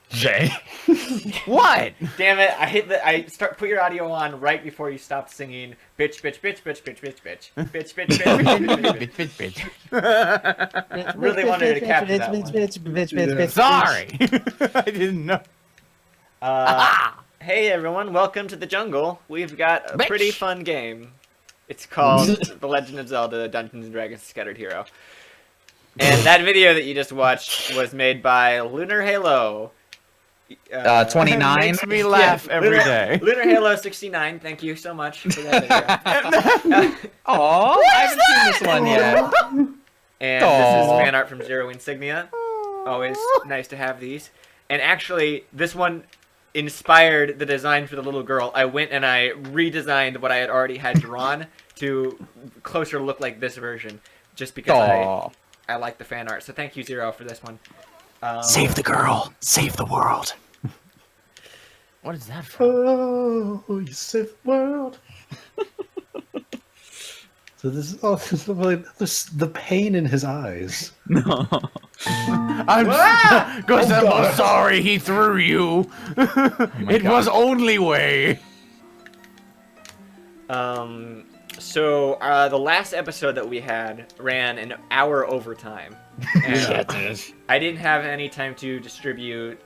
Jay. What? Damn it! Put your audio on right before you stopped singing. Bitch, bitch, bitch, bitch, bitch, bitch, bitch, bitch, bitch, bitch, bitch, bitch, bitch. Really wanted to capture that one. Sorry. I didn't know. Hey everyone, welcome to the jungle. We've got a Bitch. pretty fun game. It's called The Legend of Zelda: Dungeons & Dragons Scattered Hero. And that video that you just watched was made by Lunar Halo. 29 makes me laugh every day. Lunar Halo 69, thank you so much for that video. Aww, I haven't seen this one yet. And this is fan art from Zero Insignia. Always nice to have these. And actually, this one inspired the design for the little girl. I went and I redesigned what I had already had drawn to closer look like this version, just because I like the fan art. So thank you, Zero, for this one. Save the girl. Save the world. What is that from? Oh, you save the world. So this is the pain in his eyes. No. I'm sorry he threw you. It was only way. So the last episode that we had ran an hour overtime. And I didn't have any time to distribute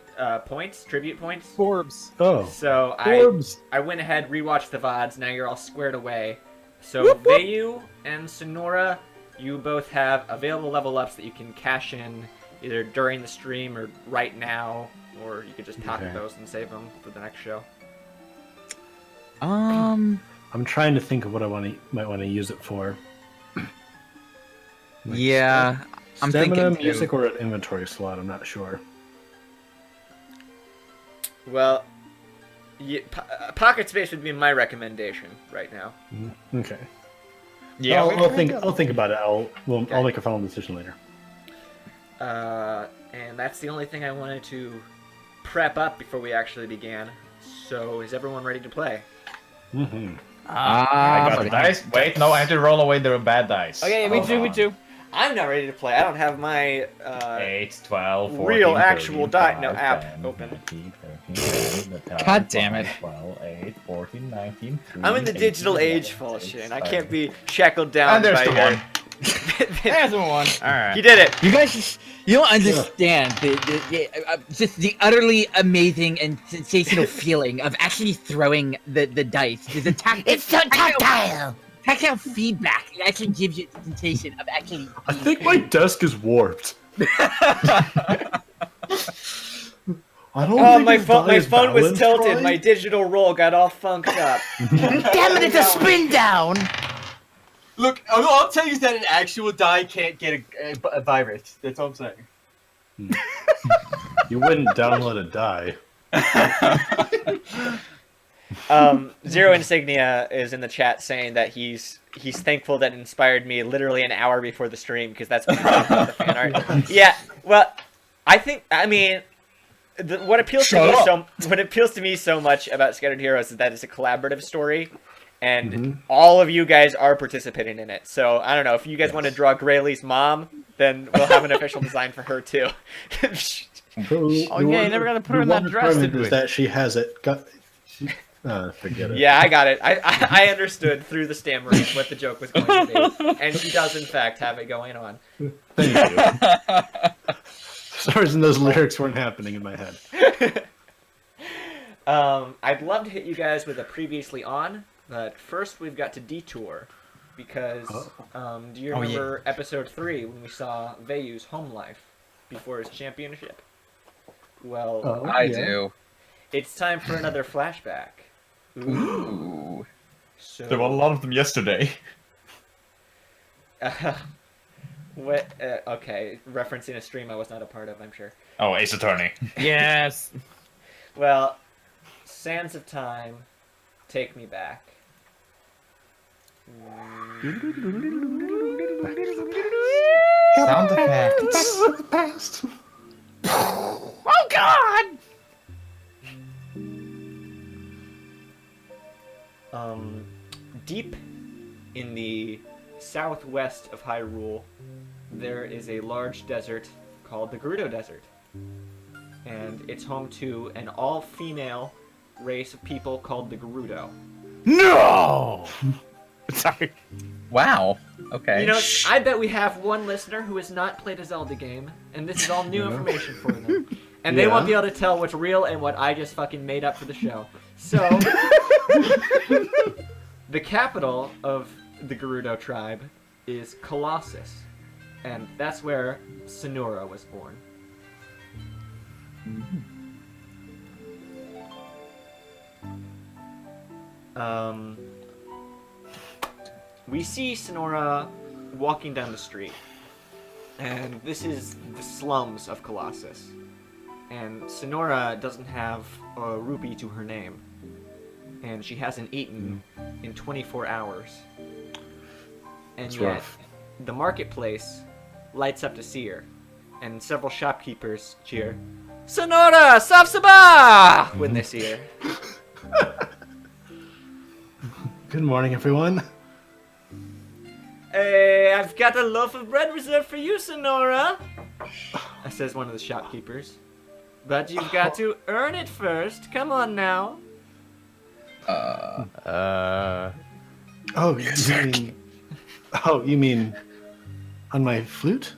tribute points. Forbes. Oh. So I went ahead, rewatched the VODs. Now you're all squared away. So Vayu and Sonora, you both have available level ups that you can cash in either during the stream or right now, or you could just pocket those and save them for the next show. I'm trying to think of what I might want to use it for. Yeah, I'm Stamina, thinking music, or an inventory slot. I'm not sure. Well, pocket space would be my recommendation right now. Okay. Yeah, I'll think about it. I'll make a final decision later. And that's the only thing I wanted to prep up before we actually began. So is everyone ready to play? Mm-hmm. I got the dice. Wait, no, I have to roll away the bad dice. Okay, me too. I'm not ready to play. I don't have my 8, 12, 14, real actual 13, die. No, 5, app 10, open. 15, 13, 14, God damn it. 12, 8, 14, 19, 3, I'm in the 18, digital 11, age, 6, Falchion. I 5. can't be shackled down And there's by the your... one. There's the one. Alright. He did it. You guys you don't understand just the utterly amazing and sensational feeling of actually throwing the dice. There's a It's so tactile! Tactile feedback. It actually gives you the sensation of actually... I think my desk is warped. I don't Oh, think my his die phone was balanced tilted. right. My digital roll got all funked up. Damn it, it's a spin down! Look, all I'll tell you is that an actual die can't get a virus. That's all I'm saying. You wouldn't download a die. Zero Insignia is in the chat saying that he's thankful that it inspired me literally an hour before the stream because that's when he talked about the fan art. Yeah, well, I mean, what appeals to me so much about Scattered Heroes is that it's a collaborative story, and all of you guys are participating in it. So I don't know if you guys want to draw Graylee's mom, then we'll have an official design for her too. Oh yeah, you never got to put her in that dress, did we? Is that she has it. Forget it. Yeah, I got it. I understood through the stammering what the joke was going to be, and she does in fact have it going on. Thank you. For some reason, those lyrics weren't happening in my head. I'd love to hit you guys with a previously on, but first we've got to detour because do you remember episode 3 when we saw Vayu's home life before his championship? Well, I do. It's time for another flashback. Ooh. So, There were a lot of them yesterday. Okay, referencing a stream I was not a part of, I'm sure. Oh, Ace Attorney. Yes. Well, Sands of Time, take me back. Sound effects. deep in the southwest of Hyrule, there is a large desert called the Gerudo Desert. And it's home to an all-female race of people called the Gerudo. No! Sorry. Wow. Okay. You know, I bet we have one listener who has not played a Zelda game, and this is all new information for them. And they won't be able to tell what's real and what I just fucking made up for the show. So, the capital of the Gerudo tribe is Colossus, and that's where Sonora was born. We see Sonora walking down the street, and this is the slums of Colossus. And Sonora doesn't have a rupee to her name, and she hasn't eaten in 24 hours. And That's yet, rough. the marketplace lights up to see her, and several shopkeepers cheer, "Sonora, Safsaba!" when they see her. Good morning, everyone. Hey, I've got a loaf of bread reserved for you, Sonora, says one of the shopkeepers. But you've got to earn it first. Come on now. Oh, you mean on my flute?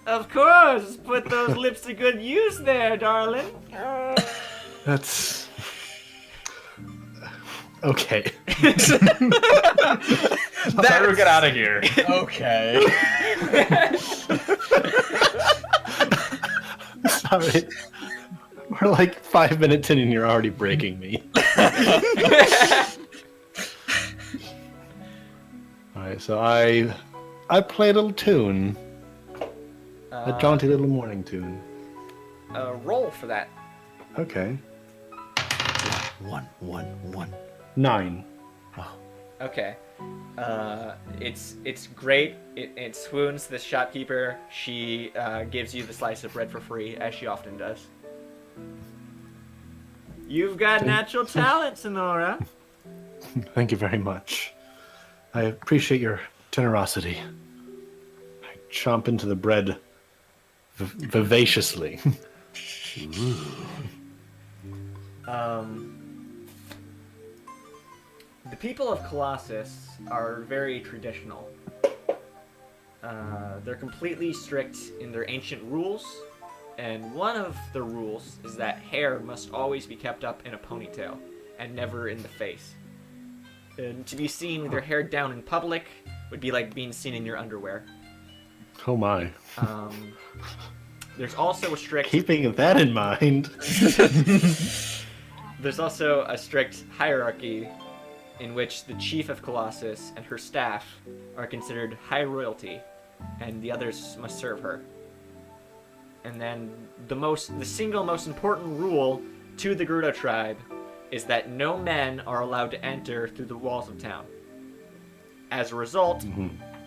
Of course. Put those lips to good use there, darling. That's okay. Better get out of here. Okay. Sorry. We're like 5 minutes in and you're already breaking me. Alright, so I play a little tune. A jaunty little morning tune. Roll for that. Okay. 1, 1, 1. 9. Okay. It's great. It swoons the shopkeeper. She gives you the slice of bread for free, as she often does. You've got natural talent, Sonora. Thank you very much. I appreciate your generosity. I chomp into the bread vivaciously. The people of Colossus are very traditional. They're completely strict in their ancient rules, and one of the rules is that hair must always be kept up in a ponytail, and never in the face. And to be seen with your hair down in public would be like being seen in your underwear. Oh my. There's also a strict... Keeping that in mind. There's also a strict hierarchy in which the chief of Colossus and her staff are considered high royalty, and the others must serve her. And then the single most important rule to the Gerudo tribe is that no men are allowed to enter through the walls of town. As a result,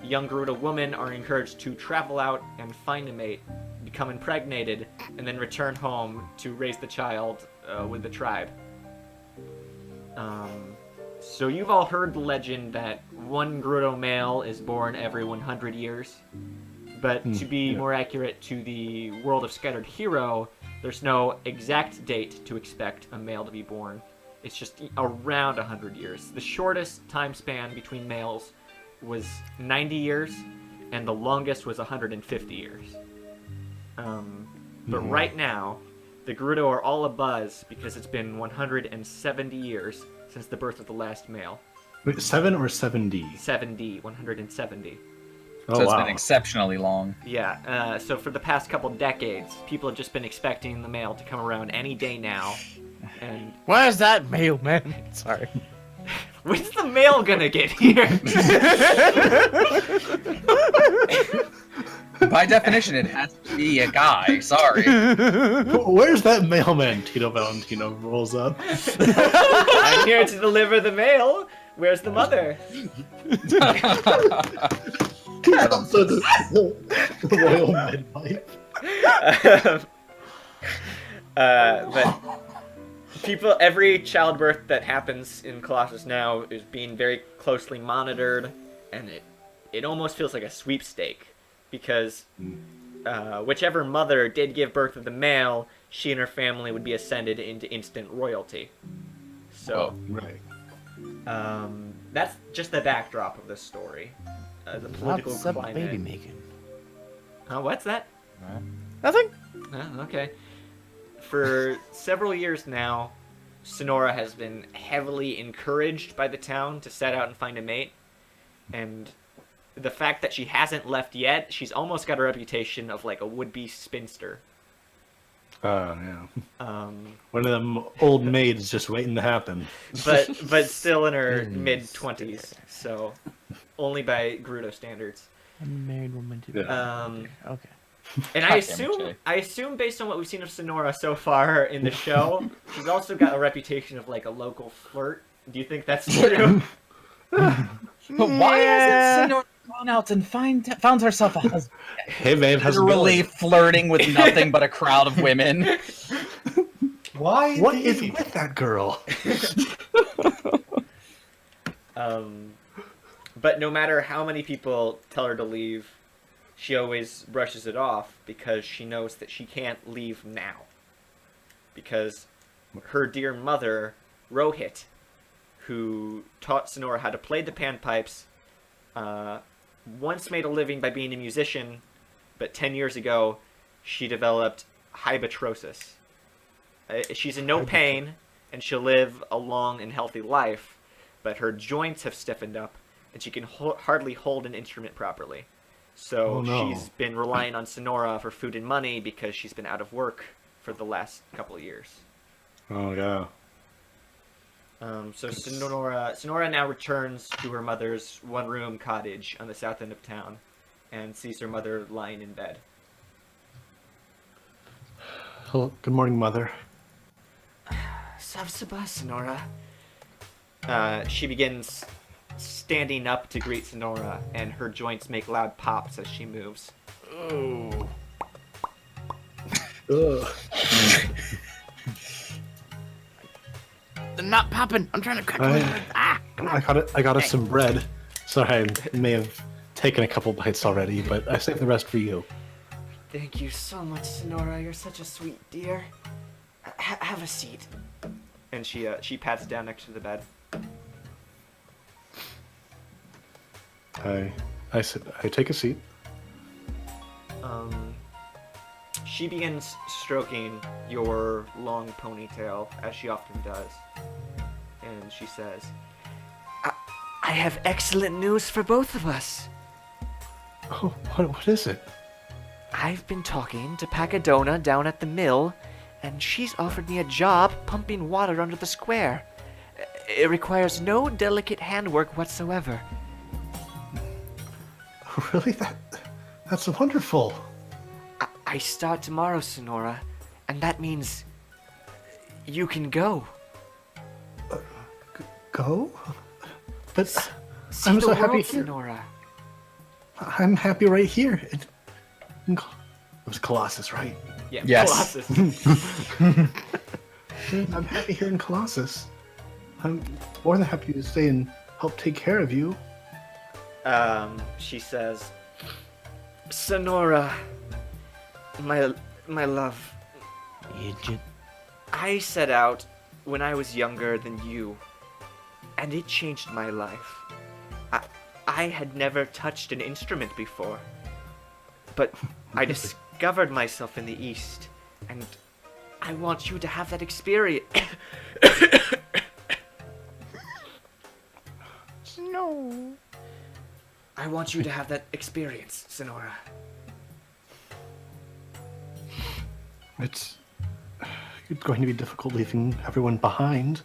young Gerudo women are encouraged to travel out and find a mate, become impregnated, and then return home to raise the child with the tribe. So you've all heard the legend that one Gerudo male is born every 100 years. But to be more accurate to the world of Scattered Hero, there's no exact date to expect a male to be born. It's just around 100 years. The shortest time span between males was 90 years, and the longest was 150 years. But right now, the Gerudo are all abuzz because it's been 170 years since the birth of the last male. Wait, 7 or 7D? 170. Oh, So it's wow. been exceptionally long. Yeah, so for the past couple decades, people have just been expecting the male to come around any day now. And Where's that mailman? Sorry. when's the mail gonna get here? By definition, it has to be a guy. Sorry. Where's that mailman? Tito Valentino rolls up. I'm here to deliver the mail. Where's the mother? Also the royal midwife. But Every childbirth that happens in Colossus now is being very closely monitored, and it almost feels like a sweepstake, because whichever mother did give birth to the male, she and her family would be ascended into instant royalty. So, Right. that's just the backdrop of the story. The political Lots of climate. baby making. Oh, what's that? Nothing. Oh, okay. For several years now, Sonora has been heavily encouraged by the town to set out and find a mate. And the fact that she hasn't left yet, she's almost got a reputation of like a would-be spinster. Oh, yeah. Um, One of them old maids just waiting to happen. but still in her mid-20s, so only by Gerudo standards. Unmarried woman to Okay. And God I damn it, Jay. assume based on what we've seen of Sonora so far in the show, she's also got a reputation of like a local flirt. Do you think that's true? But why hasn't Sonora gone out and found herself a husband? Hey, babe, how's it Literally going? flirting with nothing but a crowd of women. Why? What is with that girl? But no matter how many people tell her to leave, she always brushes it off because she knows that she can't leave now. Because her dear mother, Rohit, who taught Sonora how to play the panpipes, once made a living by being a musician, but 10 years ago, she developed hybatrosis. She's in no pain, and she'll live a long and healthy life, but her joints have stiffened up, and she can hardly hold an instrument properly. So Oh, no. she's been relying on Sonora for food and money because she's been out of work for the last couple of years. Oh, yeah. So Sonora now returns to her mother's one-room cottage on the south end of town and sees her mother lying in bed. Hello. Good morning, Mother. Savsaba, Sonora. She begins standing up to greet Sonora, and her joints make loud pops as she moves. Oh. Ugh. They're not popping. I'm trying to crack them. Ah! I got us some bread. Sorry, I may have taken a couple bites already, but I saved the rest for you. Thank you so much, Sonora. You're such a sweet dear. Have a seat. And she pats down next to the bed. I take a seat. She begins stroking your long ponytail, as she often does. And she says, I have excellent news for both of us. Oh, what is it? I've been talking to Pacadona down at the mill, and she's offered me a job pumping water under the square. It requires no delicate handwork whatsoever. Really? That's wonderful. I start tomorrow, Sonora, and that means you can go. Go? But See I'm the so world, happy here. Sonora. I'm happy right here. It was Colossus, right? Yeah, Yes. Colossus. I'm happy here in Colossus. I'm more than happy to stay and help take care of you. She says, Sonora, my love, Idiot. I set out when I was younger than you, and it changed my life. I had never touched an instrument before, but I discovered myself in the East, and I want you to have that experience. No. I want you to have that experience, Sonora. It's going to be difficult leaving everyone behind.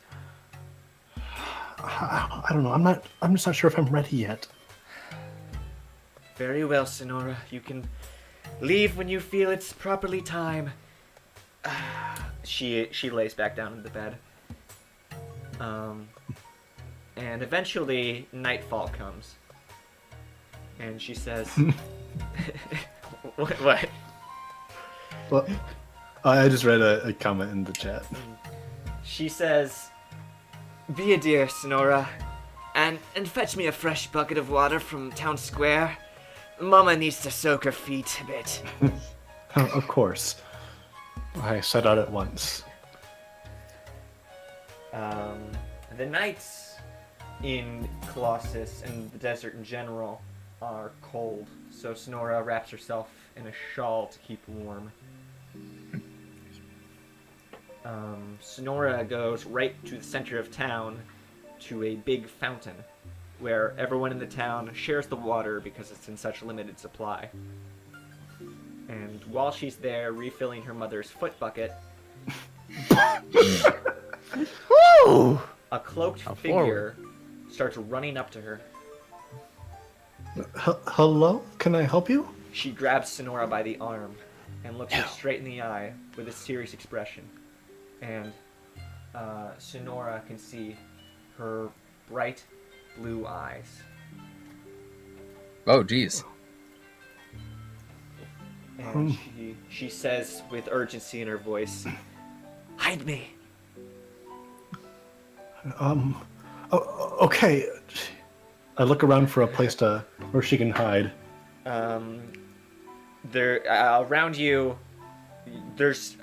I don't know. I'm just not sure if I'm ready yet. Very well, Sonora. You can leave when you feel it's properly time. She lays back down in the bed. And eventually nightfall comes. And she says, what? Well, I just read a comment in the chat. She says, "Be a dear, Sonora, and fetch me a fresh bucket of water from town square. Mama needs to soak her feet a bit." Of course. I set out at once. The nights in Colossus and the desert in general are cold, so Sonora wraps herself in a shawl to keep warm. Sonora goes right to the center of town to a big fountain where everyone in the town shares the water because it's in such limited supply. And while she's there refilling her mother's foot bucket, a cloaked figure starts running up to her. Hello? Can I help you? She grabs Sonora by the arm and looks her straight in the eye with a serious expression. And Sonora can see her bright blue eyes. Oh, geez. And she says with urgency in her voice, "Hide me." Okay. I look around for a place where she can hide. There around you, there's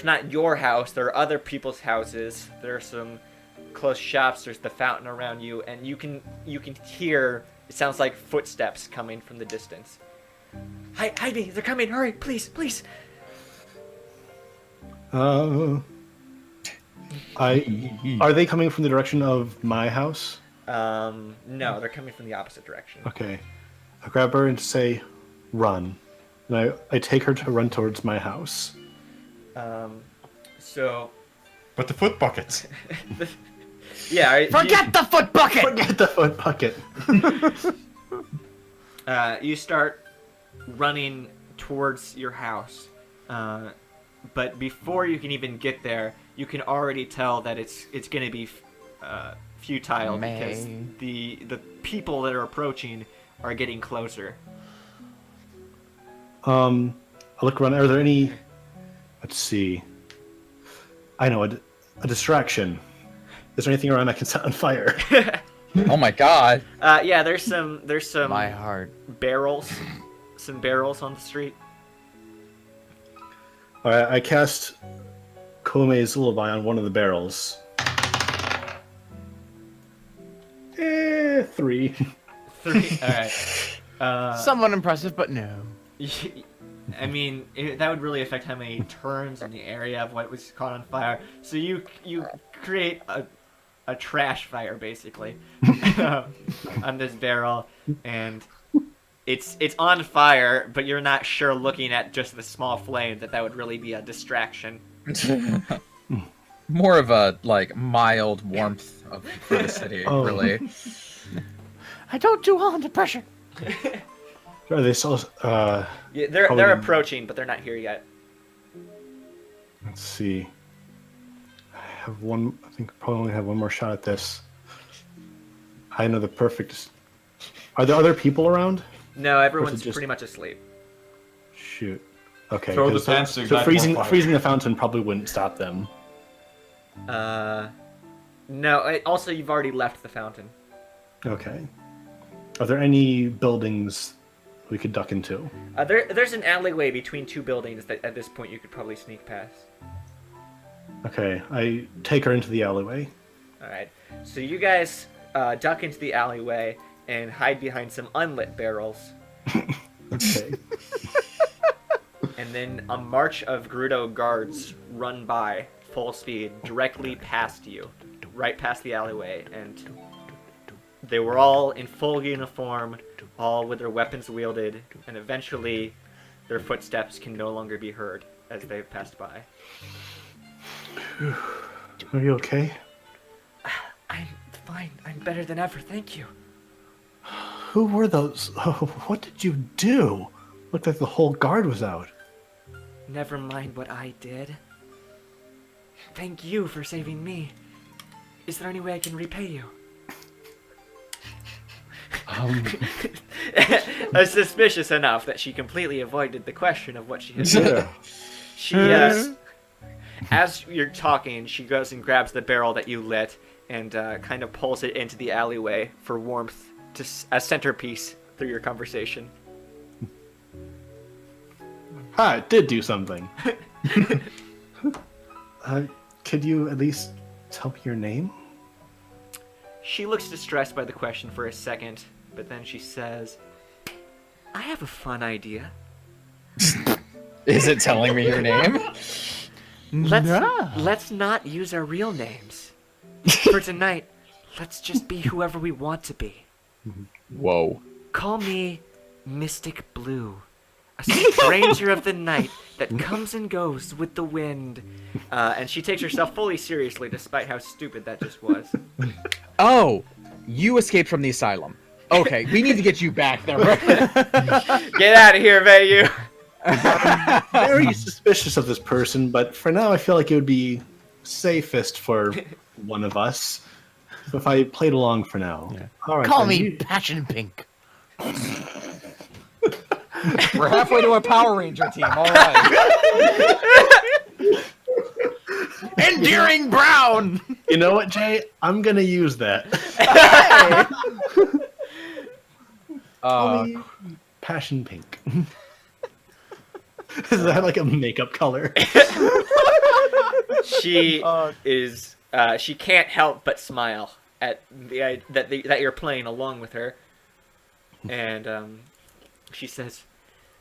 not your house. There are other people's houses. There are some close shops. There's the fountain around you, and you can hear. It sounds like footsteps coming from the distance. Hide me! They're coming! Hurry, please, please! Are they coming from the direction of my house? No, they're coming from the opposite direction. Okay. I grab her and say, run. And I take her to run towards my house. So... But the foot buckets. Yeah, Forget the foot bucket! Forget the foot bucket. You start running towards your house. But before you can even get there, you can already tell that it's going to be futile because the people that are approaching are getting closer. I look around. Are there any? Let's see. I know a distraction. Is there anything around I can set on fire? Oh my god. Yeah, there's some My heart. barrels, some barrels on the street. All right, I cast Kome's lullaby on one of the barrels. 3. 3. All right. Somewhat impressive, but no. I mean, that would really affect how many turns in the area of what was caught on fire. So you create a trash fire basically on this barrel, and it's on fire, but you're not sure looking at just the small flame that would really be a distraction. More of a mild warmth for the city, really. I don't do well under pressure. Are they still? Yeah, they're approaching, but they're not here yet. Let's see. I have one. I think I probably only have one more shot at this. I know the perfect. Are there other people around? No, everyone's just... pretty much asleep. Shoot. Okay. Throw the pants to so ignite freezing more fire. freezing the fountain probably wouldn't stop them. No. Also, you've already left the fountain. Okay. Are there any buildings we could duck into? There's an alleyway between two buildings that at this point you could probably sneak past. Okay, I take her into the alleyway. Alright, so you guys duck into the alleyway and hide behind some unlit barrels. Okay. And then a march of Gerudo guards run by, full speed, directly past you. Right past the alleyway, and they were all in full uniform, all with their weapons wielded, and eventually their footsteps can no longer be heard as they passed by. Are you okay? I'm fine. I'm better than ever, thank you. Who were those? Oh, what did you do? Looked like the whole guard was out. Never mind what I did. Thank you for saving me. Is there any way I can repay you? Suspicious enough that she completely avoided the question of what she had done. Yeah. as you're talking, she goes and grabs the barrel that you lit and kind of pulls it into the alleyway for warmth, to a centerpiece through your conversation. Ah, it did do something. Could you at least tell me your name? She looks distressed by the question for a second, but then she says, I have a fun idea. Is it telling me your name? Let's not use our real names. For tonight, let's just be whoever we want to be. Whoa. Call me Mystic Blue, a stranger of the night that comes and goes with the wind. And she takes herself fully seriously, despite how stupid that just was. Oh, you escaped from the asylum. Okay, we need to get you back there. Get out of here, Vayu! Very suspicious of this person, but for now I feel like it would be safest for one of us if I played along for now. Yeah. All right. Call then me you- Passion Pink. We're halfway to a Power Ranger team, alright. Endearing Brown. You know what, Jay? I'm gonna use that. Call me Passion Pink. Is that like a makeup color? She is. She can't help but smile at that you're playing along with her, and she says,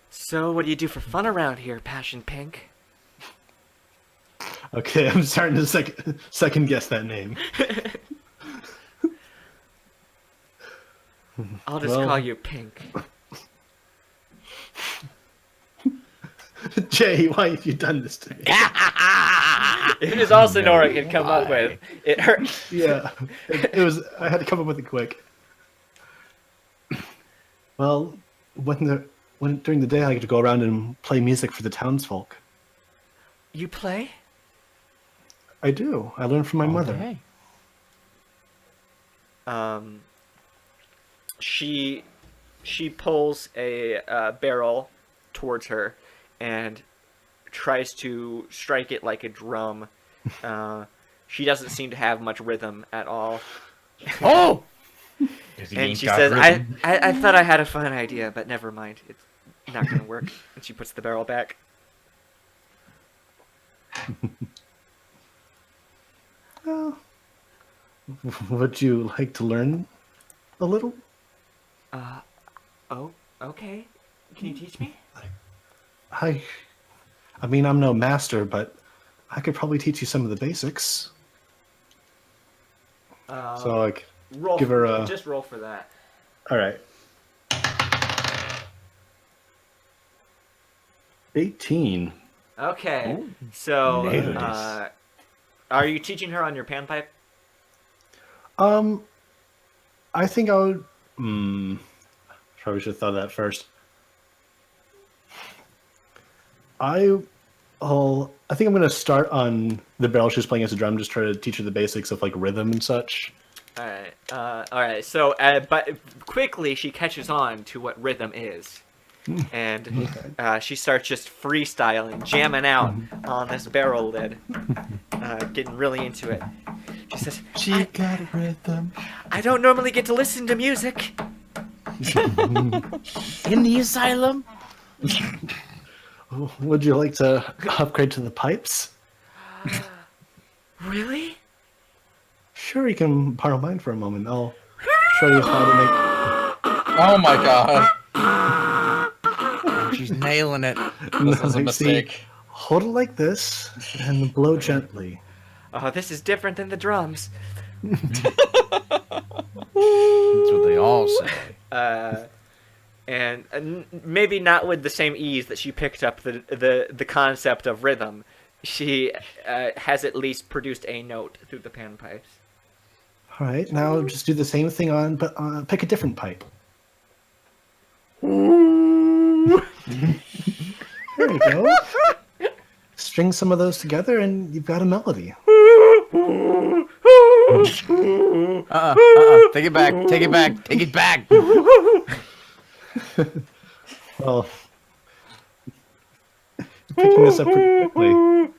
"So, what do you do for fun around here, Passion Pink?" Okay, I'm starting to second guess that name. I'll just Well- call you Pink. Jay, why have you done this to me? It is all Sonora can come up with. It hurts. Yeah, it was. I had to come up with it quick. Well, when during the day I get to go around and play music for the townsfolk. You play? I do. I learned from my mother. Okay. She pulls a barrel towards her and tries to strike it like a drum. She doesn't seem to have much rhythm at all. Oh! And she says, I thought I had a fun idea, but never mind. It's not going to work. And she puts the barrel back. Well, would you like to learn a little? Oh, okay. Can you teach me? I mean, I'm no master, but I could probably teach you some of the basics. So, like, Roll. give her a- Just roll for that. all right. 18. Okay. So, Nice. are you teaching her on your panpipe? I think I would. Probably should have thought of that first. I think I'm gonna start on the barrel she's playing as a drum. Just try to teach her the basics of like rhythm and such. All right. So, but quickly she catches on to what rhythm is, and she starts just freestyling, jamming out on this barrel lid, getting really into it. She says, She got rhythm. "I don't normally get to listen to music." In the asylum? Would you like to upgrade to the pipes? Really? Sure, you can borrow mine for a moment. I'll show you how to make. Oh my god. She's nailing it. This was a See, mistake. hold it like this and blow gently. Oh, this is different than the drums. That's what they all say. And maybe not with the same ease that she picked up the concept of rhythm. She has at least produced a note through the panpipes. All right, now just do the same thing on, but pick a different pipe. There you go. String some of those together, and you've got a melody. Take it back. Take it back. Take it back. Well, picking this up pretty quickly.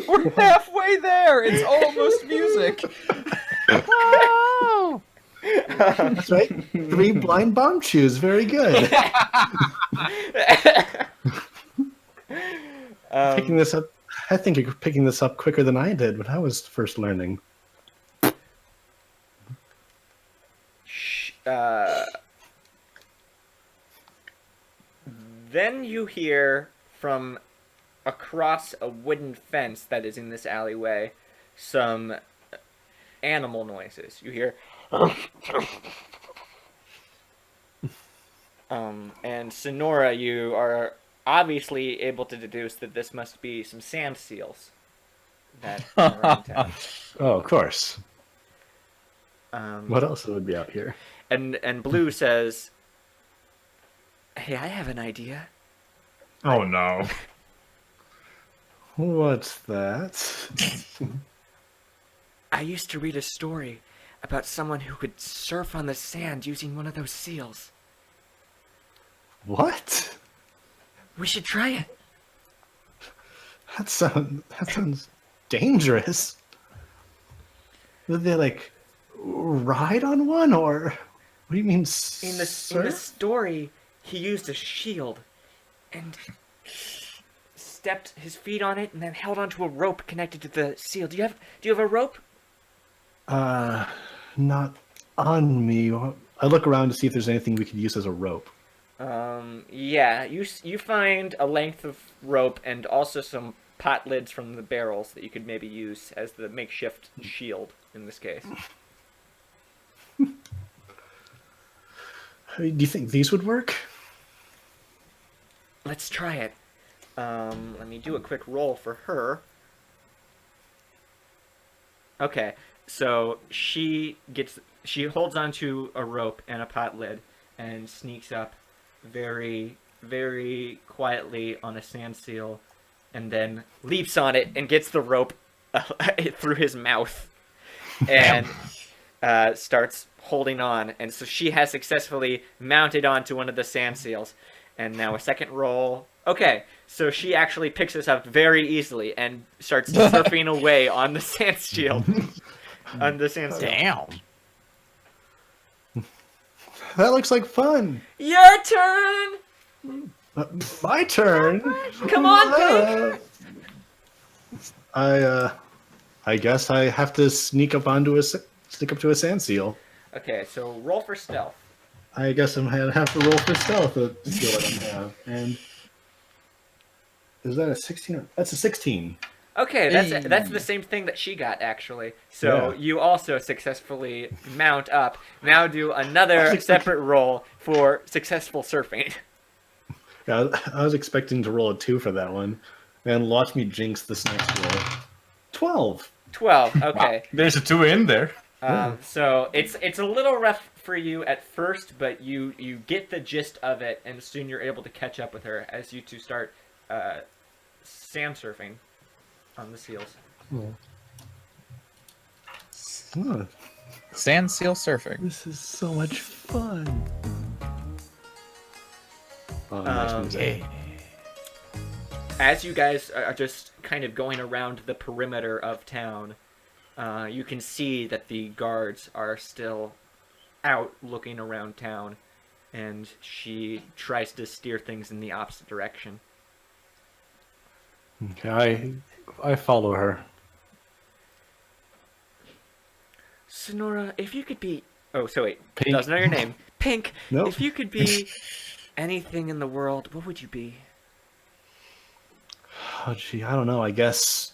We're halfway there. It's almost music. That's right. 3 blind bomb chews. Very good. Picking this up. I think you're picking this up quicker than I did when I was first learning. Then you hear from across a wooden fence that is in this alleyway some animal noises. You hear and Sonora, you are obviously able to deduce that this must be some sand seals that are around town. Oh, of course. Um, What else would be out here? and Blue says, "Hey, I have an idea." Oh no. What's that? I used to read a story about someone who could surf on the sand using one of those seals. What? We should try it. That sounds dangerous. Did they like ride on one, or what do you mean? In the story, he used a shield and stepped his feet on it and then held onto a rope connected to the seal. Do you have a rope? Not on me. I look around to see if there's anything we could use as a rope. Yeah, you find a length of rope and also some pot lids from the barrels that you could maybe use as the makeshift shield in this case. Do you think these would work? Let's try it. Let me do a quick roll for her. Okay, so she holds onto a rope and a pot lid and sneaks up very, very quietly on a sand seal and then leaps on it and gets the rope through his mouth and starts holding on. And so she has successfully mounted onto one of the sand seals. And now a second roll. Okay, so she actually picks this up very easily and starts surfing away on the sand seal. On the sand seal. Damn. That looks like fun. Your turn! My turn. Come on, Pink! I guess I have to sneak up to a sand seal. Okay, so roll for stealth. I guess I'm gonna have to roll for stealth to see what I have. And is that a 16? That's a 16. Okay, that's the same thing that she got, actually. So Yeah. you also successfully mount up. Now do another separate roll for successful surfing. Yeah, I was expecting to roll a 2 for that one, and watch me jinx this next roll. 12. 12, okay. There's a 2 in there. So it's a little rough for you at first, but you get the gist of it, and soon you're able to catch up with her as you two start sand surfing on the seals. Oh, Sand seal surfing. this is so much fun. Oh, nice music. As you guys are just kind of going around the perimeter of town, you can see that the guards are still out looking around town, and she tries to steer things in the opposite direction. Okay, I follow her. Sonora, if you could be... Oh, so wait. Pink. Doesn't know your name. Pink, Nope. if you could be anything in the world, what would you be? Oh, gee, I don't know. I guess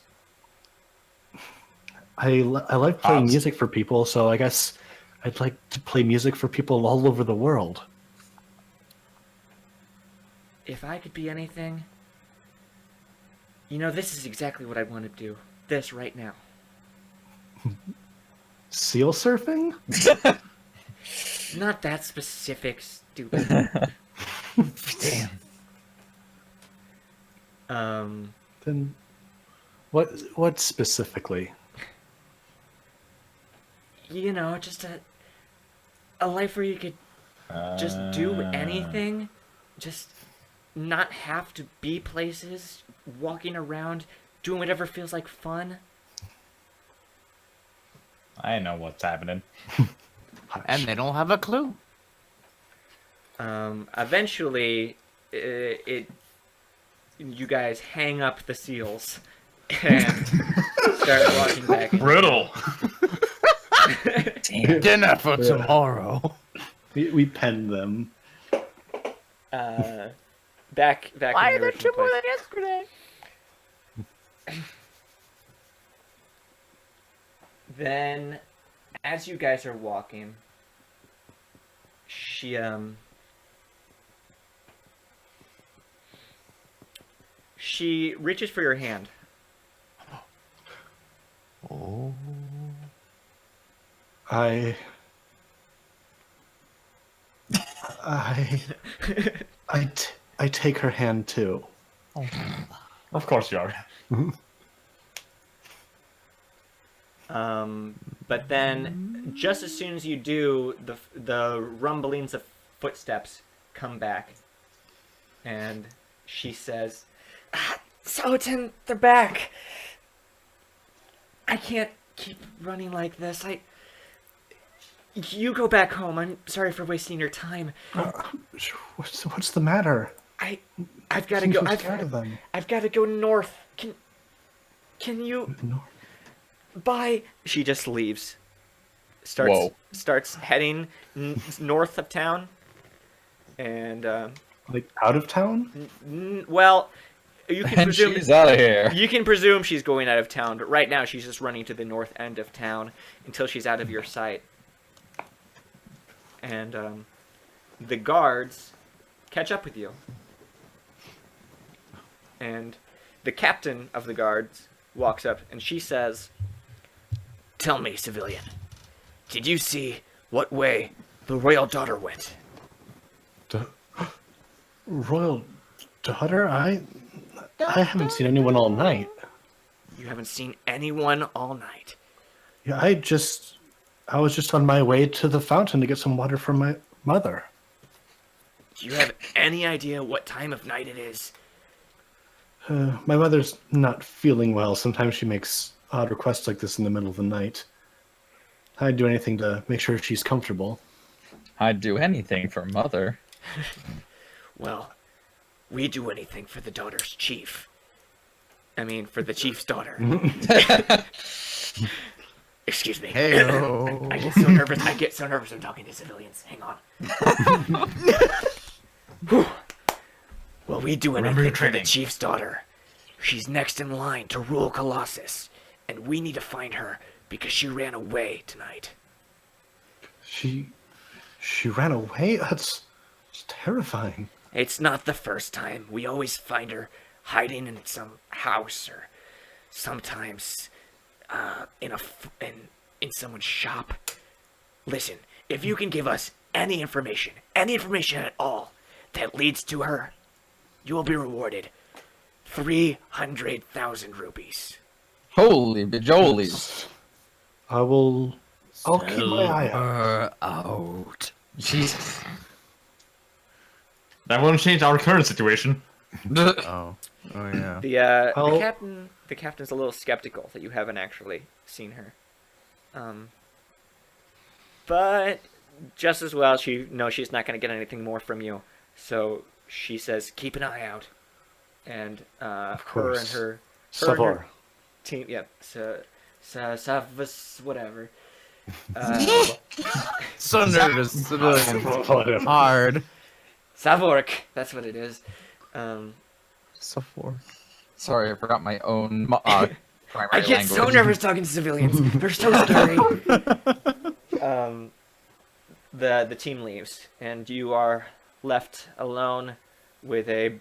I like playing Pops. music for people, so I guess I'd like to play music for people all over the world. If I could be anything... You know, this is exactly what I want to do. This right now. Seal surfing? Not that specific, stupid. Damn. Then what specifically? You know, just a life where you could just do anything just not have to be places, walking around, doing whatever feels like fun? I know what's happening. And they don't have a clue. Eventually, you guys hang up the seals and start walking back. Brutal. Dinner for tomorrow. We penned them. Back. Why in are the there two original more place. than yesterday? Then, as you guys are walking, she reaches for your hand. Oh. I take her hand too. Of course you are. But then, just as soon as you do, the rumblings of footsteps come back, and she says, "Sotin, they're back. I can't keep running like this. You go back home. I'm sorry for wasting your time. What's the matter? I've got to go. I'm scared of them. I've got to go north. Can you?" No. Bye. She just leaves. Starts heading north of town, and Like out of town? well, you can And presume she's out of here. you can presume she's going out of town. But right now, she's just running to the north end of town until she's out of your sight. And the guards catch up with you, and the captain of the guards walks up, and she says, Tell me, civilian, did you see what way the royal daughter went? Royal daughter? I haven't seen anyone all night. You haven't seen anyone all night. Yeah, I was just on my way to the fountain to get some water from my mother. Do you have any idea what time of night it is? My mother's not feeling well. Sometimes she makes odd requests like this in the middle of the night. I'd do anything to make sure she's comfortable. I'd do anything for mother. Well, we do anything for the daughter's chief. I mean, for the chief's daughter. Excuse me. Hey-o. I get so nervous. I get so nervous when talking to civilians. Hang on. Whew. Well, we do Remember your anything for the training. chief's daughter. She's next in line to rule Colossus, and we need to find her because she ran away tonight. She ran away? That's terrifying. It's not the first time. We always find her hiding in some house or sometimes in someone's shop. Listen, if you can give us any information at all that leads to her, you will be rewarded 300,000 rupees. Holy bajolies. I'll keep my eye out. Out. Jesus. That won't change our current situation. Oh yeah. the captain's a little skeptical that you haven't actually seen her. But just as well, she knows she's not going to get anything more from you. So she says, keep an eye out. And her and course. her Savor. team, whatever. So nervous, civilian. Hard. Savork, that's what it is. So for. Sorry, I forgot my own primary I get so language. nervous talking to civilians. They're so scary. The team leaves, and you are left alone with a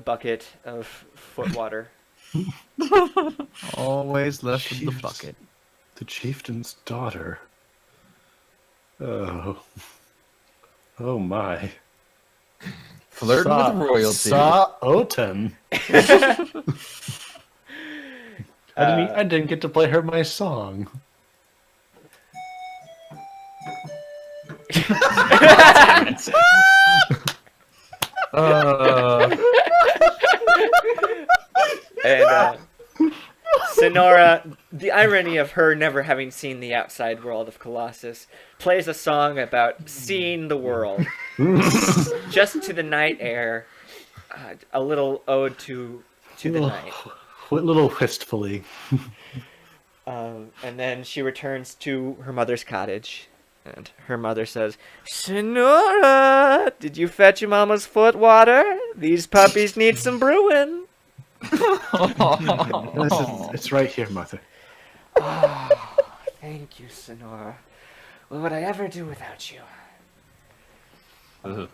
bucket of foot water. Always left with the Jeez. bucket. The chieftain's daughter. Oh. Oh my. Flirting with royalty. Oten. I didn't get to play her my song. And Sonora, the irony of her never having seen the outside world of Colossus, plays a song about seeing the world. Just to the night air, a little ode to the night. A little wistfully. And then she returns to her mother's cottage. And her mother says, Sonora, did you fetch your mama's foot water? These puppies need some brewing. It's right here, mother. Oh, thank you, Sonora. What would I ever do without you?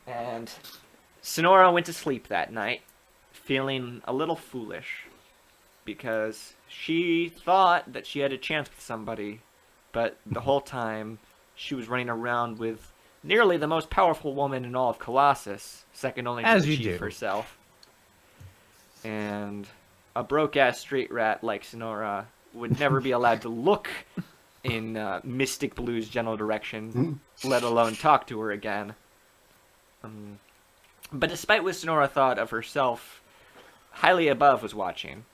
And Sonora went to sleep that night, feeling a little foolish, because she thought that she had a chance with somebody, but the whole time she was running around with nearly the most powerful woman in all of Colossus, second only to the chief herself. And a broke-ass street rat like Sonora would never be allowed to look in Mystic Blue's general direction, let alone talk to her again. But despite what Sonora thought of herself, Highly Above was watching,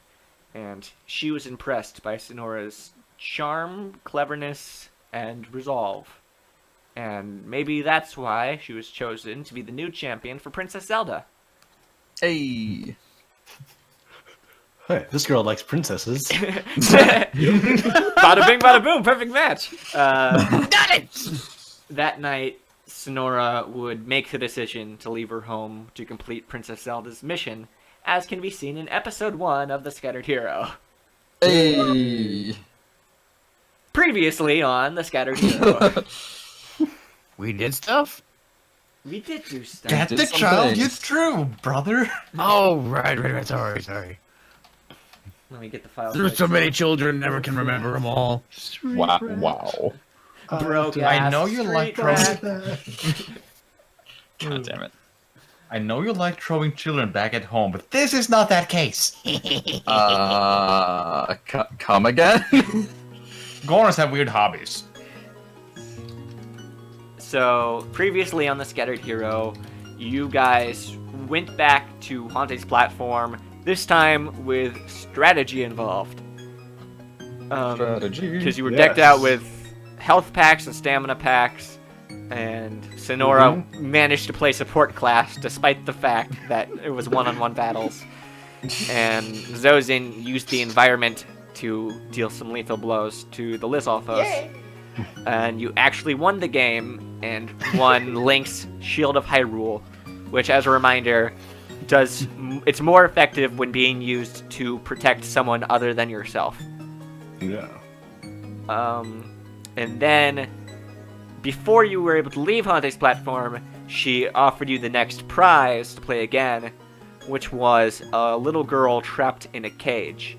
and she was impressed by Sonora's charm, cleverness, and resolve. And maybe that's why she was chosen to be the new champion for Princess Zelda. Hey. Hey, this girl likes princesses. Bada bing, bada boom, perfect match. That night, Sonora would make the decision to leave her home to complete Princess Zelda's mission, as can be seen in episode 1 of The Scattered Hero. Hey. Previously on The Scattered Hero. We did stuff? We did do stuff. Get Did the some child you things. threw, brother. Oh, right. Sorry. Let me get the file. There's so many children, never can remember them all. Wow. Broke I ass know you like street throwing. rat. God damn it. I know you like throwing children back at home, but this is not that case. Come again? Gorons have weird hobbies. So, previously on The Scattered Hero, you guys went back to Hante's platform, this time with strategy involved. Strategy. Because you were decked out with health packs and stamina packs, and Sonora managed to play support class despite the fact that it was one-on-one battles. And Zozin used the environment to deal some lethal blows to the Lizalfos. And you actually won the game and won Link's Shield of Hyrule, which, as a reminder, it's more effective when being used to protect someone other than yourself. Yeah. And then, before you were able to leave Hante's platform, she offered you the next prize to play again, which was a little girl trapped in a cage.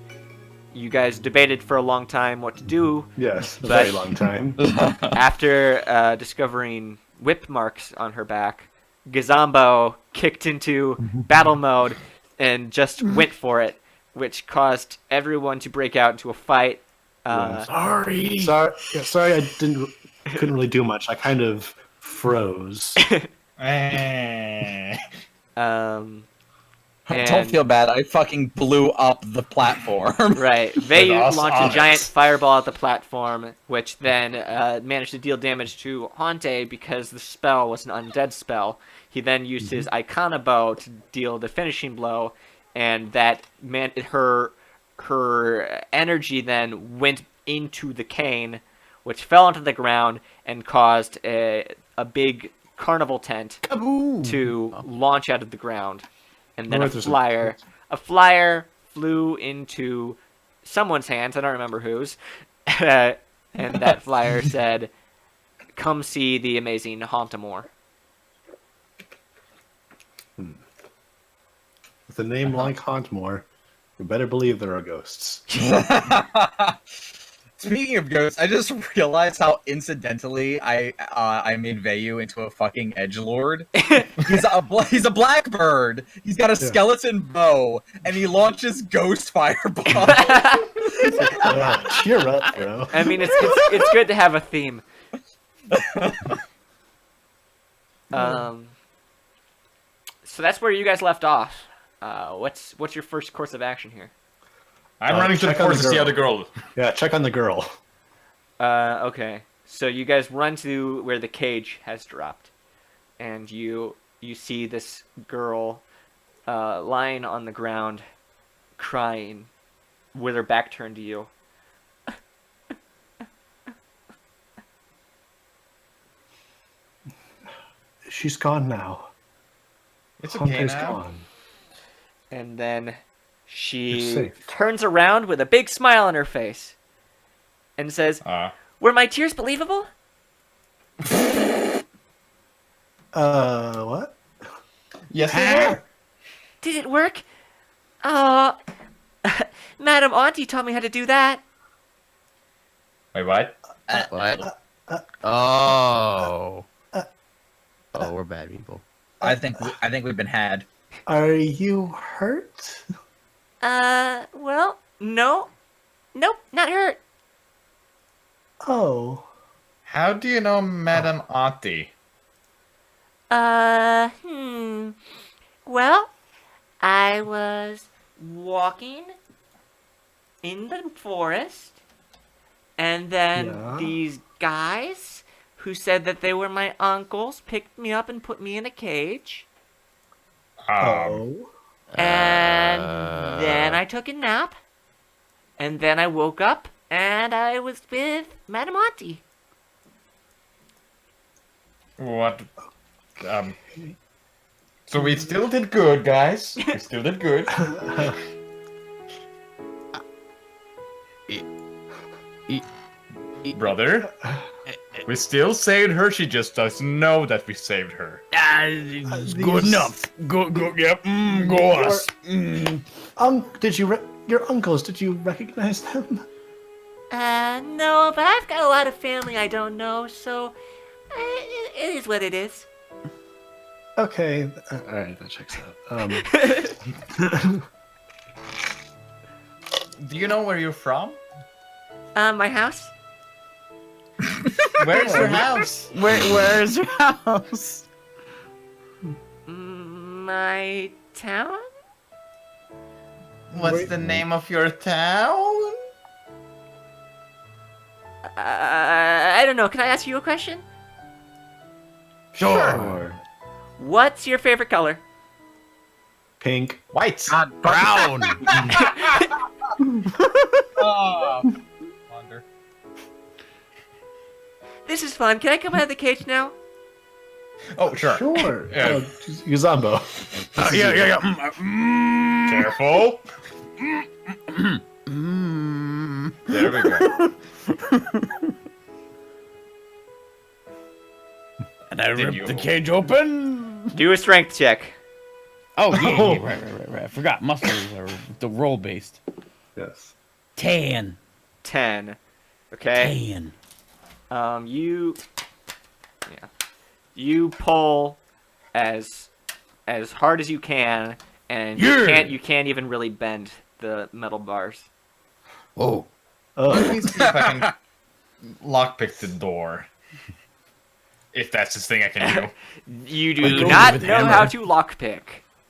You guys debated for a long time what to do. Yes, a But- very long time. After discovering whip marks on her back, Gazambo kicked into battle mode and just went for it, which caused everyone to break out into a fight. Sorry. Sorry, I couldn't really do much. I kind of froze. And- Don't feel bad. I fucking blew up the platform. Right. They us launched on a giant it. fireball at the platform, which then managed to deal damage to Hante because the spell was an undead spell. He then used his Icona bow to deal the finishing blow, and that meant her energy then went into the cane, which fell onto the ground and caused a big carnival tent to launch out of the ground. And then Oh, a there's flyer flew into someone's hands. I don't remember whose. And that flyer said, "Come see the amazing Hauntamore." With a name like Hauntmore, you better believe there are ghosts. Speaking of ghosts, I just realized how incidentally I made Vayu into a fucking edgelord. He's a blackbird. He's got a skeleton bow, and he launches ghost fireballs. Cheer up, bro. I mean, it's good to have a theme. So that's where you guys left off. What's your first course of action here? I'm running to the check on forest the to see how girl. the girl. Yeah, check on the girl. Okay. So you guys run to where the cage has dropped, and you see this girl lying on the ground, crying, with her back turned to you. She's gone now. It's okay Hunter's now. gone. And then You're she safe. turns around with a big smile on her face and says, "Were my tears believable?" What? Yes, they were. Did it work? Oh, Madam Auntie taught me how to do that. Wait, what? What? Oh. Oh, we're bad people. I think we've been had. Are you hurt? Well, no. Nope, not hurt. Oh. How do you know Madame Auntie? Well, I was walking in the forest, and then Yeah. these guys who said that they were my uncles picked me up and put me in a cage. Oh. And then I took a nap, and then I woke up, and I was with Madame Auntie. What? So we still did good, guys. We still did good. Brother, we still saved her. She just doesn't know that we saved her. Good enough. Go, yep, go us. Did you your uncles? Did you recognize them? No, but I've got a lot of family I don't know, so it is what it is. Okay. All right, that checks out. Do you know where you're from? My house? Where's your house? Where's your house? My town? What's the name of your town? I don't know. Can I ask you a question? Sure. What's your favorite color? Pink. White. Brown. Wonder. This is fun. Can I come out of the cage now? Oh, sure. Sure. Yeah. Yuzambo. Yeah. Careful. There we go. And I Did ripped you- the cage open. Do a strength check. Oh, yeah, right. I forgot. Muscles are the roll based. Yes. 10. 10. Okay. 10. You pull as hard as you can, and Yeah. you can't even really bend the metal bars. Oh. Let me see if I can lockpick the door. If that's the thing I can do. You Like do going not with know hammer. how to lockpick.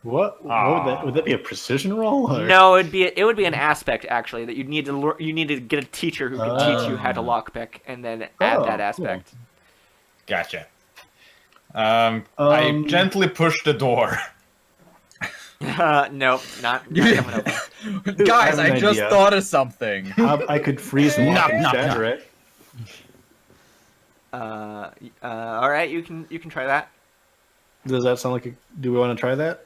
What? Would that be a precision roll? Or? No, it would be an aspect actually that you need to get a teacher who can teach you how to lockpick, and then add that aspect. Gotcha. I gently push the door. Nope, not coming open. Guys, I have I an just idea. thought of something. I could freeze and Knock, lock knock, instead, knock. right? All right, you can try that. Does that sound like do we want to try that?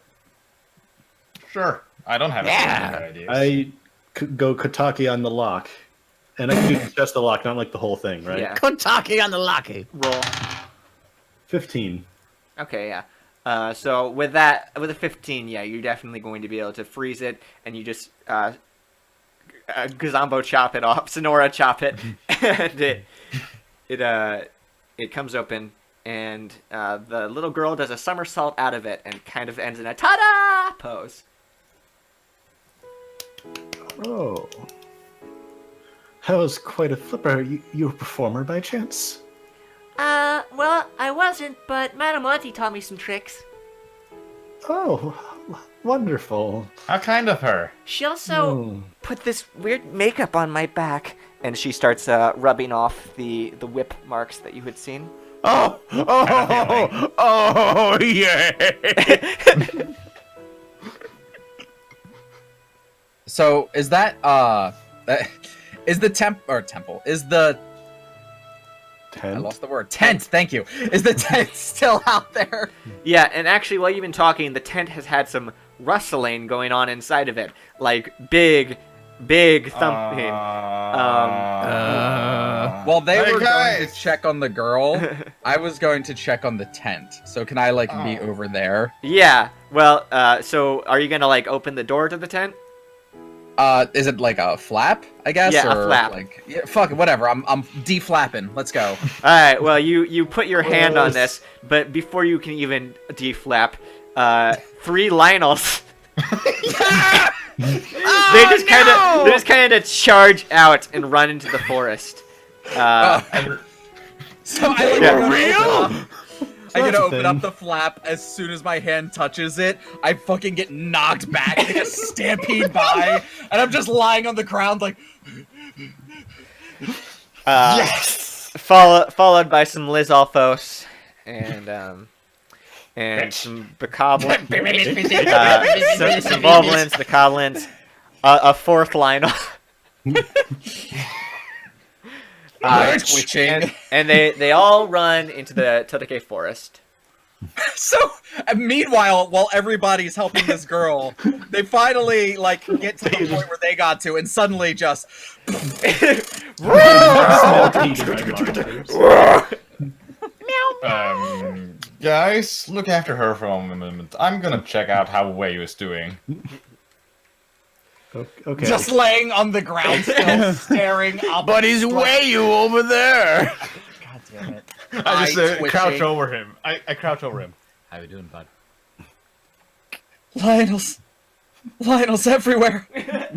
Sure. I don't have Yeah. any ideas. I could go Kataki on the lock. And I can do just the lock, not like the whole thing, right? Yeah. Kotaki on the locky. Roll. 15. Okay, yeah. So with a 15, yeah, you're definitely going to be able to freeze it, and you just Gazambo chop it off, Sonora chop it, and it comes open, and the little girl does a somersault out of it, and kind of ends in a ta-da pose. Oh. That was quite a flipper. You a performer by chance? Well, I wasn't, but Madame Auntie taught me some tricks. Oh, wonderful. How kind of her. She also Hmm. put this weird makeup on my back, and she starts rubbing off the whip marks that you had seen. Oh, yeah. So is that is the temple is the I Tent? lost the word tent. Thank you. Is the tent still out there? Yeah, and actually, while you've been talking, the tent has had some rustling going on inside of it, like big thumping. While they Hey, were going to guys! check on the girl, I was going to check on the tent. So can I like be over there? Yeah. Well, so are you gonna like open the door to the tent? Is it like a flap? I guess. Yeah, a or flap. Like, yeah, fuck it, whatever. I'm deflapping. Let's go. All right. Well, you put your hand on this, but before you can even deflap, 3 Lionels. They just kind of charge out and run into the forest. So I like I'm gonna open up the flap as soon as my hand touches it. I fucking get knocked back, like a stampede by, and I'm just lying on the ground like. Yes! Followed by some Liz Alphos and some Bokoblins, some Boblins, the Coblins, a 4th Lionel. Twitching. And they all run into the Totake forest. So, meanwhile, while everybody's helping this girl, they finally like get to the point where they got to, and suddenly just. Guys, look after her for a moment. I'm gonna check out how Wayu is doing. Okay. Just laying on the ground, still staring up. But he's way over there. God damn it! I just twitching. crouch over him. I crouch over him. How you doing, bud? Lionels everywhere.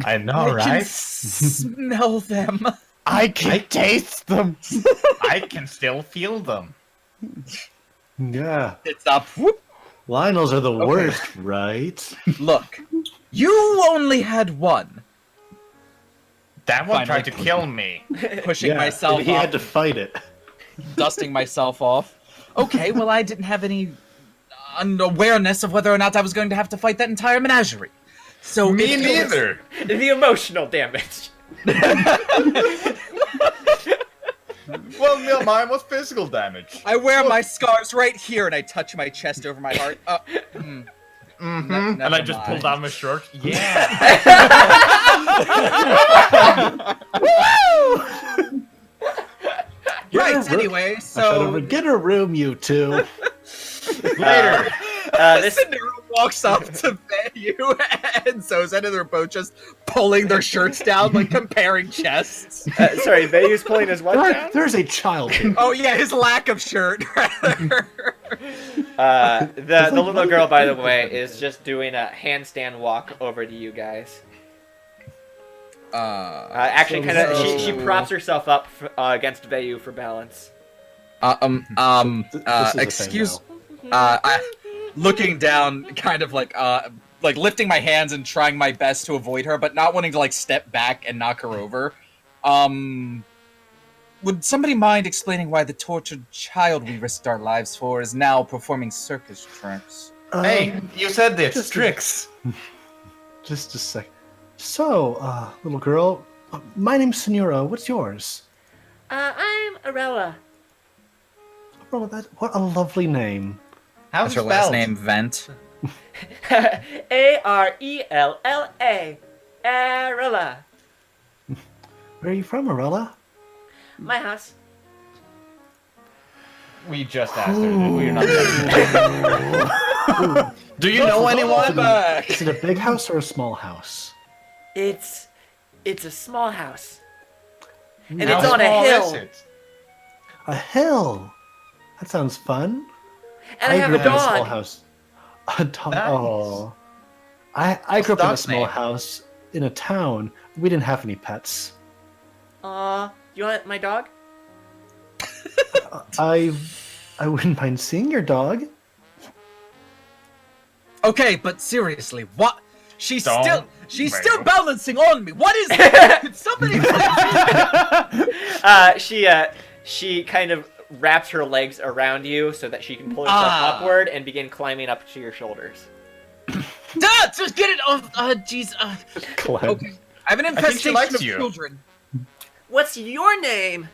I know, I can right? smell them. I can taste them. I can still feel them. Yeah. It's up. Whoop. Lionels are the worst, right? Look, you only had one. That one Finally. tried to kill me. Pushing myself he up, had to fight it. dusting myself off. Okay, well, I didn't have any awareness of whether or not I was going to have to fight that entire menagerie. So Me if you- neither. The emotional damage. Well, no, mine was physical damage. I wear my scars right here, and I touch my chest over my heart. And I just pulled down my shirt. Yeah. Right. Anyway, so Get a room, you two. Later. This Cinder walks up to you and Zozan, and they're both just pulling their shirts down, like comparing chests. sorry, Vayu's pulling his what down? There's a child here. Oh yeah, his lack of shirt. Rather. The little girl, by the way, is just doing a handstand walk over to you guys. Actually, kind of, she props herself up against Vayu for balance. This is a thing Excuse. now. Looking down, kind of like lifting my hands and trying my best to avoid her, but not wanting to like step back and knock her over. Would somebody mind explaining why the tortured child we risked our lives for is now performing circus tricks? Hey, you said this. Tricks. Just a sec. So, little girl, my name's Senora. What's yours? I'm Arella. Oh, what a lovely name. How's That's her it last spelled? name, Vent. Arella. Arella. Where are you from, Arella? My house. We just asked her. We're not done. Do you know anyone? Is it a big house or a small house? It's a small house. And How it's on a small hill. is it? A hill. That sounds fun. And I have grew a up in a small dog. house. A dog. Nice. Oh. I grew up in a dog's small name? house in a town. We didn't have any pets. You want my dog? I wouldn't mind seeing your dog. Okay, but seriously, what? She's Don't, still Vayu. balancing on me. What is that? Could somebody? She kind of wraps her legs around you so that she can pull herself upward and begin climbing up to your shoulders. Just get it off. Jeez. Clem. Okay. I have an I think she infestation likes of you. children. What's your name?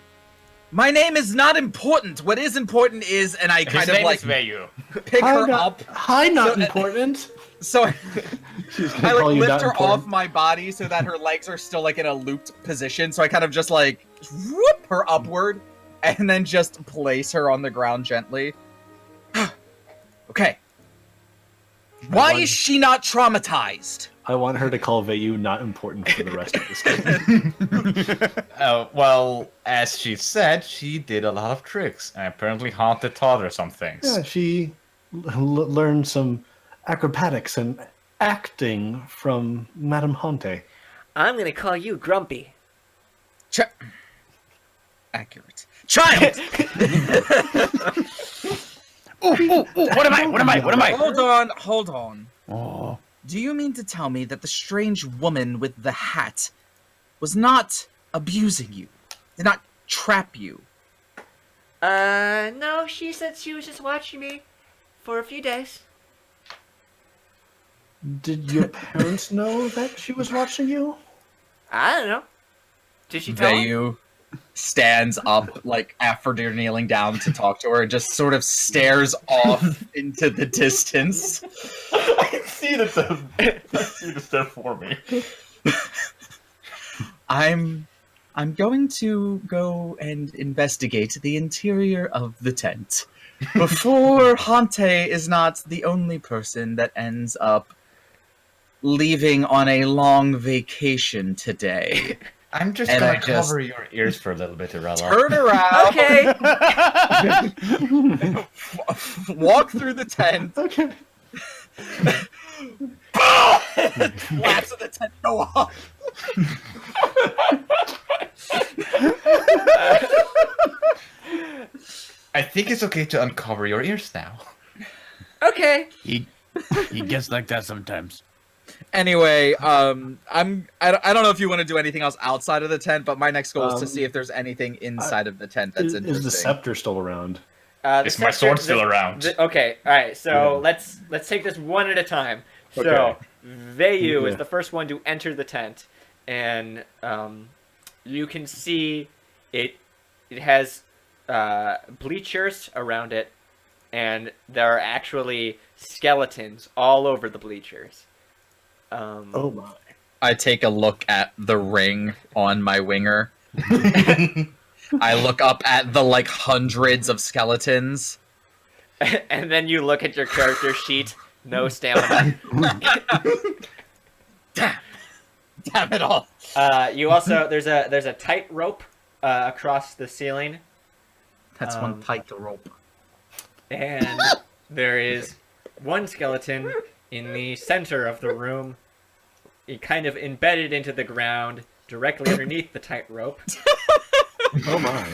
My name is not important. What is important is, and I His kind of name like is Vayu. pick her not, up. Hi, not So, important. So She's gonna I like call you lift not her important. off my body so that her legs are still like in a looped position. So I kind of just like whoop her upward and then just place her on the ground gently. Okay. Why is she not traumatized? I want her to call Vayu not important for the rest of this game. Well, as she said, she did a lot of tricks, and apparently Haunted taught her some things. Yeah, she learned some acrobatics and acting from Madame Hante. I'm gonna call you Grumpy. Accurate. Child! Ooh, what am I? Hold on. Oh. Do you mean to tell me that the strange woman with the hat was not abusing you? Did not trap you? No, she said she was just watching me for a few days. Did your parents know that she was watching you? I don't know. Did she tell him? Vayu stands up, like, after they're kneeling down to talk to her, and just sort of stares off into the distance. I see the stuff. I see the stuff for me. I'm going to go and investigate the interior of the tent. Before Hante is not the only person that ends up leaving on a long vacation today. I'm just And gonna I just- cover your ears for a little bit, Irella. Turn around, Okay. walk through the tent, Okay. flaps of the tent go off. I think it's okay to uncover your ears now. Okay. He gets like that sometimes. Anyway, I don't know if you want to do anything else outside of the tent, but my next goal is to see if there's anything inside of the tent that's interesting. Is the scepter still around? The Is my scepter- sword still around? Okay, all right. So Yeah. let's take this one at a time. So Okay. Vayu is Yeah. the first one to enter the tent, and you can see it. It has bleachers around it, and there are actually skeletons all over the bleachers. Oh my. I take a look at the ring on my winger. I look up at the like hundreds of skeletons. And then you look at your character sheet. No stamina. Damn it all! You also there's a tight rope across the ceiling, That's one tight rope. and there is one skeleton in the center of the room, kind of embedded into the ground, directly underneath the tight rope. Oh my.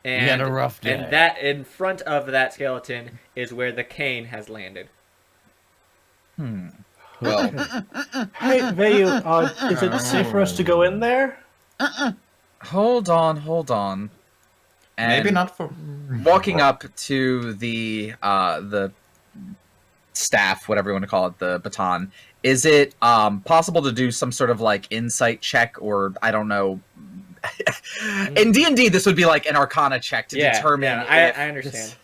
And, had a rough day. And that in front of that skeleton is where the cane has landed. Well, Hey, Vayu, is it safe for us to go in there? hold on. And Maybe not for walking up to the staff, whatever you want to call it, the baton. Is it possible to do some sort of like insight check, or I don't know? In D&D, this would be like an Arcana check to determine. If I understand.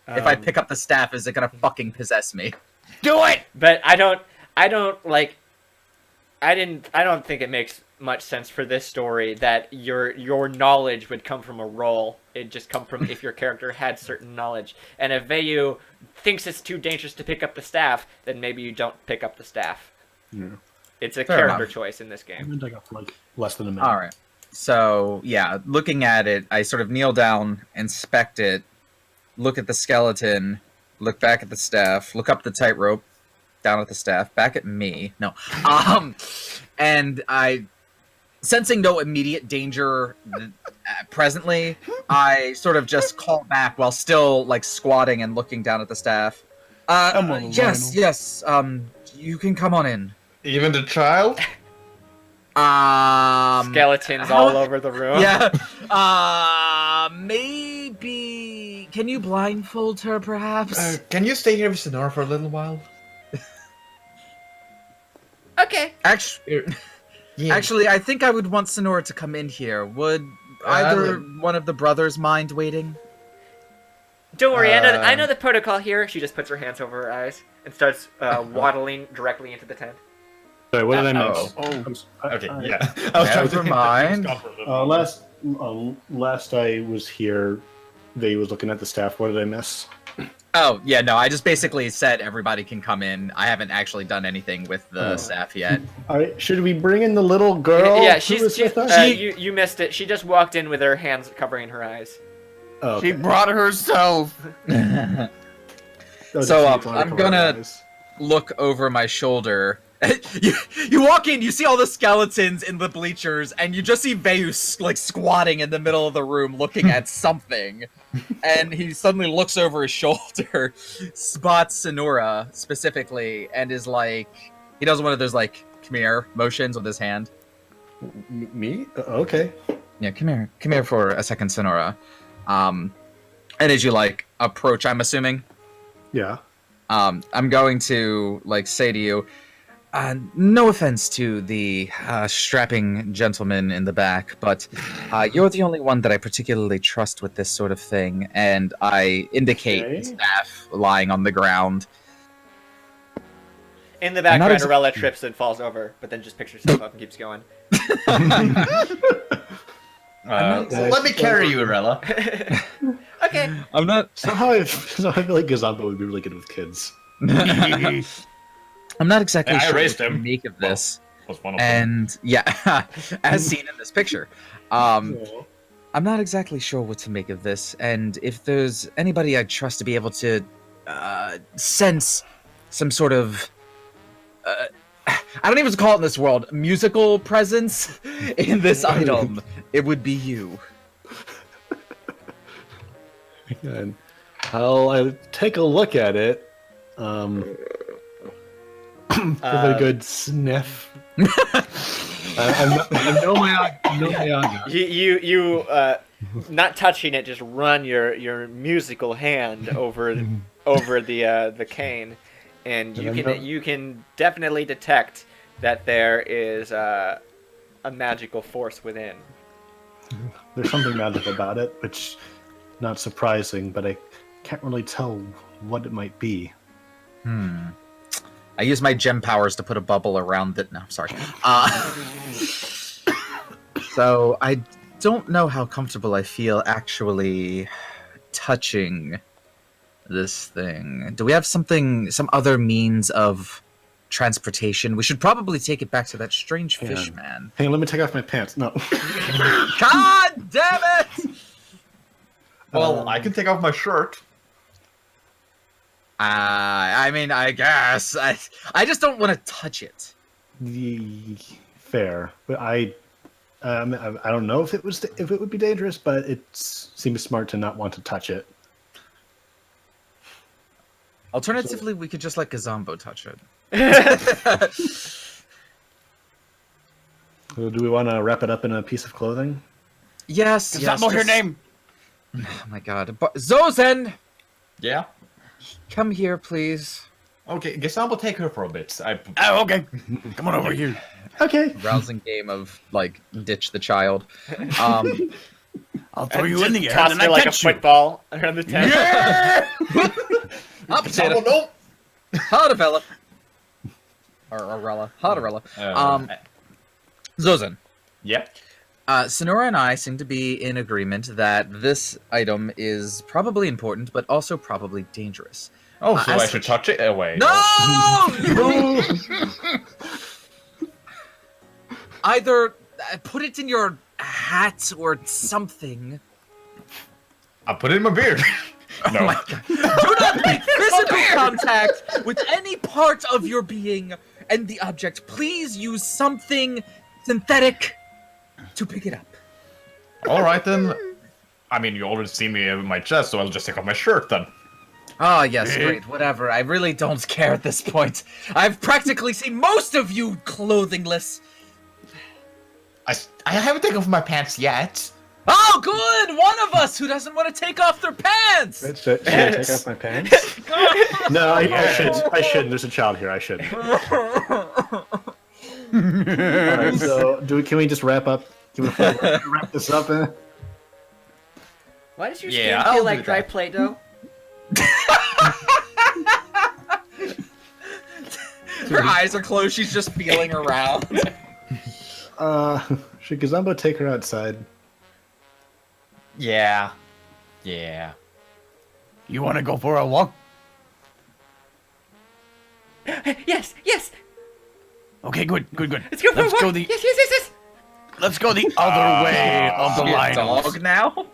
If I pick up the staff, is it gonna fucking possess me? Do it! But I don't like. I don't think it makes much sense for this story that your knowledge would come from a roll. It'd just come from if your character had certain knowledge. And if Vayu thinks it's too dangerous to pick up the staff, then maybe you don't pick up the staff. Yeah. It's a Fair character enough. choice in this I game. meant I got for like less than a minute. All right. So yeah, looking at it, I sort of kneel down, inspect it, look at the skeleton, look back at the staff, look up the tightrope, down at the staff, back at me. No, and I, sensing no immediate danger presently, I sort of just call back while still like squatting and looking down at the staff. I'm on the Yes, vinyl. yes. You can come on in. Even the child? Skeletons how- all over the room. Yeah. Maybe. Can you blindfold her, perhaps? Can you stay here with Sonora for a little while? Okay. Actually, I think I would want Sonora to come in here. Would either one of the brothers mind waiting? Don't worry, I know the protocol here. She just puts her hands over her eyes and starts waddling directly into the tent. Sorry, what did I miss? Okay, yeah. I was trying to Never mind. Last I was here, they was looking at the staff. What did I miss? Oh, yeah, no, I just basically said everybody can come in. I haven't actually done anything with the staff yet. All right, should we bring in the little girl? Yeah, who she's was with us? you missed it. She just walked in with her hands covering her eyes. Oh, She okay. brought herself. Oh, So, that's the I'm cover gonna- eyes. Look over my shoulder. you walk in, you see all the skeletons in the bleachers, and you just see Veus like squatting in the middle of the room looking at something. And he suddenly looks over his shoulder, spots Sonora specifically, and is like, he does one of those like come here motions with his hand. Me? Okay. Yeah, come here for a second, Sonora. And as you like approach, I'm assuming, Yeah. I'm going to like say to you, no offense to the strapping gentleman in the back, but you're the only one that I particularly trust with this sort of thing. And I indicate Okay. the staff lying on the ground. In the I'm not background, exa- Arella trips and falls over, but then just picks herself up and keeps going. Let me carry you, Arella. Okay. I'm not. Somehow I feel like Gazamba would be really good with kids. I'm not exactly I sure erased what to him. make of this. Was one of them. And yeah, as seen in this picture. I'm not exactly sure what to make of this, and if there's anybody I trust to be able to sense some sort of I don't even call it in this world musical presence in this item, it would be you. And I'll take a look at it. Give it a good sniff. I'm no Mayaga. You not touching it, just run your musical hand over the cane, and you can definitely detect that there is a magical force within. There's something magical about it, which not surprising, but I can't really tell what it might be. I use my gem powers to put a bubble around it. No, sorry. So I don't know how comfortable I feel actually touching this thing. Do we have some other means of transportation? We should probably take it back to that strange fish man. Hey, let me take off my pants. No. God damn it! Well, I can take off my shirt. I mean, I guess. I just don't want to touch it. Fair, but I don't know if it would be dangerous, but it seems smart to not want to touch it. Alternatively, we could just let Gazambo touch it. So do we want to wrap it up in a piece of clothing? Yes, Is yes. that not her just- name? Oh my god. Zozen! Yeah. Come here, please. Okay, Gasam will take her for a bit. Oh, okay. Come on over here. Okay. Rousing game of, like, ditch the child. I'll throw you in the air, Toss and her I like a catch you. football around the tent. Up, potato. no. Hardavella. Or Arella. Hardarella. Zozen. Yep. Sonora and I seem to be in agreement that this item is probably important, but also probably dangerous. Oh, so as I should touch it away. No! Either put it in your hat or something. I'll put it in my beard. No. Oh my God. Do not make physical contact with any part of your being and the object. Please use something synthetic to pick it up. All right then. I mean, you already see me with my chest, so I'll just take off my shirt then. Oh, yes, great, whatever. I really don't care at this point. I've practically seen most of you clothingless. I haven't taken off my pants yet. Oh, good! One of us who doesn't want to take off their pants! Should I take off my pants? No, I shouldn't. There's a child here. I shouldn't. Alright, so can we just wrap up? Can we wrap this up? Why does your Yeah, skin I'll feel do like dry that. Play-Doh? Her eyes are closed, she's just feeling around. Should Gazumbo take her outside? Yeah. You want to go for a walk? Yes, yes. Okay, good. Let's go for a Let's walk. go the Yes. let's go the other way of the She a line. dog now?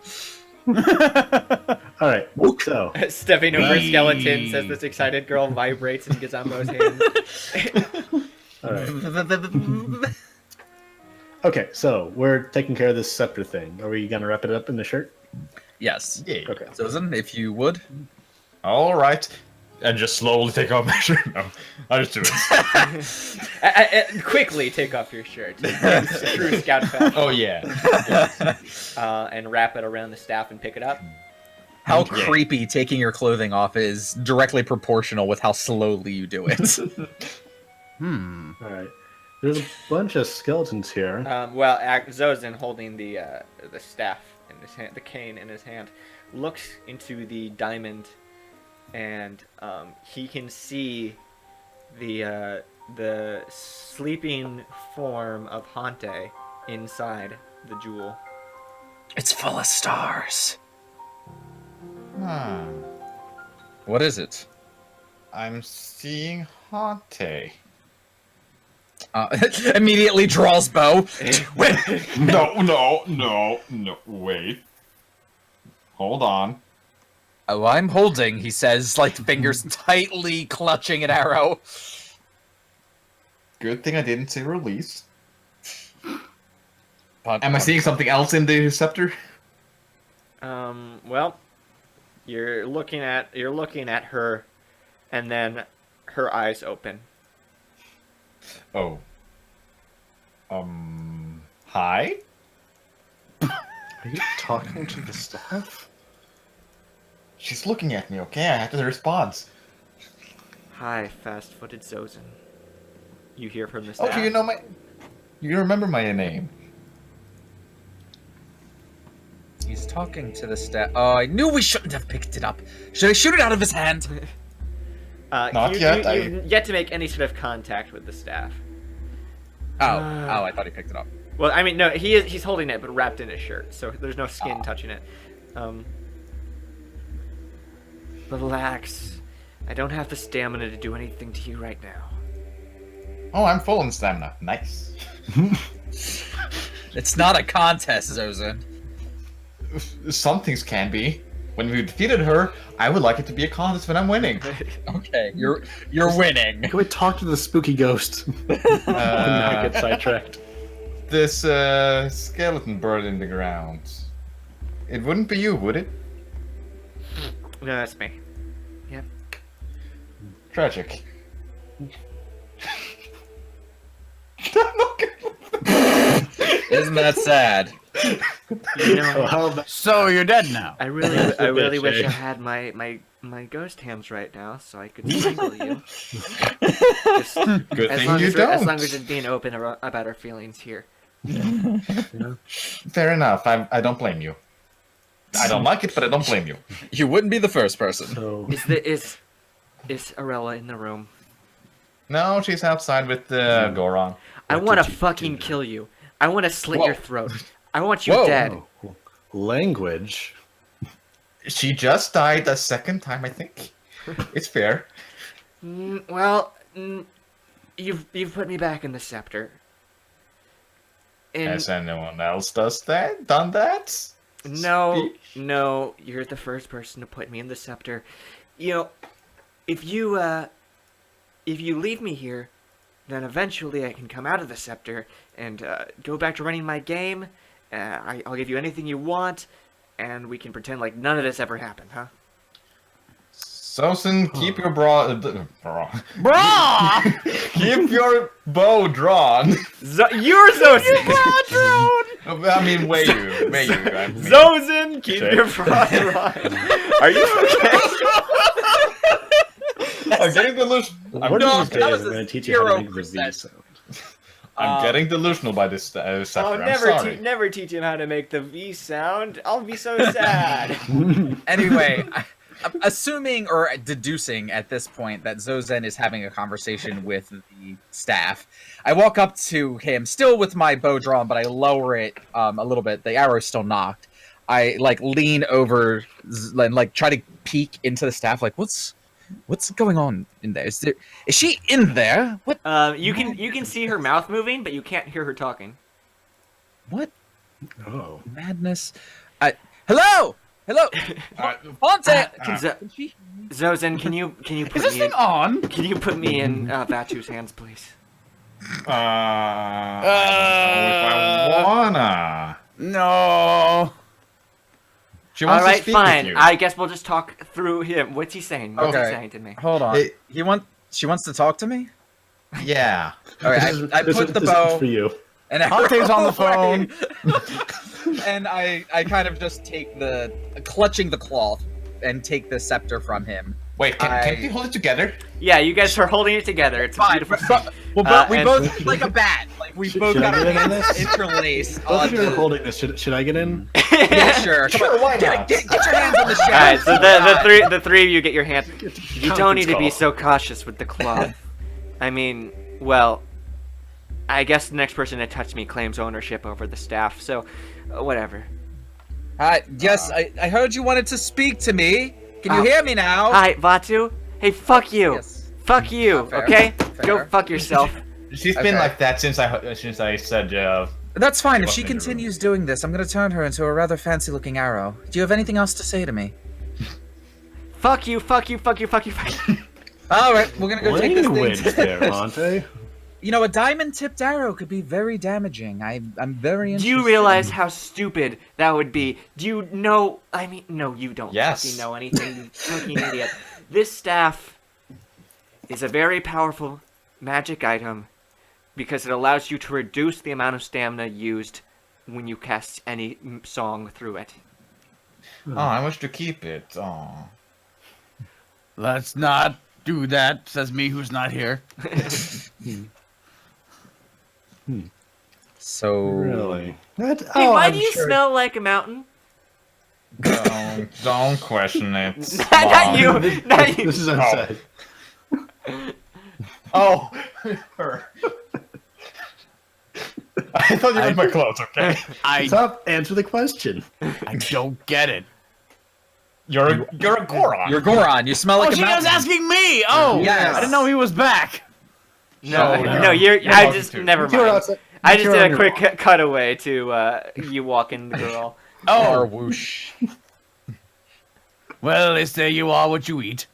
Alright, so Stepping over skeletons as this excited girl vibrates in Gazambo's hand. alright. Okay, so we're taking care of this scepter thing. Are we gonna wrap it up in the shirt? Yes. Yeah. Okay. Susan, if you would. All right. And just slowly take off my shirt. No, I just do it. Quickly take off your shirt. True scout fashion. Oh yeah. And wrap it around the staff and pick it up. How Yeah. creepy taking your clothing off is directly proportional with how slowly you do it. Alright. There's a bunch of skeletons here. Zozin, holding the staff in his hand, the cane in his hand, looks into the diamond, and he can see the sleeping form of Hante inside the jewel. It's full of stars. Hmm. What is it? I'm seeing Hante. Immediately draws bow. No, wait. Hold on. Oh, I'm holding, he says, like fingers tightly clutching an arrow. Good thing I didn't say release. Am I seeing something else in the scepter? Well, you're looking at her, and then her eyes open. Oh. Hi? Are you talking to the staff? She's looking at me, okay? I have to respond. Hi, fast-footed Zozin. You hear from the Oh, staff. do you know my... You remember my name? He's talking to the staff. Oh, I knew we shouldn't have picked it up. Should I shoot it out of his hand? Not you, yet, You've yet to make any sort of contact with the staff. Oh, I thought he picked it up. Well, I mean, no, he's holding it, but wrapped in his shirt, so there's no skin touching it. Relax. I don't have the stamina to do anything to you right now. Oh, I'm full on stamina. Nice. It's not a contest, Zozin. Some things can be. When we defeated her, I would like it to be a contest when I'm winning. Okay, you're winning. Can we talk to the spooky ghost? Not get sidetracked. This skeleton bird in the ground. It wouldn't be you, would it? No, that's me. Yep. Tragic. Isn't that sad? You know, Oh, how about So you're dead now. I really wish eh? I had my ghost hands right now, so I could strangle you. Just, Good as thing long you as as long don't. as it's being open about our feelings here. Fair enough. I don't blame you. I don't like it, but I don't blame you. You wouldn't be the first person. so? Is Arella in the room? No, she's outside with Goron. I What want to did you fucking do? kill you. I want to slit Whoa. your throat. I want you Whoa. dead. Oh, language. She just died a second time, I think. It's fair. You've put me back in the scepter. And Has anyone else done that? no, you're the first person to put me in the scepter. You know, if you leave me here, then eventually I can come out of the scepter and go back to running my game. I'll give you anything you want, and we can pretend like none of this ever happened, huh? Zosen, keep your Bra! keep your bow drawn. You're Zosen. I mean, Wayu. I mean. Zosen, keep Jake. your front line. Are you okay? I'm getting delusional. One No, of these that days, was I'm a going to teach you how to make the 0%. V sound. I'm getting delusional by this Sapphire. Oh, I'm sorry. never teach him how to make the V sound. I'll be so sad. Anyway, I'm assuming or deducing at this point that Zozen is having a conversation with the staff, I walk up to him, still with my bow drawn, but I lower it a little bit. The arrow's still knocked. I lean over and try to peek into the staff. What's going on in there? Is she in there? What? You can see her mouth moving, but you can't hear her talking. What Oh. madness? Hello. Fonte. Zozen, can you Is put this me thing in? on? Can you put me in Vatu's hands, please? I don't know if I wanna. No. She All wants to right, speak fine. with you. I guess we'll just talk through him. What's he saying? What's he Okay. saying to me? Hold on. Hey. She wants to talk to me. Yeah. All right. I put the bow. for you. And I Fonte's on the phone. And I kind of just take clutching the cloth and take the scepter from him. Wait, can you hold it together? Yeah, you guys are holding it together. It's a Fine, beautiful but scene. we and- both like a bat. We Should- both should I got our get in on hands this? interlaced. Both of you are the- holding this. Should I get in? Yeah, sure. Come on. why Get your hands on the shaft. All right, so the three of you get your hands. You don't need to be call. so cautious with the cloth. I mean, well, I guess the next person to touch me claims ownership over the staff. So, whatever. Yes, I heard you wanted to speak to me. Can you hear me now? Hi, Vatu. Hey, fuck you. Yes. Fuck you. Fair. Okay, Fair. go fuck yourself. She's been Okay. like that since I said That's fine. If she Wasn't in the room. continues doing this, I'm going to turn her into a rather fancy-looking arrow. Do you have anything else to say to me? Fuck you. Fuck you. Fuck you. Fuck you. Fuck you. All right, we're going to go take this wins thing. there, Monte. You know, a diamond-tipped arrow could be very damaging. I'm very Do interested. you realize how stupid that would be? Do you know? I mean, no, you don't Yes. fucking know anything, you fucking idiot. This staff is a very powerful magic item because it allows you to reduce the amount of stamina used when you cast any song through it. Oh, I wish to keep it. Oh. Let's not do that, says me who's not here. So Really? Hey, why do you smell like a mountain? Don't question it. Not you. Mom. Not you. This is unsaid. Oh, her. I thought you were my clothes. Okay. I Stop. Answer the question. don't get it. You're a Goron. you're Goron. You smell like Oh, a she was mountain. asking me. Oh, Yes. I didn't know he was back. No, No, no, you're. you're I welcome just to. never You're mind. outside- I just you're did on a your quick cutaway to you walking the girl. Or whoosh. Well, they say you are what you eat.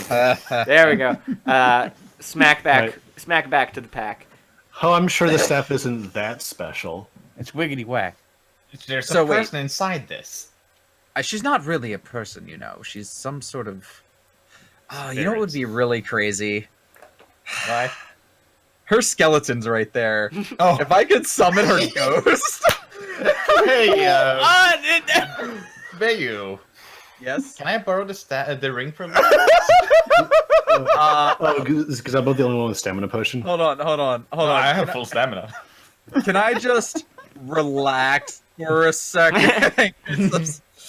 There we go. Smack back, Right. smack back to the pack. Oh, I'm sure the staff isn't that special. It's wiggity whack. There's So a wait. person inside this. She's not really a person, you know. She's some sort of. Oh, you know what would be really crazy? Right? Her skeleton's right there. Oh, If I could summon her ghost. hey, Ah, Bayu. Yes. Can I borrow the ring for a little? Oh, because I'm both the only one with stamina potion. Hold on. I have full stamina. Can I just relax for a second?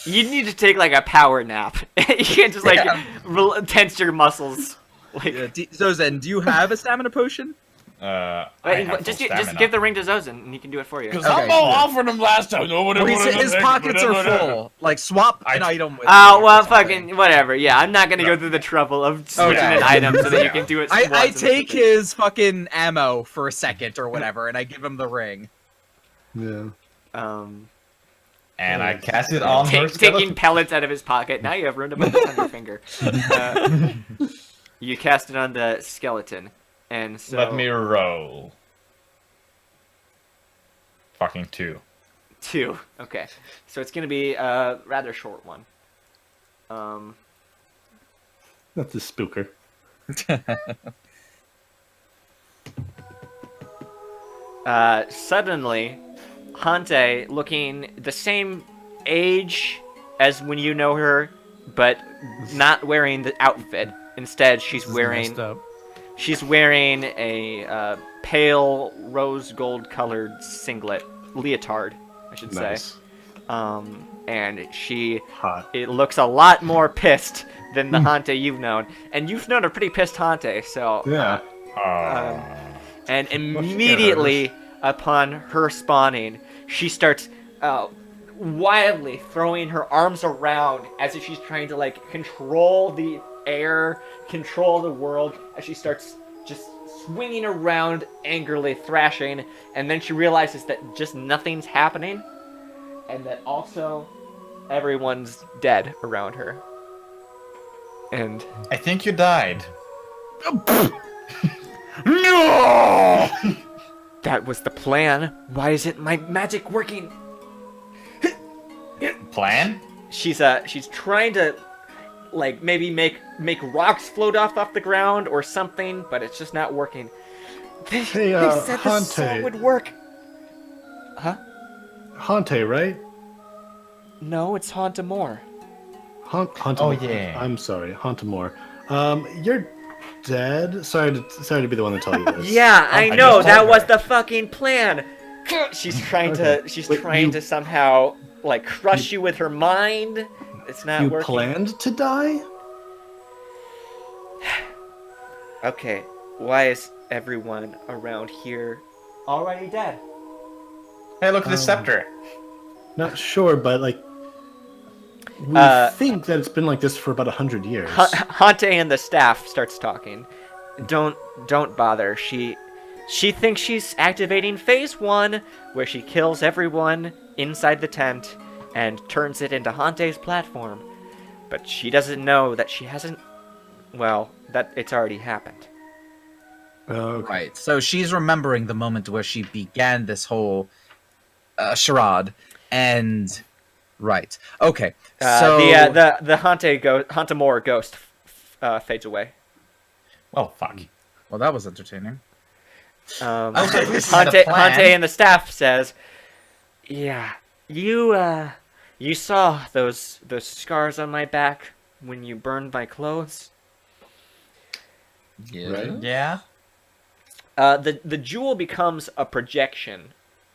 You need to take like a power nap. You can't just like Yeah. tense your muscles. Like, Zozen, do you have a stamina potion? I wait, have just full just stamina. give the ring to Zozen and he can do it for you. Because Okay. Humbo offered him last time. Nobody Well, wanted his to pockets are take it. full. Like, swap an I- item with Oh me or well, something. fucking whatever. Yeah, I'm not gonna go through the trouble of switching Okay. an item so that you can do it. I once and take it's- his fucking ammo for a second or whatever, and I give him the ring. Yeah. And I cast it on her taking skeleton. pellets out of his pocket. Now you have ruined a bunch on your finger. You cast it on the skeleton, and so Let me roll. Fucking 2. 2. Okay, so it's gonna be a rather short one. That's a spooker. Suddenly, Hante, looking the same age as when you know her, but not wearing the outfit. Instead, she's This is wearing messed up. a pale rose gold colored singlet, leotard, I should Nice. say. And Hot. it looks a lot more pissed than the Hante you've known, and you've known a pretty pissed Hante. So Yeah. and immediately upon her spawning, she starts wildly throwing her arms around as if she's trying to like control the air, control the world, as she starts just swinging around angrily, thrashing, and then she realizes that just nothing's happening, and that also everyone's dead around her. And I think you died. no! That was the plan. Why isn't my magic working? Plan? She's trying to like maybe make rocks float off the ground or something, but it's just not working. They said the song Hante. would work. Huh? Hante, right? No, it's Hauntamore. Haunt. Oh, yeah. I'm sorry, Hauntamore. You're dead. Sorry to be the one to tell you this. Yeah, I I know. just That told was her. the fucking plan. She's trying Okay. Wait, to somehow like crush you with her mind. It's not You working. planned to die? Okay, why is everyone around here already dead? Hey, look at the scepter. Not sure, but like we think that it's been like this for about 100 years. Hante and the staff starts talking. Don't bother. She thinks she's activating phase 1, where she kills everyone inside the tent and turns it into Hante's platform. But she doesn't know that she hasn't. Well, that it's already happened. Okay. Right. So she's remembering the moment where she began this whole charade, and right. Okay. So The Hauntamore ghost fades away. Well, fuck. well, that was entertaining. Hante and the staff says, "Yeah, you saw those scars on my back when you burned my clothes. Right? Yeah. The jewel becomes a projection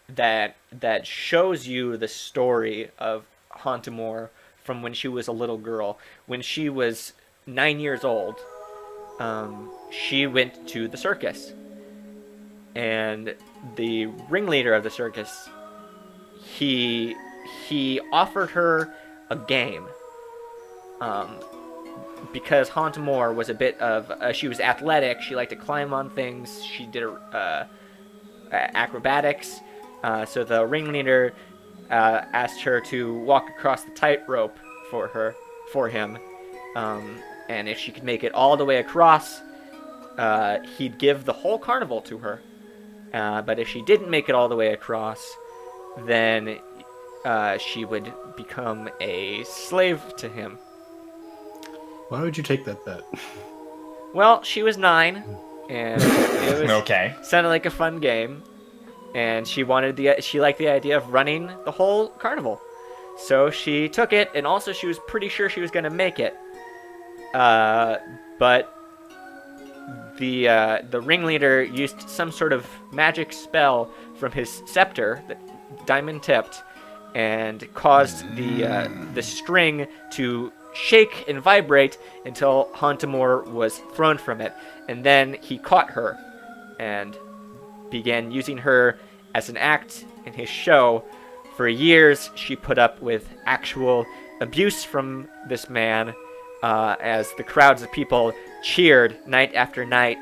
that shows you the story of Hauntamore from when she was a little girl. When she was 9 years old, she went to the circus, and the ringleader of the circus, he offered her a game. Because Hauntamore was a bit of she was athletic, she liked to climb on things, she did acrobatics, so the ringleader asked her to walk across the tightrope for him, and if she could make it all the way across, he'd give the whole carnival to her. But if she didn't make it all the way across, then she would become a slave to him. Why would you take that bet? Well, she was 9, and it was Okay. sounded like a fun game, and she liked the idea of running the whole carnival, so she took it, and also she was pretty sure she was going to make it. But the ringleader used some sort of magic spell from his scepter, that diamond tipped, and caused the string to shake and vibrate until Hauntamore was thrown from it, and then he caught her and began using her as an act in his show. For years, she put up with actual abuse from this man, as the crowds of people cheered night after night,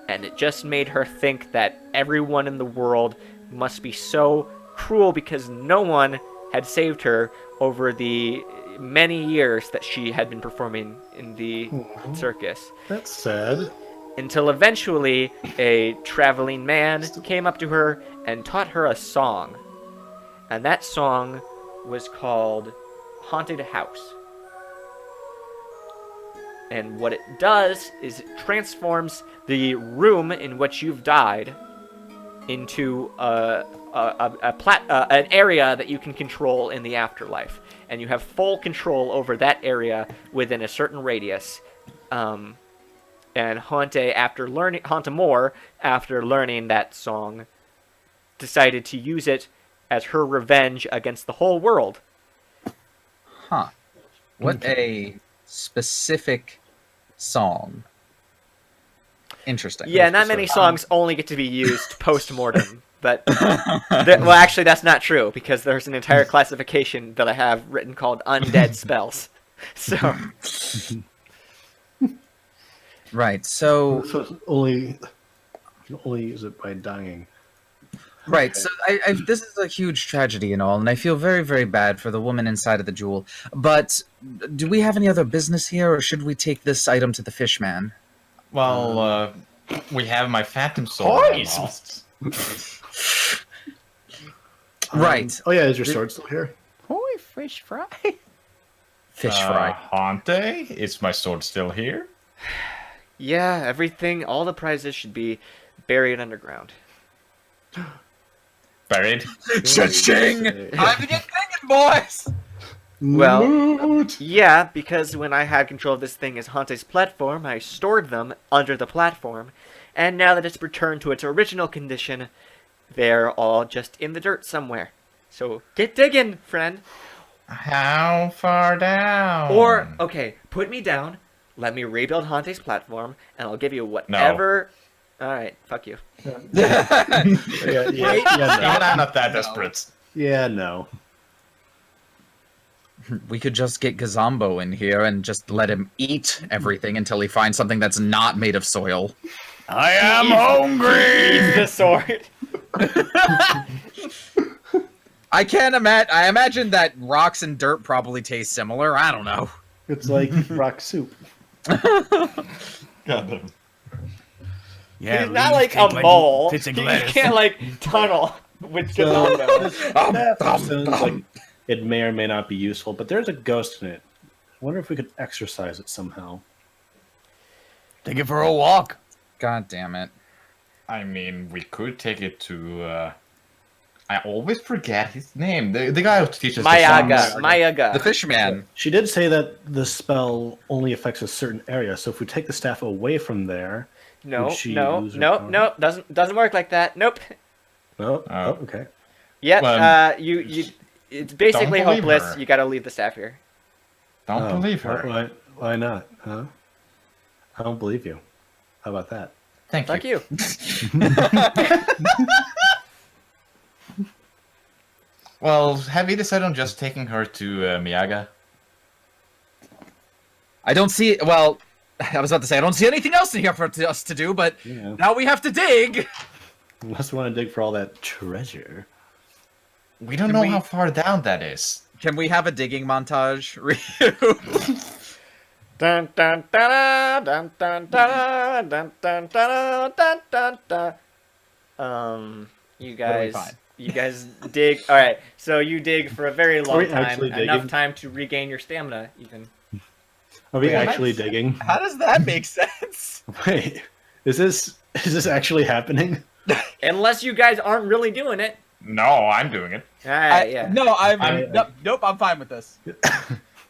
and it just made her think that everyone in the world must be so cruel because no one had saved her over the many years that she had been performing in the circus. That's sad. Until eventually a traveling man came up to her and taught her a song. And that song was called Haunted House. And what it does is it transforms the room in which you've died into an area that you can control in the afterlife, and you have full control over that area within a certain radius. And Hauntamore, after learning that song, decided to use it as her revenge against the whole world. Huh. What a specific song. Interesting. Yeah, not many songs only get to be used post-mortem. But, well, actually, that's not true, because there's an entire classification that I have written called undead spells. So, Right, so So you can only use it by dying. right, so this is a huge tragedy and all, and I feel very, very bad for the woman inside of the jewel. But do we have any other business here, or should we take this item to the fish man? Well, we have my phantom sword. Toys! Right. Oh yeah, is your sword still here? Boy, fish fry. Fish fry. Hante, is my sword still here? yeah, everything, all the prizes should be buried underground. Buried? Cha-ching! Time to get thinking, boys. Well, Moot! yeah, because when I had control of this thing as Hante's platform, I stored them under the platform, and now that it's returned to its original condition, they're all just in the dirt somewhere. So get digging, friend. How far down? Or, okay, put me down, let me rebuild Hante's platform, and I'll give you whatever... Alright, fuck you. Yeah, Even I'm not that desperate. yeah, no. We could just get Gazambo in here and just let him eat everything until he finds something that's not made of soil. I am hungry. Eat the sword. I can't imagine. I imagine that rocks and dirt probably taste similar. I don't know. It's like rock soup. Goddamn. Yeah, He's not like a mole. Pits You and lettuce. can't, like, tunnel with Gazambo. That sounds like it may or may not be useful, but there's a ghost in it. I wonder if we could exorcise it somehow. Take it for a walk. God damn it. I mean, we could take it to, I always forget his name. The guy who teaches Mayaga. the songs. Mayaga. The fishman. She did say that the spell only affects a certain area, so if we take the staff away from there... No, Would she no, lose her no, power? no, doesn't work like that. Nope. Oh, Oh. okay. Yep. Well, It's basically don't believe hopeless. her. You gotta leave the staff here. Don't Oh, believe her. Why not, huh? I don't believe you. How about that? Thank Fuck you. Well, have you decided on just taking her to Miyaga? I don't see. Well, I was about to say I don't see anything else in here for us to do, but Yeah. now we have to dig. Unless we want to dig for all that treasure. We don't Can know we- how far down that is. Can we have a digging montage? Dun dun dun dun dun dun dun dun dun dun dun dun. You guys. find? You guys dig. All right. So you dig for a very long we time, actually enough digging? time to regain your stamina, even. Are we Wait, actually nice. digging? How does that make sense? Wait, is this actually happening? Unless you guys aren't really doing it. No, I'm doing it. All right. Yeah. No, I'm- nope. I'm fine with this.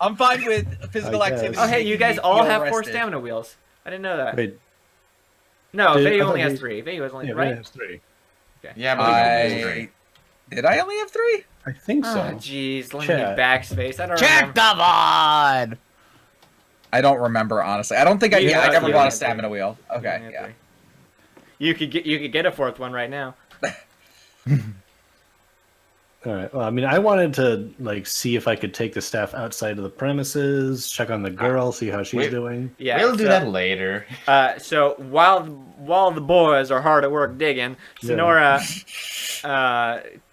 I'm fine with physical I guess. activity. Oh, hey, you guys all Feel have 4 rested. stamina wheels. I didn't know that. Wait, No, Did- I Vayu thought only you- has 3. Vayu has only yeah, right. Ray has 3. Yeah, but it's I did. I only have 3. I think so. Oh, jeez, let me Chat. backspace. I don't Check remember. the VOD. I don't remember honestly. I don't think I Yeah, never you bought a had stamina three. wheel. Okay, Yeah, yeah. 3. You could get a 4th one right now. All right. Well, I mean, I wanted to like see if I could take the staff outside of the premises, check on the girl, see how she's Wait. doing. Yeah. we'll do so, that later. So while the boys are hard at work digging, Yeah. Sonora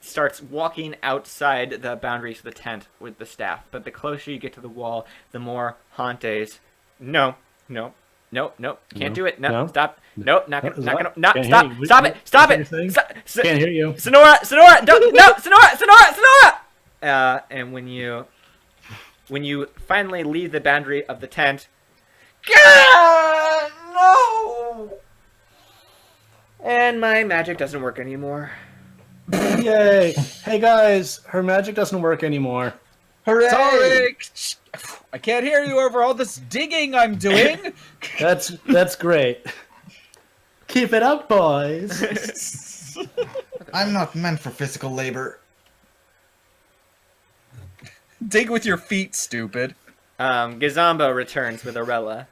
starts walking outside the boundaries of the tent with the staff. But the closer you get to the wall, the more Hantes. No, can't do it. No, No? stop. Nope, not No, gonna, is not that- gonna, not can't stop, hear you. stop it, stop What it. you're saying? Stop, Can't hear you. Sonora, don't, no, Sonora. And when you finally leave the boundary of the tent, God, no! And my magic doesn't work anymore. Yay! Hey guys, her magic doesn't work anymore. Hooray! Sorry! I can't hear you over all this digging I'm doing. That's great. Keep it up, boys. I'm not meant for physical labor. Dig with your feet, stupid. Gazambo returns with Arella.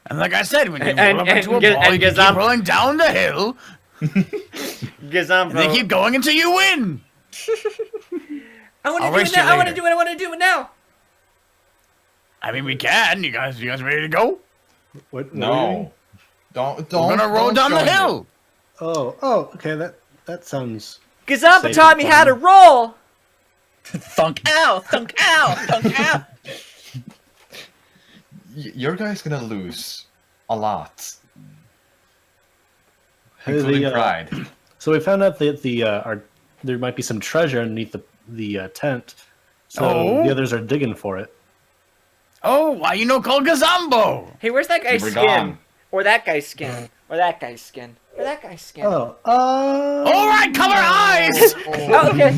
And like I said, when you And- roll up into a and ball, you Gazam- keep rolling down the hill, Gazambo. and they keep going until you win. I want I'll to do it race now. you I want to later. do it. I want to do it now. I mean, we can. You guys ready to go? What? No. Don't. We're gonna roll down the join me. hill. Oh, okay. That sounds. Gazambo Safe taught and me how fun. to roll. Thunk ow! Thunk ow! Thunk ow! Your guy's gonna lose a lot, Hey, including pride. So we found out that there might be some treasure underneath the tent. So Oh? the others are digging for it. Oh, why you no call Gazambo? Hey, where's that guy's We're skin? gone. Or that guy's skin? Or that guy's skin? Or that guy's skin? Oh, All right, cover eyes. Oh, okay.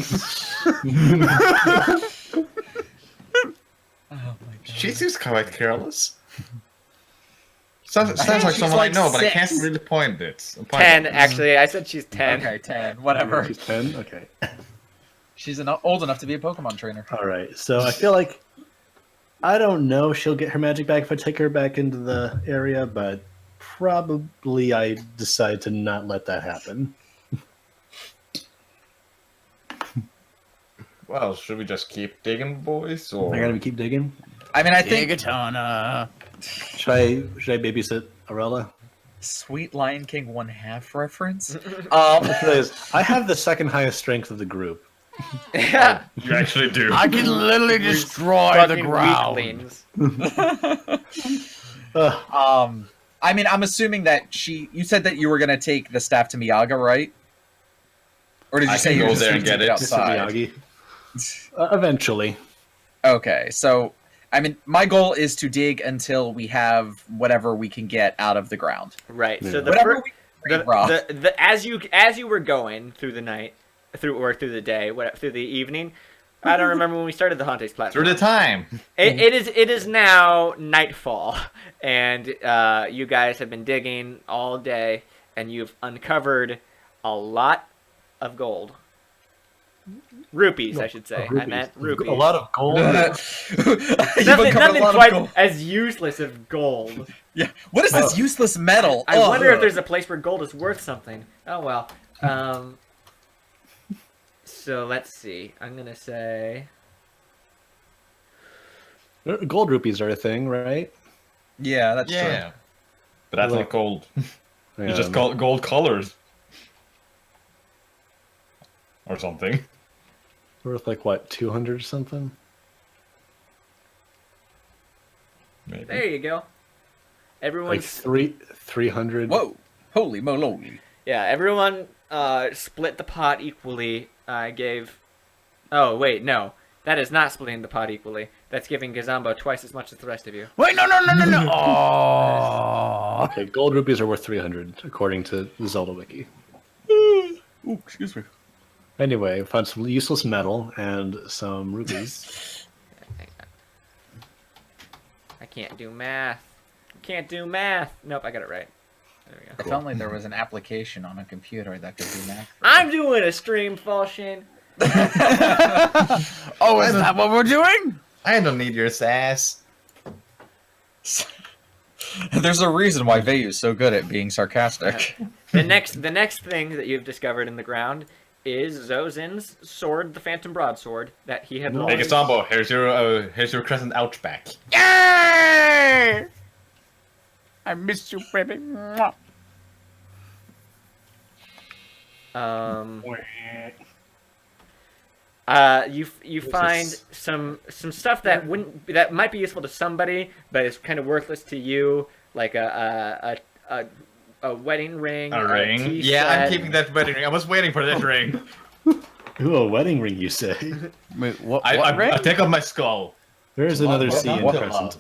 She seems quite careless. Sounds think like she's someone like I know, but I 6. can't really point it. 10, actually. I said she's 10. Okay, 10. Whatever. She's 10? Okay. She's old enough to be a Pokemon trainer. All right. So I feel like I don't know. She'll get her magic back if I take her back into the area, but probably I decide to not let that happen. Well, should we just keep digging, boys? Or I gotta keep digging. I mean, I think Gigatana. Should I babysit Arella? Sweet Lion King 1/2 reference. I have the second highest strength of the group. Yeah. you actually do. I can literally destroy the Fucking ground. weaklings. I mean, I'm assuming that you said that you were gonna take the staff to Miyaga, right? Or did you I say can you go were just there gonna and get take it. outside? Mr. Miyagi. Eventually. Okay, so I mean, my goal is to dig until we have whatever we can get out of the ground. Right. So Yeah. the, Whatever fir- we can bring, bro. as you were going through the night, through the day, through the evening, I don't remember when we started the Hante's platform. Through the time. It is now nightfall, and you guys have been digging all day, and you've uncovered a lot of gold. Rupees, I should say. I meant rupees. A lot of gold. Nothing quite as useless as gold. Yeah. What is this useless metal? I wonder if there's a place where gold is worth something. Oh well. So let's see. I'm gonna say. Gold rupees are a thing, right? Yeah, that's Yeah. But that's Like- not gold. Yeah. You just call it gold colors. Or something. Worth like what, 200 or something? Maybe. There you go. Like Everyone's 300. true. Whoa! Holy moly! yeah. Everyone split the pot equally. I gave. Oh wait, no. That is not splitting the pot equally. That's giving Gazambo twice as much as the rest of you. Wait, no. Oh. Okay, gold rupees are worth 300 according to the Zelda wiki. Ooh, excuse me. Anyway, found some useless metal and some rupees. I can't do math. Can't do math. Nope, I got it right. There we go. If only there was an application on a computer that could do math. I'm doing a stream, Falshin. Oh, is that what we're doing? I don't need your sass. There's a reason why Vayu is so good at being sarcastic. The next thing that you've discovered in the ground is Zozin's sword, the Phantom Broadsword, that he had Hey, lost. Gazambo, here's your crescent ouch back. Yay! I missed you, baby. Mwah. You find some stuff that might be useful to somebody, but is kind of worthless to you, like a wedding ring, A ring? tea Yeah, I'm set. keeping that wedding ring. I was waiting for that ring. Ooh, a wedding ring, you say? Wait, what? I ring? take off my skull. There's another C in What? crescent.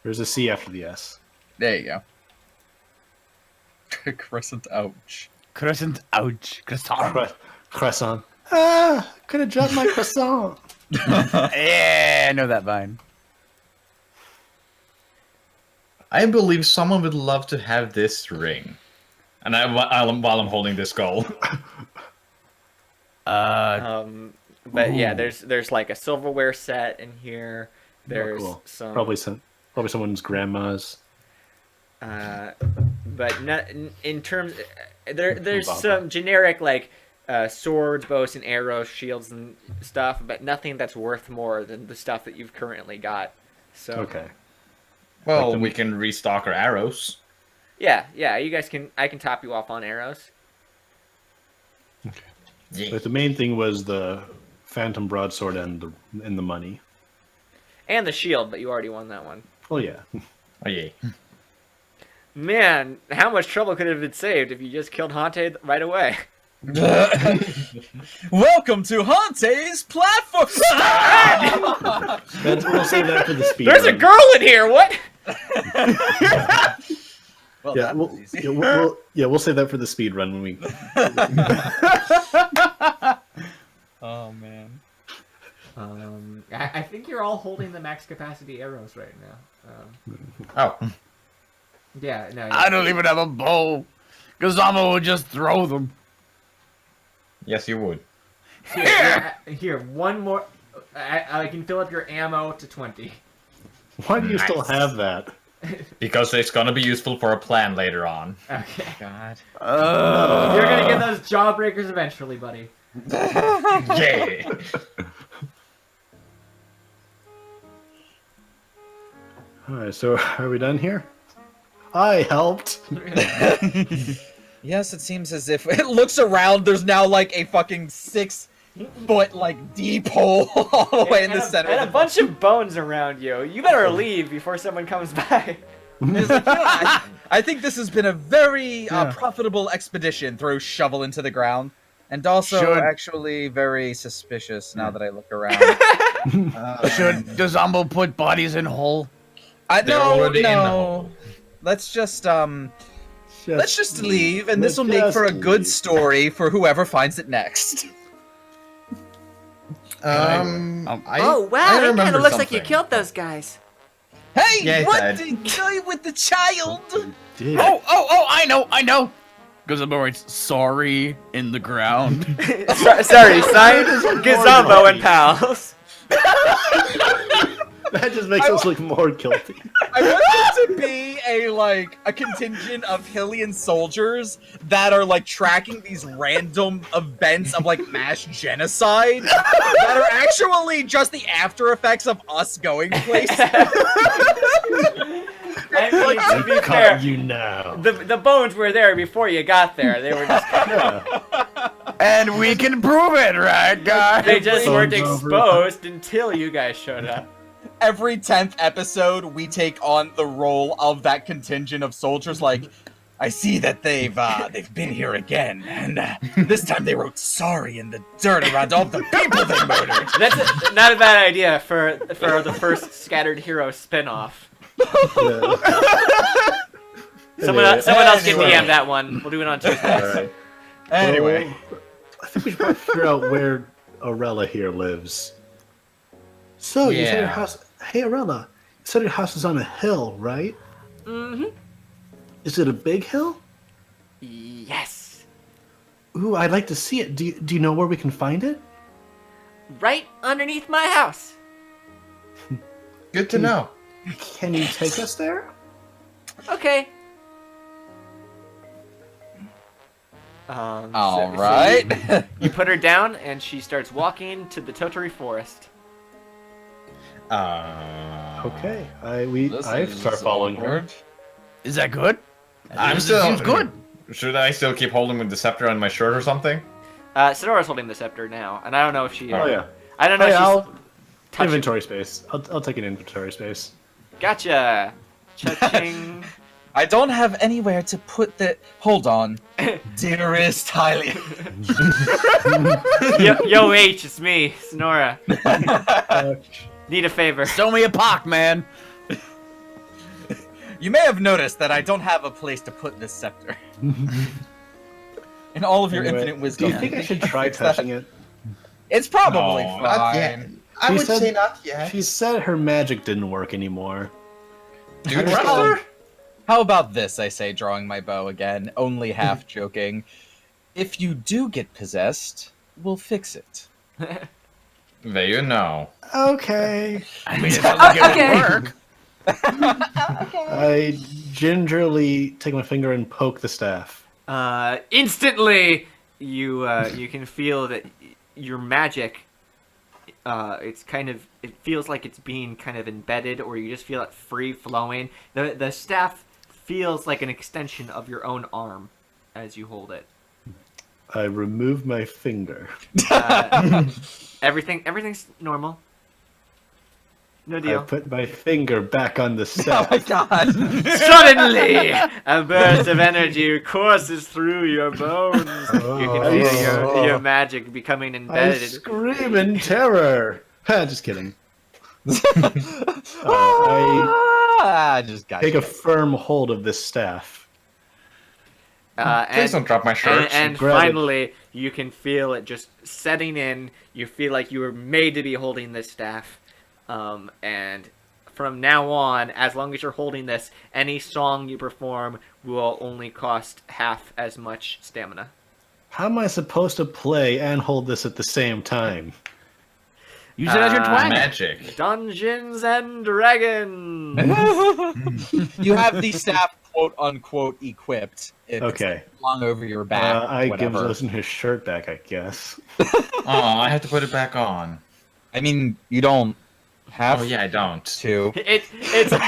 There's a C after the S. There you go. Crescent, ouch. Crescent, ouch. Croissant. Croissant. Ah, could have dropped my croissant. Yeah, I know that vine. I believe someone would love to have this ring. And while I'm holding this goal. But yeah, there's like a silverware set in here. There's cool. some Probably someone's grandma's. but not, in terms there's Baba. some generic like swords, bows and arrows, shields and stuff, but nothing that's worth more than the stuff that you've currently got. So Okay. Well, we can restock our arrows. yeah, you guys I can top you off on arrows. Yeah. But the main thing was the Phantom Broadsword and the money. And the shield, but you already won that one. Oh yeah. Oh yeah. Man, how much trouble could have been saved if you just killed Hante right away? Welcome to Hante's platform. We'll save that for the speed. There's a run. girl in here. What? Well, Yeah, that we'll, was easy. we'll save that for the speed run when we. Oh man. I think you're all holding the max capacity arrows right now. Oh. Yeah, no. I don't even have a bow. Gazama would just throw them. Yes, you would. Here, one more. I can fill up your ammo to 20. Why do you still Nice. have that? Because it's gonna be useful for a plan later on. Okay. God. You're gonna get those jawbreakers eventually, buddy. Yeah. All right, so are we done here? I helped. Yes, it seems as if it looks around. There's now like a fucking 6-foot like deep hole all the way in the center. And a bunch of bones around you. You better leave before someone comes by. It's like, I think this has been a very profitable expedition. Throw shovel into the ground, and also Should- actually very suspicious now that I look around. Should Gazambo put bodies in hole? They're already in the hole. Let's just leave, and this will make just for a good leave. story for whoever finds it next. Oh wow, it kind of looks like you killed those guys. Hey, Yeah, it what did. did you do with the child? Did. Oh, I know. Gazambo writes sorry in the ground. Sorry, son. Gazambo and pals. That just makes us look more guilty. I want it to be a contingent of Hylian soldiers that are like tracking these random events of like mass genocide that are actually just the after effects of us going places. I mean, to be fair, You know. the bones were there before you got there. They were just And we can prove it, right, guys? they just weren't Bones over. exposed until you guys showed up. Every 10th episode, we take on the role of that contingent of soldiers. Like, I see that they've been here again, and this time they wrote sorry in the dirt around all the people they murdered. That's not a bad idea for the first Scattered Hero spin-off. Someone else can Anyway. DM that one. We'll do it on Tuesday. Alright. Anyway, I think we should probably figure out where Arella here lives. So, you said your Yeah. house... Hey, Arella, you said your house is on a hill, right? Mm-hmm. Is it a big hill? Yes. Ooh, I'd like to see it. Do you know where we can find it? Right underneath my house. Good to know. Can you take us there? Okay. all right. You put her down, and she starts walking to the Toturi forest. Okay, I This start is following her. awkward. Is that good? I'm It still. seems good. Should I still keep holding the scepter on my shirt or something? Sonora's holding the scepter now, and I don't know if she. Oh yeah. I don't know. Hey, if she's I'll touching. inventory space. I'll take an inventory space. Gotcha. Cha-ching. I don't have anywhere to put the. Hold on, dearest Hylian. Yo, H, it's me, Sonora. Need a favor. Show me a pock, man. You may have noticed that I don't have a place to put this scepter. In all of your Anyway, infinite do wisdom. you think I should try fix that? touching it? It's probably No, Not yet. fine. I She would said- say not yet. She said her magic didn't work anymore. Dude, Well, how about this, I say, drawing my bow again, only half joking. If you do get possessed, we'll fix it. there you know. Okay. I mean, it sounds like it would work. I gingerly take my finger and poke the staff. Instantly, you can feel that your magic. It feels like it's being kind of embedded, or you just feel it free flowing. The staff feels like an extension of your own arm as you hold it. I remove my finger. Everything's normal. No I deal. put my finger back on the Oh staff. my god! Suddenly, a burst of energy courses through your bones. You can feel your magic becoming I embedded. scream in terror. Ha, just kidding. I I just got take you. a firm hold of this staff. Please don't drop my shirt. And Grab it. finally, you can feel it just setting in. You feel like you were made to be holding this staff. And from now on, as long as you're holding this, any song you perform will only cost half as much stamina. How am I supposed to play and hold this at the same time? Use it as your twang. Magic. Dungeons and Dragons! You have the staff, quote unquote, equipped. It's Okay. long over your back. I give whatever. Zosin his shirt back, I guess. Oh, I have to put it back on. I mean, you don't have Oh yeah, I don't. to. It's a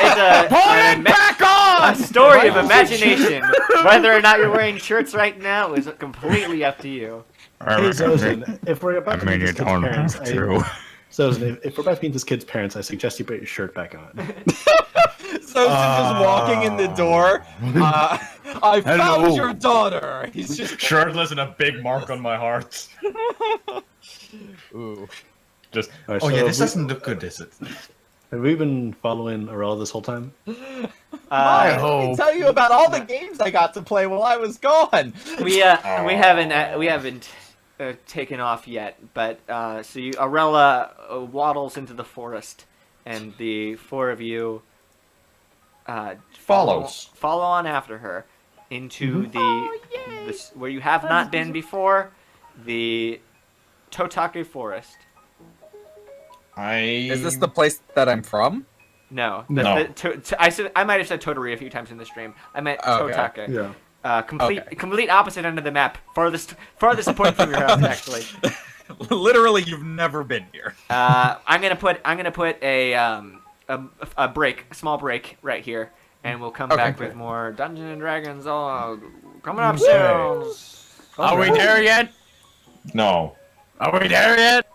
story of imagination. Whether or not you're wearing shirts right now is completely up to you. Hey, Zosin, if we're about to meet this kid's parents, Zosin, if we're about to meet this kid's parents, I suggest you put your shirt back on. So just walking in the door. I found Hello. your daughter. He's just Shirtless and a big mark on my heart. ooh. Just. All right, Oh so yeah, this we- doesn't look good, is it? Have we been following Aurora this whole time? Let me tell you about all the games I got to play while I was gone. We haven't taken off yet, but so Arella waddles into the forest, and the four of you Follows. follow on after her into this where you have not been before, the Totake Forest. Is this the place that I'm from? No, No. I might have said Totari a few times in the stream. I meant Okay. Totake. Yeah. Complete opposite end of the map. Farthest point from your house, actually. Literally, you've never been here. I'm gonna put a small break right here, and we'll come back with more Dungeons and Dragons. Coming up soon. Are we there yet? No. Are we there yet?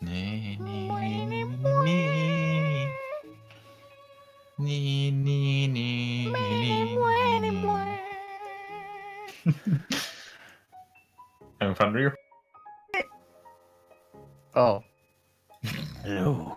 Nee, nee, nee, nee. Nee, nee, nee, nee, nee. Having fun, Ryu? Oh. Hello.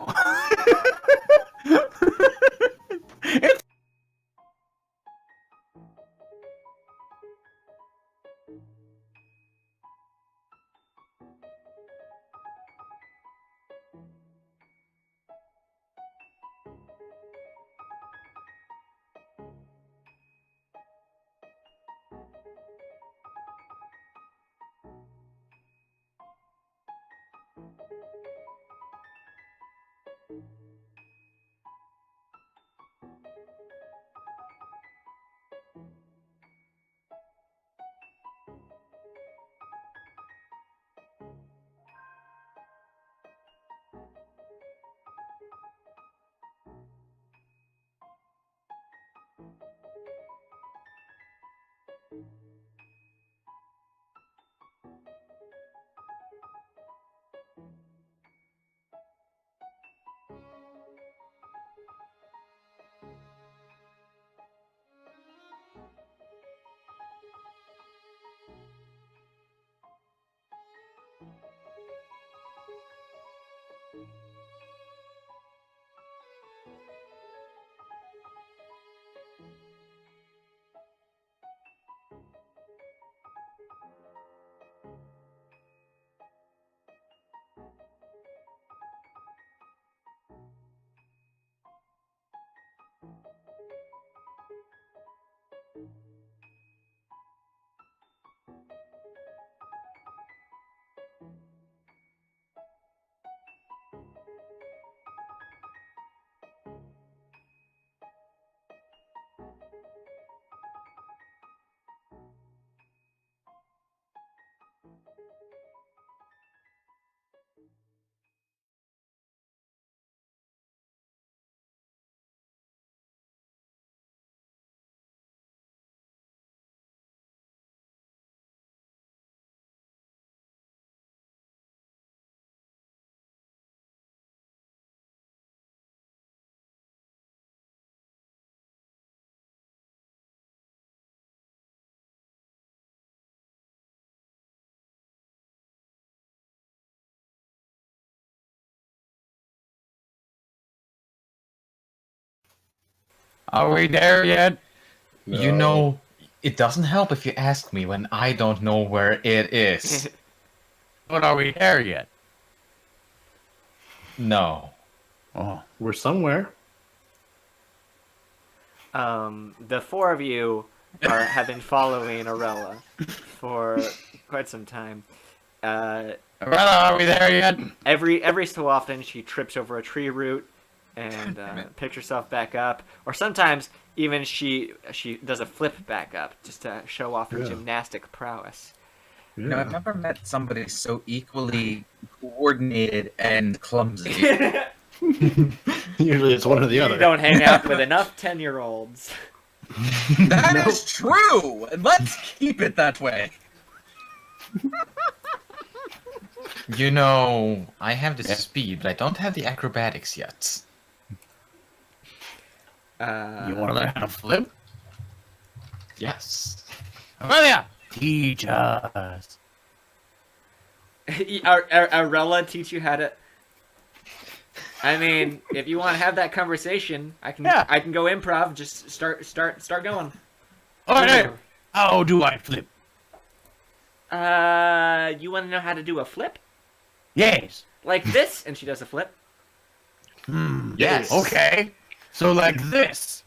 Are we there yet? You know, it doesn't help if you ask me when I don't know where it is. But are we there yet? No. Oh. We're somewhere. The four of you have been following Arella for quite some time. Arella, are we there yet? Every so often, she trips over a tree root and picks herself back up, or sometimes even she does a flip back up just to show off her gymnastic prowess. You know, I've never met somebody so equally coordinated and clumsy. Usually it's one or the You other. don't hang out with enough 10-year-olds. That is true, and let's keep it that way. You know, I have the speed, but I don't have the acrobatics yet. You want to learn how to flip? Yes. Aurelia, teach us. Arella teach you how to. I mean, if you want to have that conversation, I can. Yeah. I can go improv. Just start going. Okay, how do I flip? You want to know how to do a flip Yes. like this? And she does a flip. Yes. Okay. So like this.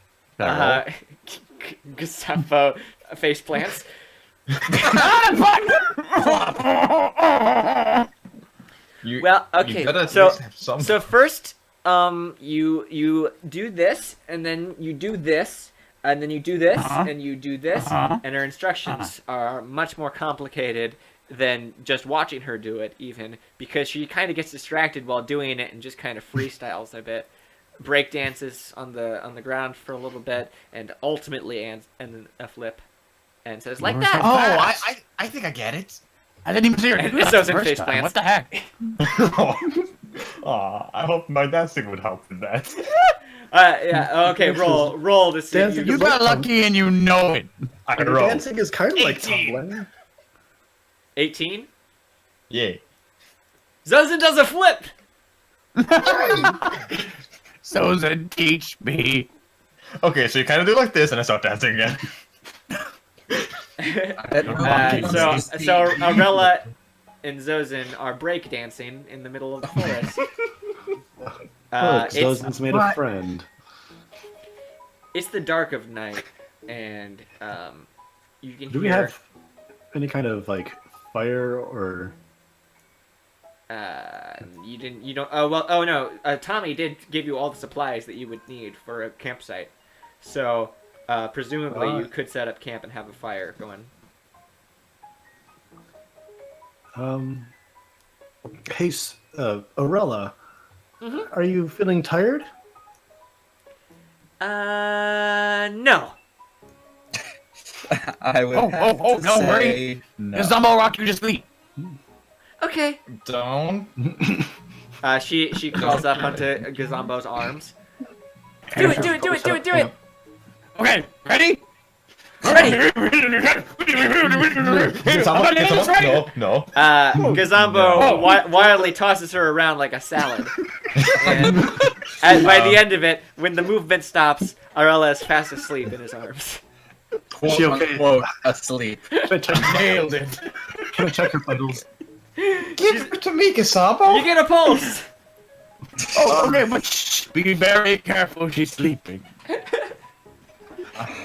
Gustavo face plants. You, Well, you okay. gotta at So least have some- so first, you do this, and then you do this, and then you do this, and you do this, and her instructions are much more complicated than just watching her do it, even because she kind of gets distracted while doing it and just kind of freestyles a bit, break dances on the ground for a little bit, and ultimately and a flip, and says like that. Oh, I think I get it. I didn't even see her And do that so the in first face time. plants. What the heck? I hope my dancing would help with that. Yeah. Okay. Roll to see. Dancing You, You got lucky and you know it. I roll. Dancing is kind of like 18. tumbling. 18. Yeah. Zozin does a flip. So then teach me. Okay, so you kind of do like this, and I start dancing again. So Arella and Zozin are break dancing in the middle of the forest. Look, It's Zozin's made a friend. it's the dark of night, and you can Do we hear. have any kind of like fire or? You don't. Oh well. Oh no. Tommy did give you all the supplies that you would need for a campsite, so presumably you could set up camp and have a fire going. Hey, Orella, are you feeling tired? No. I would Oh, have oh, to don't worry. say no. Is Zumbo Rock you to sleep? Okay. Don't. She crawls up onto Gazambo's arms. Do it! Okay, ready? Ready. No. Gazambo wildly tosses her around like a salad. And by the end of it, when the movement stops, Arella is fast asleep in his arms. She okay? Quote, asleep. Nailed it. Can I check her vitals? Give it to me, Gasabo. You get a pulse. Oh, okay, but shh, be very careful. She's sleeping.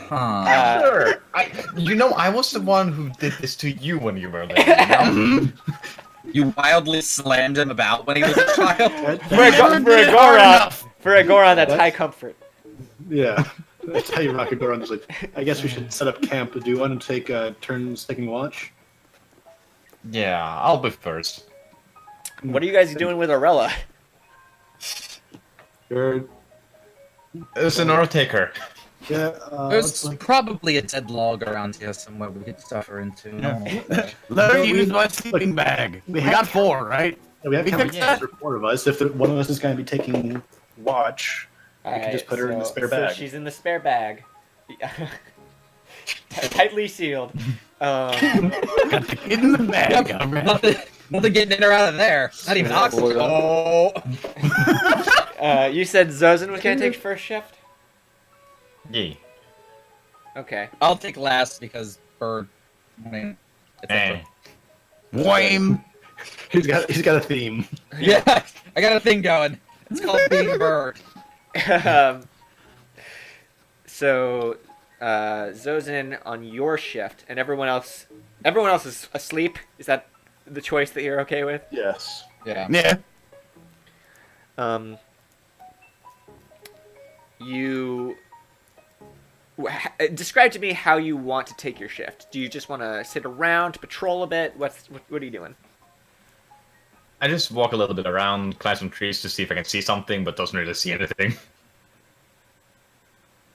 Sure. I was the one who did this to you when you were there. You wildly slammed him about when he was a child. For a Goron, that's high comfort. Yeah. That's how you rock a door on sleep. I guess we should set up camp. Do you want to take turns taking watch? Yeah, I'll be first. What are you guys doing with Arella? You're, It's an order taker. yeah, There's probably a dead log around here somewhere we could stuff her into. Let her use my sleeping bag. We got 4, right? we have we camp fixed for 4 of us. If one of us is going to be taking watch, we can just put her in the spare bag. So she's in the spare bag. Tightly sealed. Got the kid in the bag. Nothing getting in or out of there. Not even oxygen. Oh. You said Zozin was gonna take first shift? Yeah. Okay. I'll take last because bird. I mean, Eh. Wham. He's got a theme. yeah, I got a thing going. It's called being a bird. So, Zozin on your shift, and everyone else is asleep. Is that the choice that you're okay with? Yes. Yeah. Yeah. You describe to me how you want to take your shift. Do you just want to sit around, patrol a bit? What are you doing? I just walk a little bit around, climb some trees to see if I can see something, but doesn't really see anything.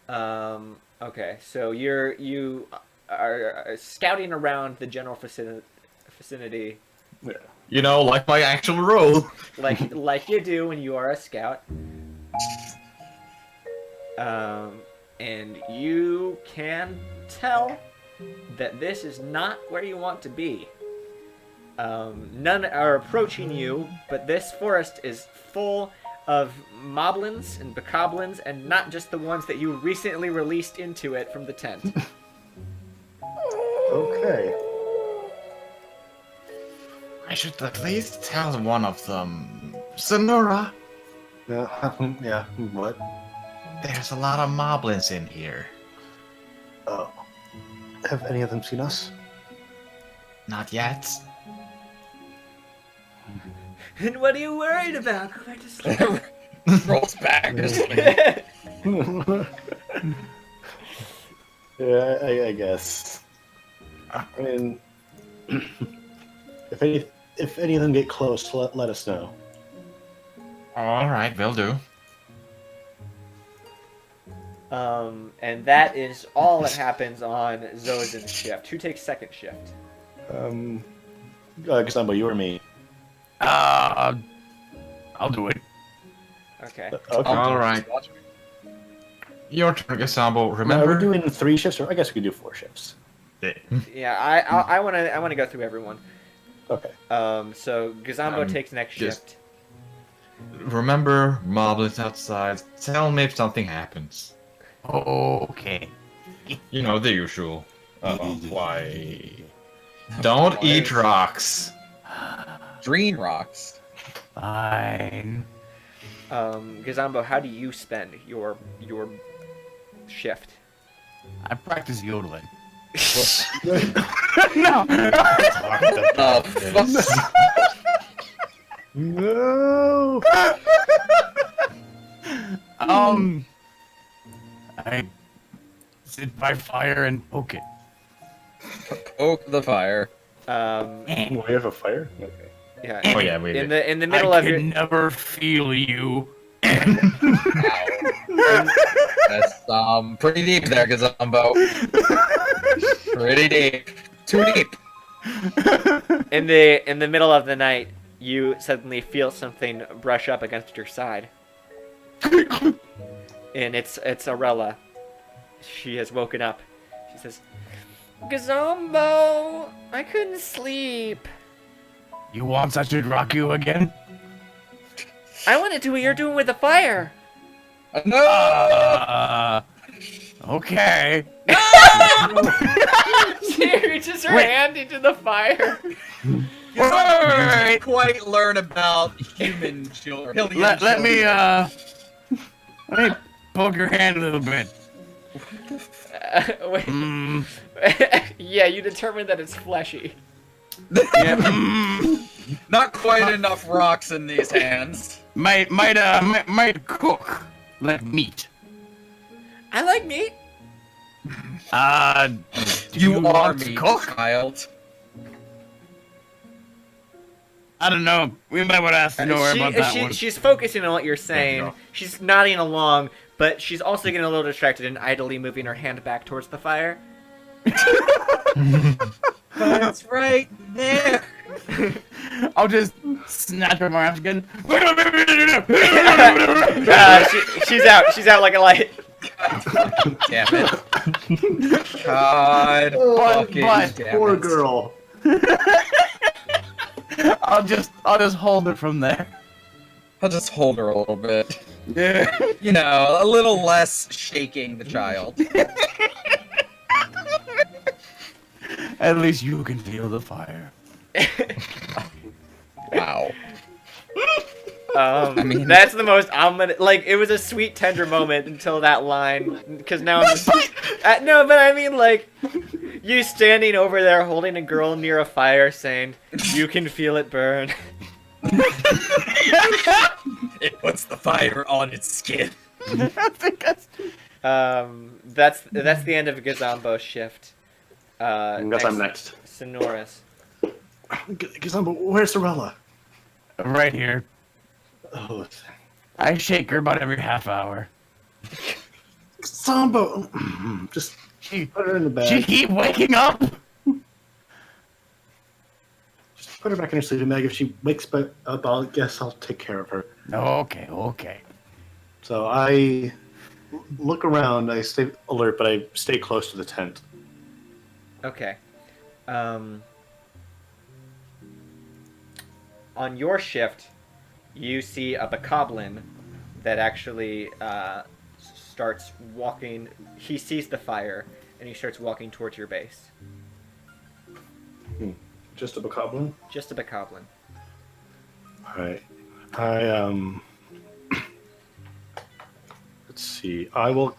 Okay, so you are scouting around the general vicinity, You know, like my actual role. like you do when you are a scout. And you can tell that this is not where you want to be. None are approaching you, but this forest is full of moblins and bokoblins, and not just the ones that you recently released into it from the tent. Okay. I should at least tell one of them, Sonora. Yeah, what? There's a lot of moblins in here. Oh. Have any of them seen us? Not yet. And what are you worried about? Go back to sleep. Rolls back. Yeah, I guess. I mean, if any of them get close, let us know. All right, will do. And that is all that happens on Zozin's shift. Who takes second shift? Gazambo, you or me? I'll do it. Okay. Okay. All right. Your turn, Gasambo. Now, Remember? we're doing 3 shifts, or I guess we could do 4 shifts. Yeah, I wanna go through everyone. Okay. So Gazambo takes next just- shift. Remember, moblins outside. Tell me if something happens. Okay. You know, the usual. Why? Don't eat rocks. Green rocks. Fine. Gazambo, how do you spend your shift? I practice yodeling. No! I sit by fire and poke it. Poke the fire. We have a fire? Okay. Yeah. Oh yeah, we In did. the middle I of your can never feel you. That's pretty deep there, Gazambo. Pretty deep. Too deep. in the middle of the night, you suddenly feel something brush up against your side. And it's Arella. She has woken up. She says, Gazambo, I couldn't sleep. You want I should rock you again? I want to do what you're doing with the fire. No! Okay. She reaches her hand into the fire. Didn't quite learn about human children. Let me poke your hand a little bit. Wait. Yeah, you determined that it's fleshy. Not quite enough rocks in these hands. Might cook like meat. I like meat. Do You are want to me, cook? child. I don't know. We might want to ask Nora about that one. She's focusing on what you're saying. no. She's nodding along, but she's also getting a little distracted and idly moving her hand back towards the fire. That's right there. I'll just snatch her arms again. She's out. She's out like a light. Damn it. God fucking damn Poor it. girl. I'll just hold it from there. I'll just hold her a little bit. Yeah. You know, a little less shaking the child. At least you can feel the fire. Wow. mean, that's the most ominous. Like, it was a sweet, tender moment until that line. Because now I'm just. No, but I mean, like, you standing over there holding a girl near a fire saying, you can feel it burn. It puts the fire on its skin. That's the end of Gazambo's shift. I guess I'm next. Sonoris. Gazambo, where's Sorella? Right here. Oh, I shake her about every half hour. Sambo, just put her in the bag. She keep waking up. Just put her back in her sleeping bag. If she wakes up, I'll take care of her. Okay, okay. So I look around. I stay alert, but I stay close to the tent. Okay. On your shift, you see a bokoblin that actually starts walking. He sees the fire, and he starts walking towards your base. Just a bokoblin? Just a bokoblin. Alright. Let's see. I'll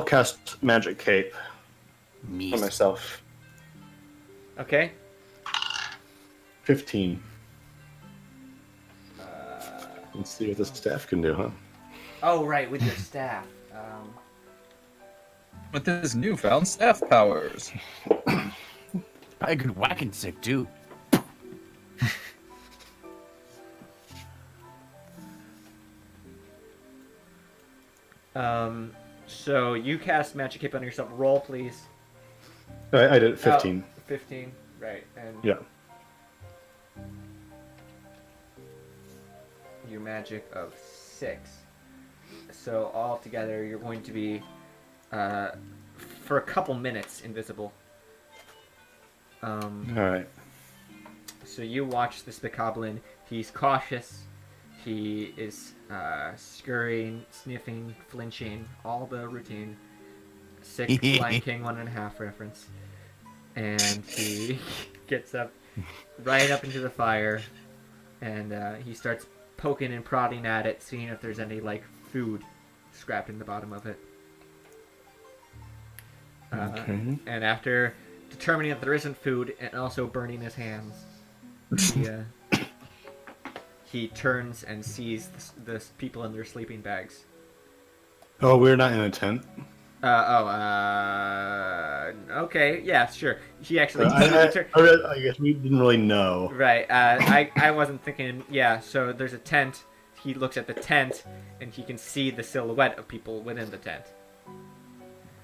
cast Magic Cape Me. on myself. Okay. 15. Let's see what the staff can do, huh? Oh, right, with your staff. With his newfound staff powers. I could whack and sick too. So you cast Magic Cape on yourself. Roll, please. I did 15. 15, right. And Yeah. your magic of 6. So altogether, you're going to be, for a couple minutes, invisible. Alright. So you watch this bokoblin. He's cautious. He is scurrying, sniffing, flinching, all the routine. Sick, flanking, 1.5 reference. And he gets up, right up into the fire, and he starts poking and prodding at it, seeing if there's any, like, food scrapped in the bottom of it. Okay. And after determining that there isn't food and also burning his hands, he turns and sees the people in their sleeping bags. Oh, we're not in a tent. Okay, yeah, sure. He actually... I guess we didn't really know. Right, I wasn't thinking... Yeah, so there's a tent. He looks at the tent, and he can see the silhouette of people within the tent.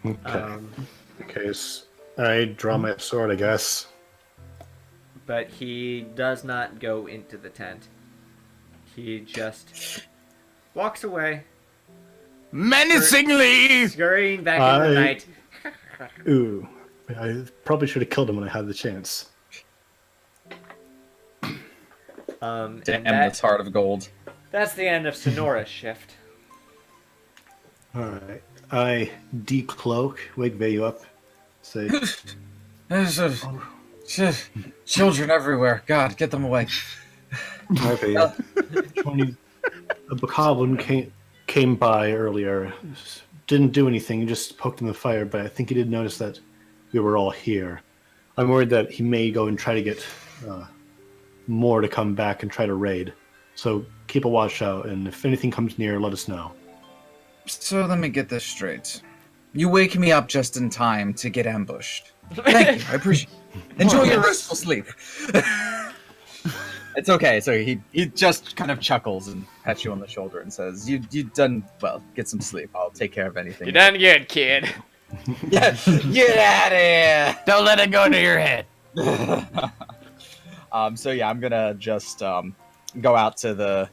Okay. Okay, so I draw my sword, I guess. But he does not go into the tent. He just walks away, Menacingly! scurrying back in the night. Ooh. I probably should have killed him when I had the chance. And Damn, that's heart of gold. that's the end of Sonora's shift. Alright. I decloak, wake Vayu up, say, There's children everywhere. God, get them away. "Hi, Vayu." A bokoblin came by earlier. Didn't do anything, he just poked in the fire, but I think he did notice that we were all here. I'm worried that he may go and try to get more to come back and try to raid. So keep a watch out, and if anything comes near, let us know. So let me get this straight. You wake me up just in time to get ambushed. Thank you, I appreciate it. Enjoy your restful sleep. It's okay. So he just kind of chuckles and pats you on the shoulder and says, "You done well. Get some sleep. I'll take care of anything." You done good, kid. Yeah, get out of here. Don't let it go to your head. So yeah, I'm gonna just go out to the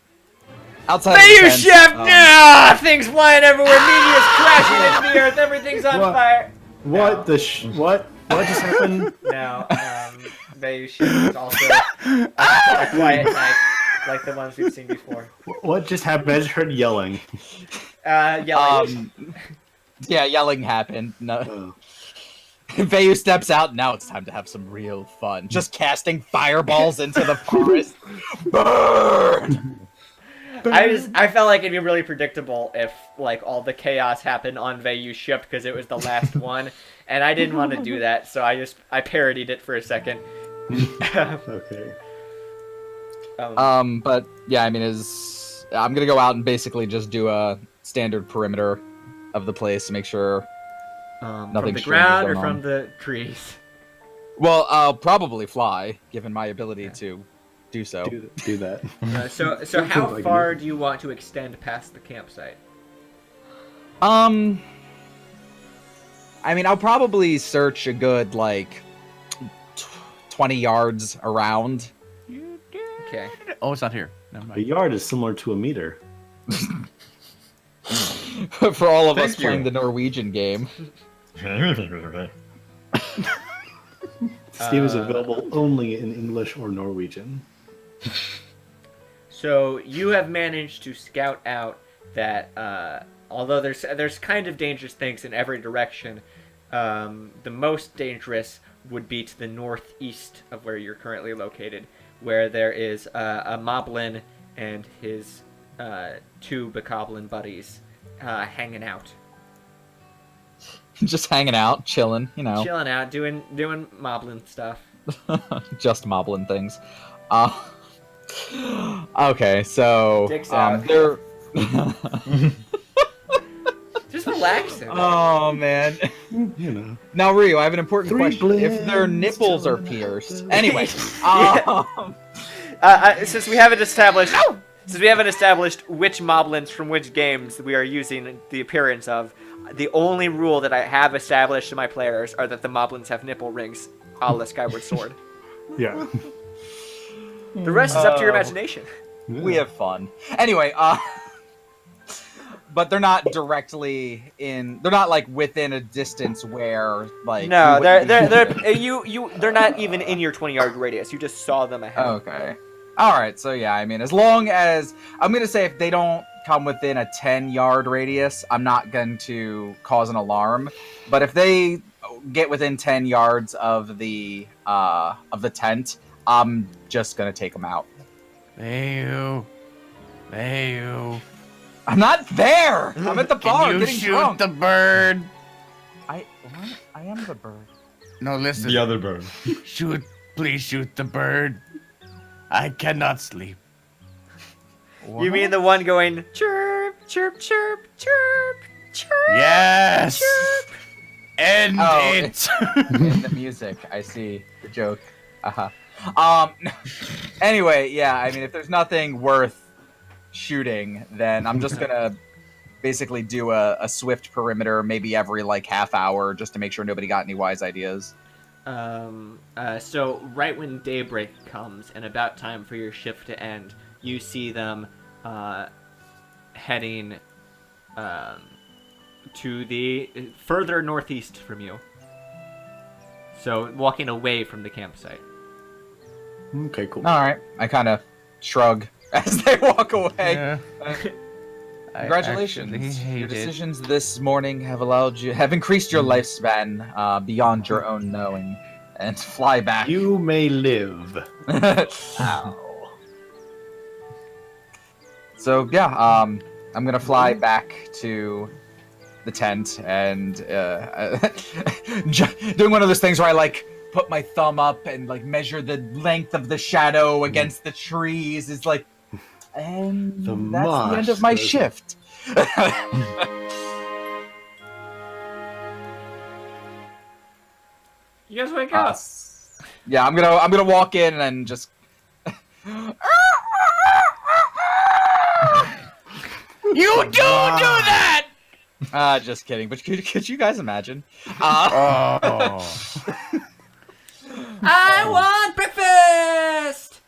outside. Hey, of the you tent, chef! Nah, things flying everywhere. Meteors crashing into the earth. Everything's on What? fire. What what? What just happened? Now, Bayou Chef is also a quiet night, like the ones we've seen before. What just happened? I just heard yelling. Yelling. Yeah, yelling happened. No. Oh. Vayu steps out. Now it's time to have some real fun. Just casting fireballs into the forest. Burn! I felt like it'd be really predictable if like all the chaos happened on Vayu's ship because it was the last one, and I didn't want to do that, so I parodied it for a second. Okay. But yeah, I mean, I'm gonna go out and basically just do a standard perimeter of the place to make sure from nothing the strange is ground or going from on. the trees. Well, I'll probably fly, given my ability to do so. Do that. So how Like far you. do you want to extend past the campsite? I mean, I'll probably search a good, like, 20 yards around. Okay. Oh, it's not here. Never A mind. yard is similar to a meter. For all of us Thank you. playing the Norwegian game. This game is available only in English or Norwegian. So you have managed to scout out that although there's kind of dangerous things in every direction, the most dangerous would be to the northeast of where you're currently located, where there is a moblin and his 2 bokoblin buddies hanging out. Just hanging out, chilling, you know. Chilling out, doing moblin stuff. Just mobbling things. Okay, so Dicks out. they're Just relaxing. oh man. You know. Now, Ryu, I have an important 3 question. If their blends nipples are to pierced, another. anyway. Since we haven't established which moblins from which games we are using the appearance of, the only rule that I have established to my players are that the moblins have nipple rings, a la Skyward Sword. Yeah. The rest is up to your imagination. We have fun. Anyway, but they're not directly in. They're not like within a distance where like. No, you they're wouldn't- they're not even in your 20-yard radius. You just saw them ahead. Okay. All right. So yeah, I mean, as long as I'm gonna say if they don't come within a 10-yard radius, I'm not going to cause an alarm. But if they get within 10 yards of the tent, I'm just gonna take them out. Mayu. I'm not there. I'm at the bar Can you getting shoot drunk. the bird? I am the bird. No, listen. The other bird. Please shoot the bird. I cannot sleep. You mean the one going chirp, chirp, chirp, chirp, chirp? Yes. Chirp. End Oh, it. In the music, I see the joke. Anyway, yeah, I mean, if there's nothing worth shooting, then I'm just gonna basically do a swift perimeter, maybe every like half hour, just to make sure nobody got any wise ideas. So right when daybreak comes and about time for your shift to end, you see them heading to the further northeast from you. So walking away from the campsite. Okay, cool. All right, I kind of shrug as they walk away. Yeah. Congratulations! I actually hate Your it. decisions this morning have increased your lifespan beyond your own knowing, and fly back. You may live. Ow. So yeah, I'm gonna fly back to the tent and doing one of those things where I like put my thumb up and like measure the length of the shadow against the trees. It's like, and The that's the end of my monsters. shift. You guys wake up. Yeah, I'm gonna walk in and just. You do that. Just kidding. But could you guys imagine? Oh. I want breakfast.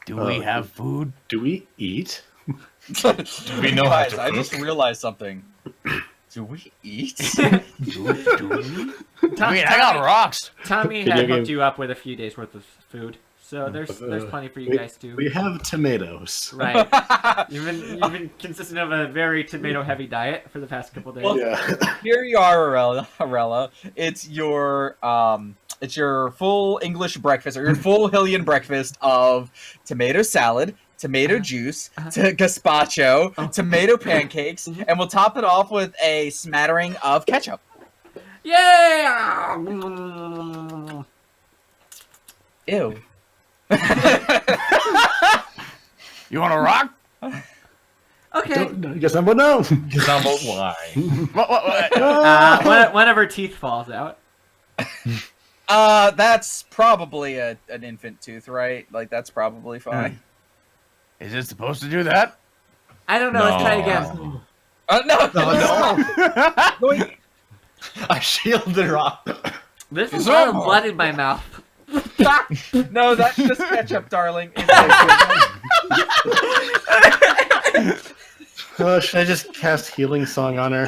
Do we have food? Do we eat? We know how Guys, to I cook. just realized something. Do we eat? Do we? I mean, I got rocks. Tommy Video had game. hooked you up with a few days worth of food, so there's plenty for you guys to. We have tomatoes. Right. You've been consistent of a very tomato heavy diet for the past couple days. Yeah. Here you are, Arella. It's your full English breakfast, or your full Hillian breakfast of tomato salad, tomato juice, gazpacho, tomato pancakes, and we'll top it off with a smattering of ketchup. Yeah. Ew. You want a rock? Okay. Yes, I'm no. Gazumbo wine. What? One of her teeth falls out. That's probably an infant tooth, right? Like, that's probably fine. Is it supposed to do that? I don't know. Let's try again. No. No. I shielded her off. This is all blood in my mouth. No, that's just ketchup, darling. Should I just cast healing song on her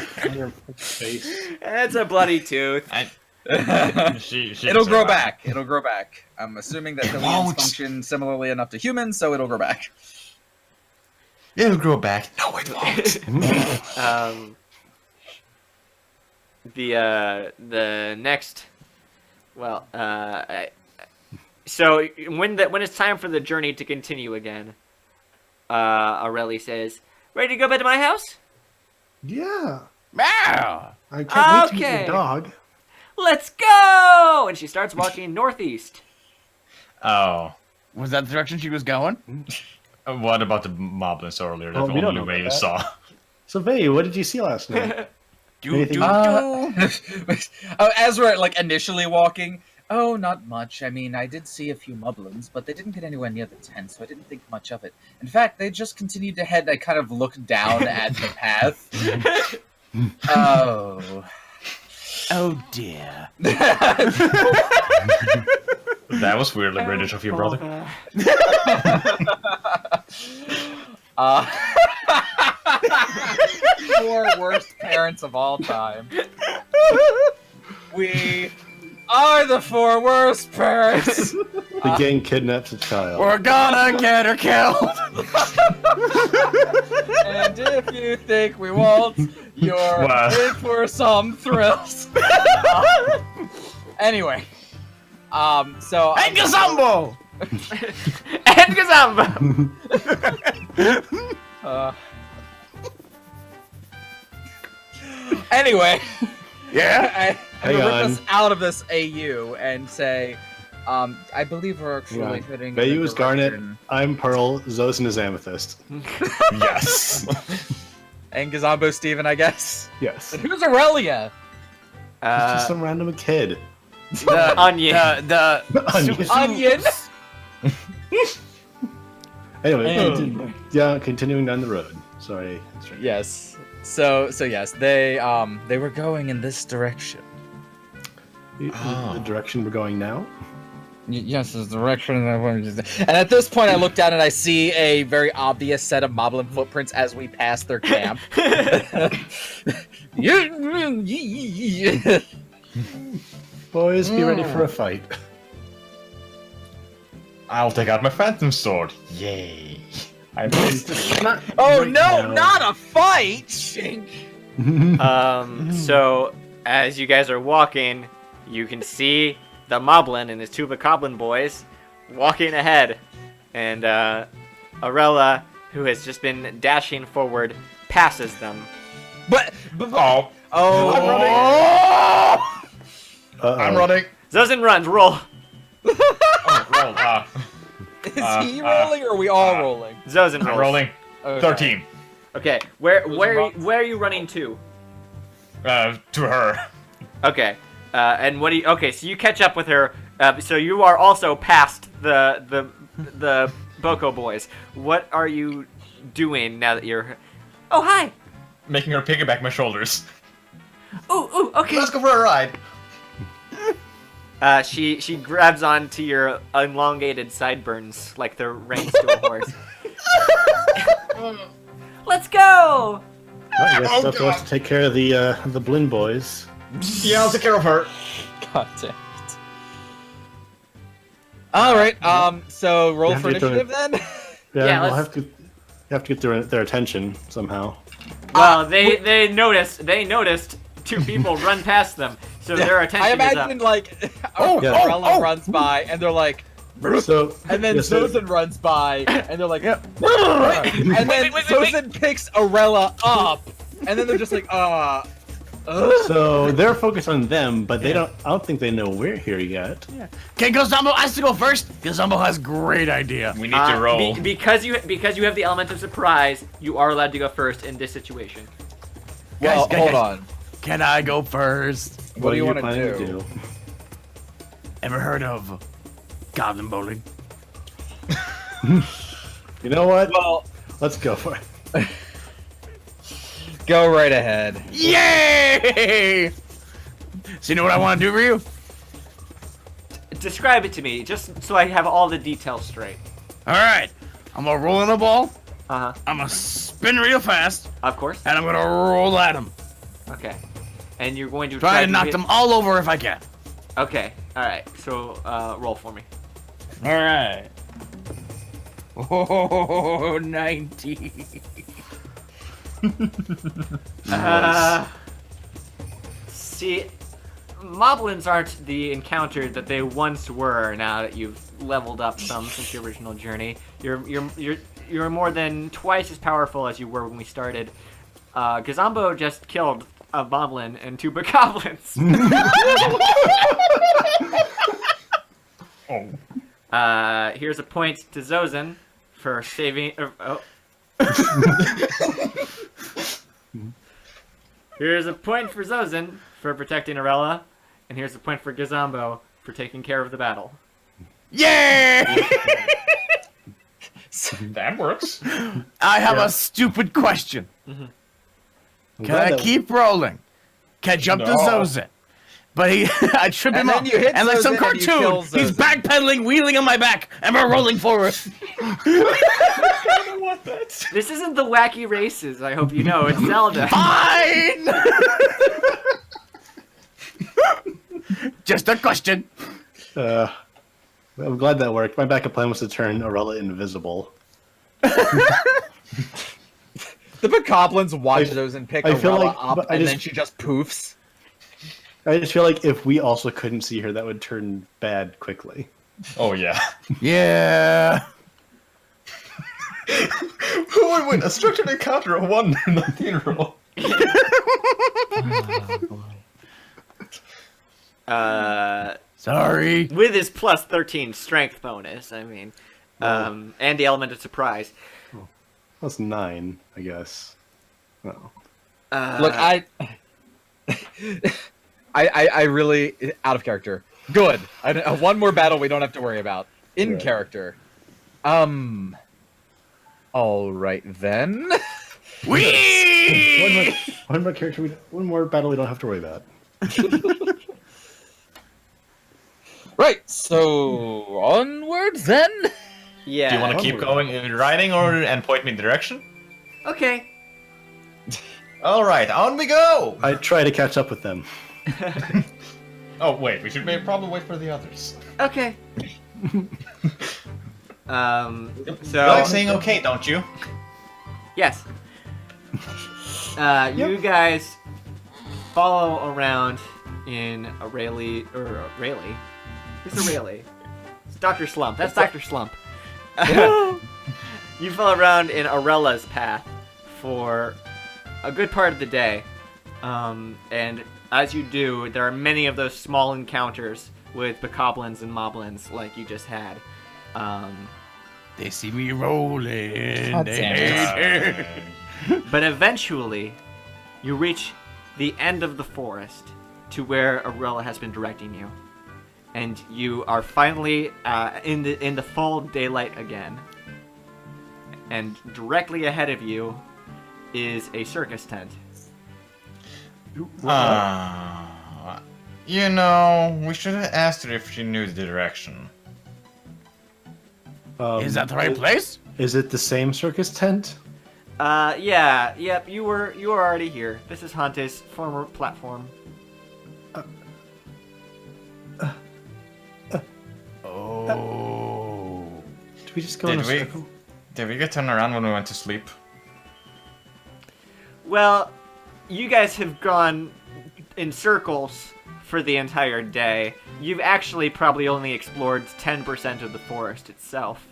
face? It's a bloody tooth. She It'll grow back. It'll grow back. I'm assuming that billions won't. function similarly enough to humans, so it'll grow back. It'll grow back. No, it won't. The next, so when it's time for the journey to continue again, Aurelie says, "Ready to go back to my house? Yeah. Meow. I can't wait to meet Okay. your dog. Let's go!" And she starts walking northeast. Oh. Was that the direction she was going? What about the moblins earlier? That's Oh, the we don't only know way about you that. saw. So, Vay, what did you see last night? Anything- As we're like initially walking, oh, not much. I mean, I did see a few moblins, but they didn't get anywhere near the tent, so I didn't think much of it. In fact, they just continued to head. I kind of looked down at the path. Oh. Oh dear. That was weirdly British of you, brother. Four worst parents of all time. We are the four worst parents. The gang kidnaps a child. We're gonna get her killed. And if you think we won't, you're Wow. in for some thrills. Anyway, so And Gazumbo! And Gazamba! Anyway, Yeah? I'm gonna Hang rip on. us out of this AU and say, I believe we're actually heading. in the Vayu is Garnet. direction- I'm Pearl. Zosin is Amethyst. Yes. And Gazambo Steven, I guess. Yes. And who's Aurelia? It's just some random kid. The Onion. The Onion. Onion. Anyway, yeah, continuing down the road. Sorry. that's right. Yes. So yes, they were going in this direction. The direction we're going now? Yes, the direction that I wanted to. And at this point, I look down and I see a very obvious set of moblin footprints as we pass their camp. Boys, be ready for a fight. I'll take out my phantom sword. Yay. I missed. Not Oh right no, now. not a fight! So as you guys are walking, you can see the Moblin and his two Bokoblin boys walking ahead, and Arella, who has just been dashing forward, passes them. But Oh. oh, I'm running. Uh-oh. I'm running. Zozin runs, roll. Oh, roll. is he rolling or are we all rolling? Zozin I'm rolls. rolling. Okay. 13. Okay, where runs. are you running to? To her. Okay, and what do you? Okay, so you catch up with her. So you are also past the Boko boys. What are you doing now that you're? Oh hi. Making her piggyback my shoulders. Ooh, okay. Let's go for a ride. She grabs onto your elongated sideburns like the reins to a horse. Let's go! I guess Oh, it's up to us God. to take care of the Blinn boys. Yeah, I'll take care of her. God damn it. All right. So roll You have for to get initiative then. Yeah, we'll let's- have to get their attention somehow. Well, they noticed two people run past them, so their I attention is up. imagine like Yeah. Umbrella runs by and they're like, So and then yes, so- Zozin runs by and they're like, and then wait. Zozin picks Arella up, and then they're just like, So they're focused on them, but they don't. I don't think they know we're here yet. Okay, Gazumbo has to go first. Gazumbo has great idea. We need to roll. Because you have the element of surprise. You are allowed to go first in this situation. well, Guys, hold on. Can I go first? What do you are wanna planning do? Ever heard of goblin bowling? You know what? Well, Let's go for it. go right ahead. Yay! So you know what I want to do for you? Describe it to me, just so I have all the details straight. All right, I'm gonna roll in a ball. Uh huh. I'm gonna spin real fast, Of course. and I'm gonna roll at them. Okay. And you're going to Try to to knock hit- them all over if I can. Okay. All right. So roll for me. All right. Oh, 90. See, moblins aren't the encounter that they once were. Now that you've leveled up some since your original journey, you're more than twice as powerful as you were when we started. Gazambo just killed a moblin and 2 bokoblins. Oh. Here's a point to Zozen for saving. Here's a point for Zozen for protecting Arella, and here's a point for Gazambo for taking care of the battle. Yay! That works. I have a stupid question. I'm Can glad I that- keep rolling? Can I jump to No. Zozen? But I trip And him then up. you hit And like some Zozen and you kill cartoon, he's Zozen. backpedaling, wheeling on my back, and we're rolling forward. I don't want that. This isn't the wacky races, I hope you know. It's Zelda. Fine! Just a question. I'm glad that worked. My backup plan was to turn Arella invisible. The bokoblins watch those and pick I feel Arella like- up, but I and just- then she just poofs. I just feel like if we also couldn't see her, that would turn bad quickly. Oh yeah. Yeah. Who would win? A structured encounter or 1 19 roll? Sorry. With his plus 13 strength bonus, I mean, and the element of surprise. That's 9, I guess. Oh. Look, I really out of character. Good. One more battle we don't have to worry about. In Right. character. All right then. Whee! One more character. One more battle we don't have to worry about. Right. So onward then. Yeah. Do you want to keep going in riding and point me in the direction? Okay. All right, on we go. I try to catch up with them. Oh wait, we should probably wait for the others. Okay. You So like saying okay, don't you? yes. You guys follow around in a Rayleigh or Rayleigh. Who's a Rayleigh? It's Dr. Slump. That's Dr. Slump. You follow around in Arella's path for a good part of the day, and as you do, there are many of those small encounters with bokoblins and moblins like you just had. They see me rolling. God They damn hate it. But eventually, you reach the end of the forest to where Arella has been directing you, and you are finally in the full daylight again. And directly ahead of you is a circus tent. You know, we should have asked her if she knew the direction. Is that the right place? Is it the same circus tent? Yep. You were already here. This is Hante's former platform. Oh. Did we just go in a circle? Did we get turned around when we went to sleep? Well, you guys have gone in circles for the entire day. You've actually probably only explored 10% of the forest itself.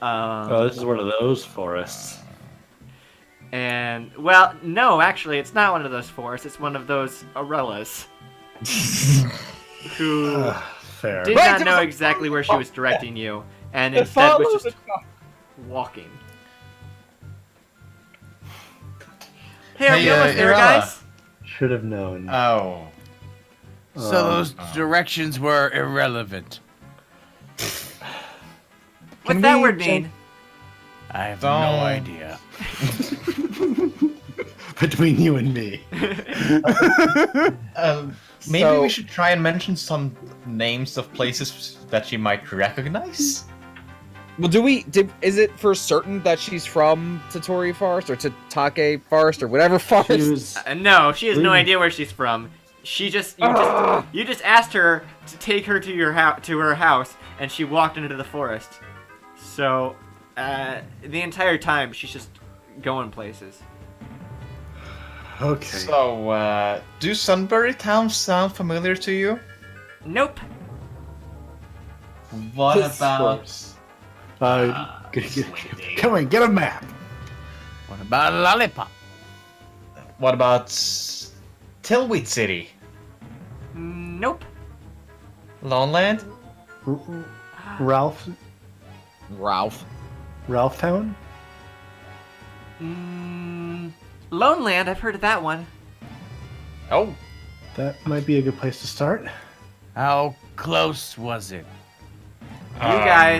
Oh, this is one of those forests. And, well, no, actually, it's not one of those forests. It's one of those Arellas. Who Fair. did not know exactly where she was directing you, and instead was just walking. Hey, are Hey, we almost there, Arella. guys? Should have known. Oh. So those directions were irrelevant. What's that word mean? I have Don't- no idea. Between you and me. Maybe So- we should try and mention some names of places that she might recognize. Well, is it for certain that she's from Totori Forest or Tatake Forest or whatever forest? She was, No, she has no Really? idea where she's from. She just you just asked her to take her to her house, and she walked into the forest. So the entire time she's just going places. okay. So, do Sunbury towns sound familiar to you? Nope. What This about... Come on, get a map. What about Lollipop? What about Tillwheat City? Nope. Loneland? Ralph Town? Loneland, I've heard of that one. Oh, That might be a good place to start. How close was it?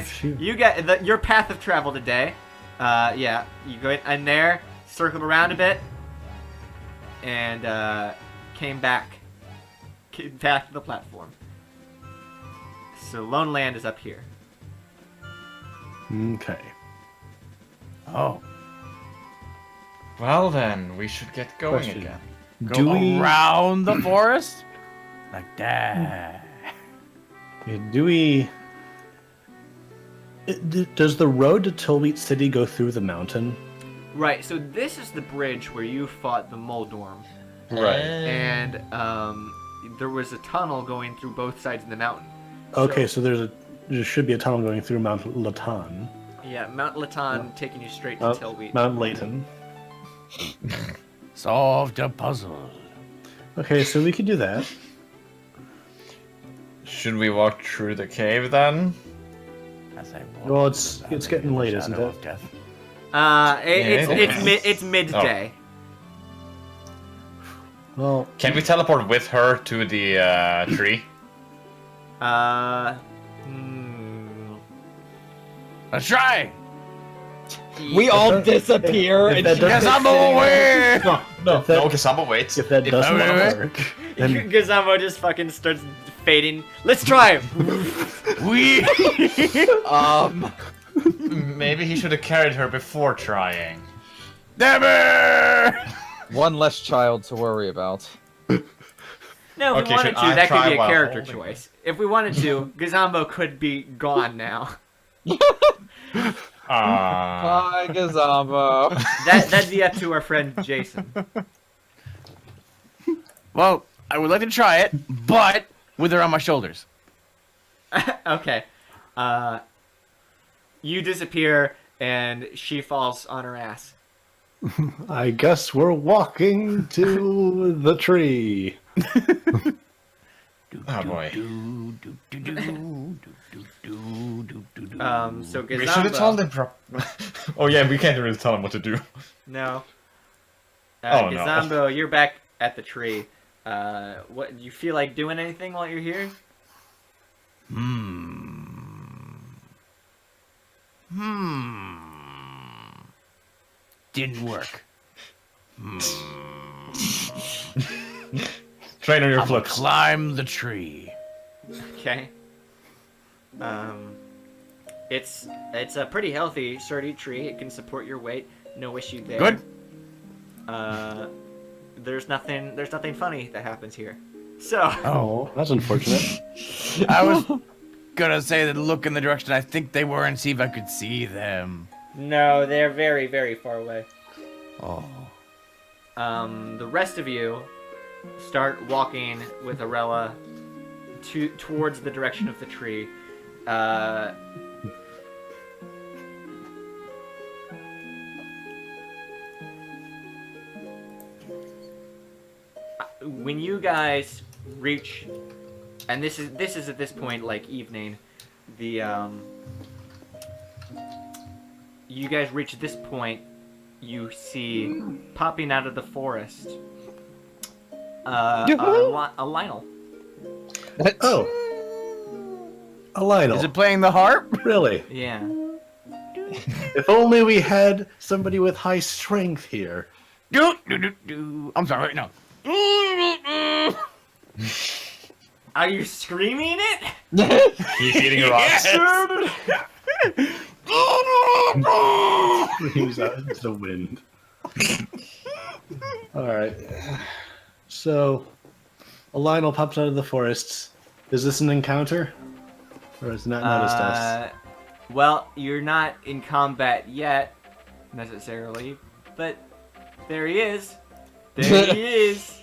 shoot. You get your path of travel today. Yeah, you go in there, circled around a bit, and came back to the platform. So Lone Land is up here. Okay. Oh, well then, we should get going Question. again. go Do we around the forest? Like that. do we does the road to Tillwheat City go through the mountain? Right. So this is the bridge where you fought the Moldorm, Right. and there was a tunnel going through both sides of the mountain. Okay, so there should be a tunnel going through Mount Latan. Yeah, Mount Latan taking you straight to Tillwheat. Mount Layton. Solved a puzzle. Okay, so we could do that. Should we walk through the cave then? As I walk Well, through it's the getting late, shadow isn't it? of death. It's midday. Well, Can we teleport with her to the tree? Let's try. We all disappear if and that she doesn't- Yes, I'm aware. No, If that- no, Kasamba waits. if that doesn't wait, wait. work, then Gazamo just fucking starts fading. Let's try. We. Maybe he should have carried her before trying. Never. one less child to worry about. No, if Okay, we wanted should to, I that could try be a while character holding choice. If we wanted to, Gazambo could be gone now. Bye, Gazamo. That'd be up to our friend Jason. Well, I would like to try it, but with her on my shoulders. Okay. You disappear, and she falls on her ass. I guess we're walking to the tree. Oh boy. So We should have told Gazambo. him. Oh yeah, we can't really tell him what to do. No. Oh, no. Gazambo, you're back at the tree. What do you feel like doing anything while you're here? Didn't work. Train on your I'm gonna flips. climb the tree. Okay. It's a pretty healthy, sturdy tree. It can support your weight. No issue there. Good. There's nothing funny that happens here. So Oh, that's unfortunate. I was gonna say that look in the direction I think they were and see if I could see them. no, they're very, very far away. Oh. The rest of you start walking with Arella towards the direction of the tree. When you guys reach, and this is at this point like evening, you guys reach this point, you see popping out of the forest a Lionel Oh. A Lionel. Is it playing the harp? Really? Yeah. If only we had somebody with high strength here. I'm sorry, no. Are you screaming it? He's eating rocks. Screams out into the wind. Alright. So, a Lionel pops out of the forests. Is this an encounter? Or has it not noticed us? Well, you're not in combat yet, necessarily, but there he is. There he is.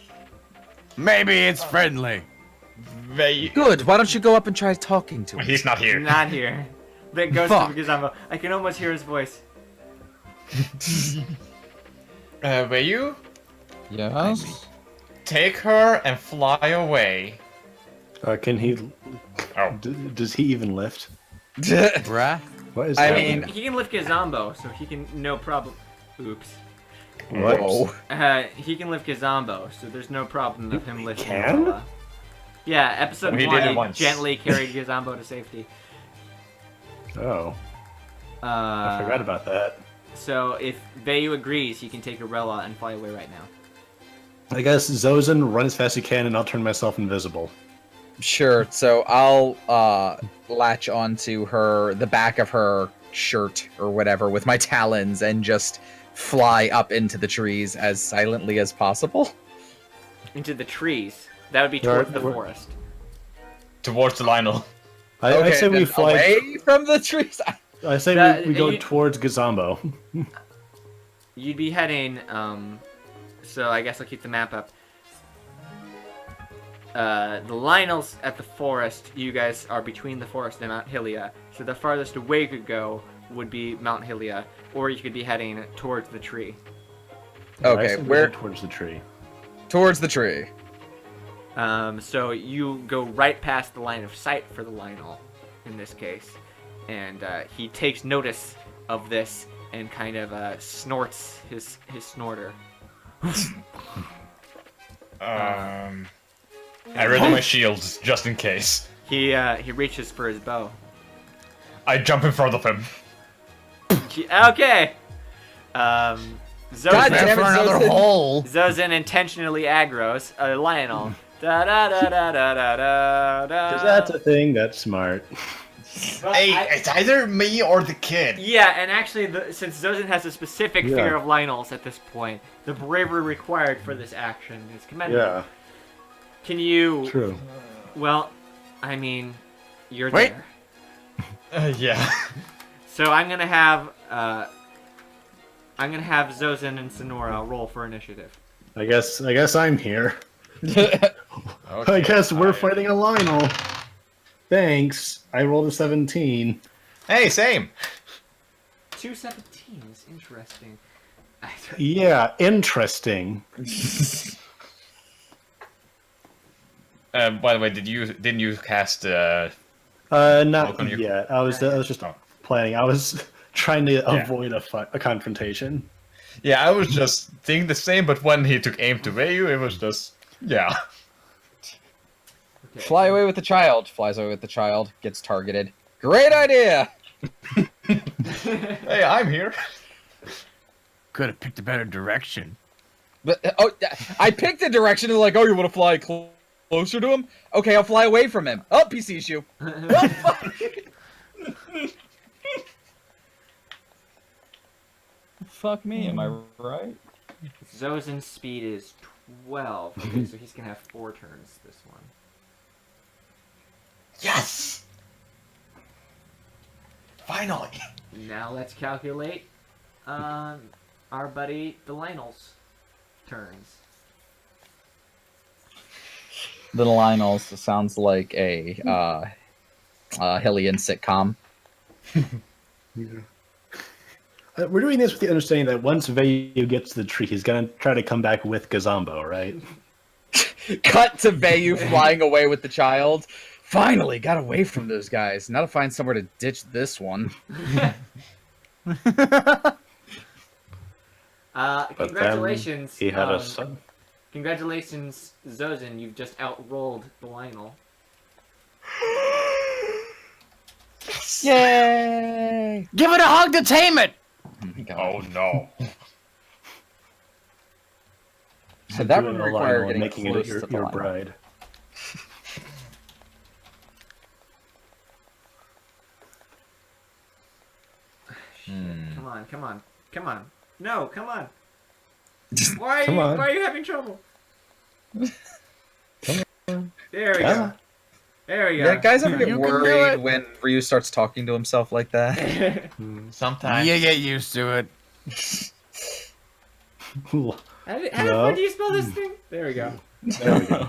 Maybe it's friendly. Good. Why don't you go up and try talking to him? He's not here. Not here. That goes Fuck. to Gazamba. I can almost hear his voice. Will you Yes. take her and fly away? Can he... Oh. Does he even lift? Bruh. What is I that? mean- He can lift Gazambo, so he can no problem. Oops. What? He can lift Gazambo, so there's no problem of him lifting. can? Umbrella. Yeah, episode He did 1, it he once. gently carried Gazambo to safety. Oh, I forgot about that. So if Bayu agrees, he can take Arella and fly away right now. I guess Zozan, run as fast as you can, and I'll turn myself invisible. Sure. So I'll latch onto the back of her shirt or whatever with my talons and just fly up into the trees as silently as possible. Into the trees. That would be Right, towards the we're- forest. Towards the Lionel. I say we then fly. away from the trees. I say That- we go you- towards Gazambo. You'd be heading, so I guess I'll keep the map up. The Lionel's at the forest. You guys are between the forest and Mount Hylia. So the farthest away you could go would be Mount Hylia, or you could be heading towards the tree. I Okay, say we where head towards the tree. towards the tree. So you go right past the line of sight for the Lionel, in this case, and he takes notice of this and kind of snorts his snorter. I ready my shields just in case. He reaches for his bow. I jump in front of him. Okay. God Zozan, damn it, For another Zozan. hole. Zozan intentionally aggroes Lionel. Da da da da da da da da. Because that's a thing. That's smart. But Hey, I- it's either me or the kid. yeah, and actually, since Zozan has a specific Yeah. fear of Lionel's at this point, the bravery required for this action is commendable. Yeah, Can you? true. Well, I mean, you're Wait. there. Yeah. So I'm gonna have Zozan and Sonora roll for initiative. I guess I'm here. Okay, I guess we're fine. fighting a Lionel. Thanks. I rolled a 17. Hey, same. 2 17s, interesting. Yeah, interesting. By the way, didn't you cast Not Welcome, you- yet. I was just Oh. planning. I was trying to avoid a confrontation. Yeah, I was just thinking the same, but when he took aim to Vayu, it was just yeah. Okay. Fly away with the child. Flies away with the child. Gets targeted. Great idea. Hey, I'm here. Could have picked a better direction. But I picked a direction and like, oh, you want to fly closer to him? Okay, I'll fly away from him. Oh, PC issue. Oh, fuck. Fuck me, am I right? Zozan's speed is 12. Okay, so he's gonna have 4 turns this one. Yes. Finally. Now let's calculate our buddy the Lionel's turns. Little Lionel's sounds like a Hylian sitcom. We're doing this with the understanding that once Vayu gets to the tree, he's gonna try to come back with Gazambo, right? Cut to Vayu flying away with the child. Finally, got away from those guys. Now to find somewhere to ditch this one. But Congratulations. then he had a son. Congratulations, Zozin. You've just outrolled the Lionel. Yay! Give it a hug to tame it. Oh no. So that Doing would a require Lionel and getting making it close your, to the your Lionel. bride. Come on, come on, come on. No, come on. Why are Come you? on. Why are you having trouble? Come There we Come go. on. There we go. Yeah, guys ever You get can do worried it. when Ryu starts talking to himself like that? Sometimes. You get used to it. How the No. fuck do you spell this thing? There we go. There we go.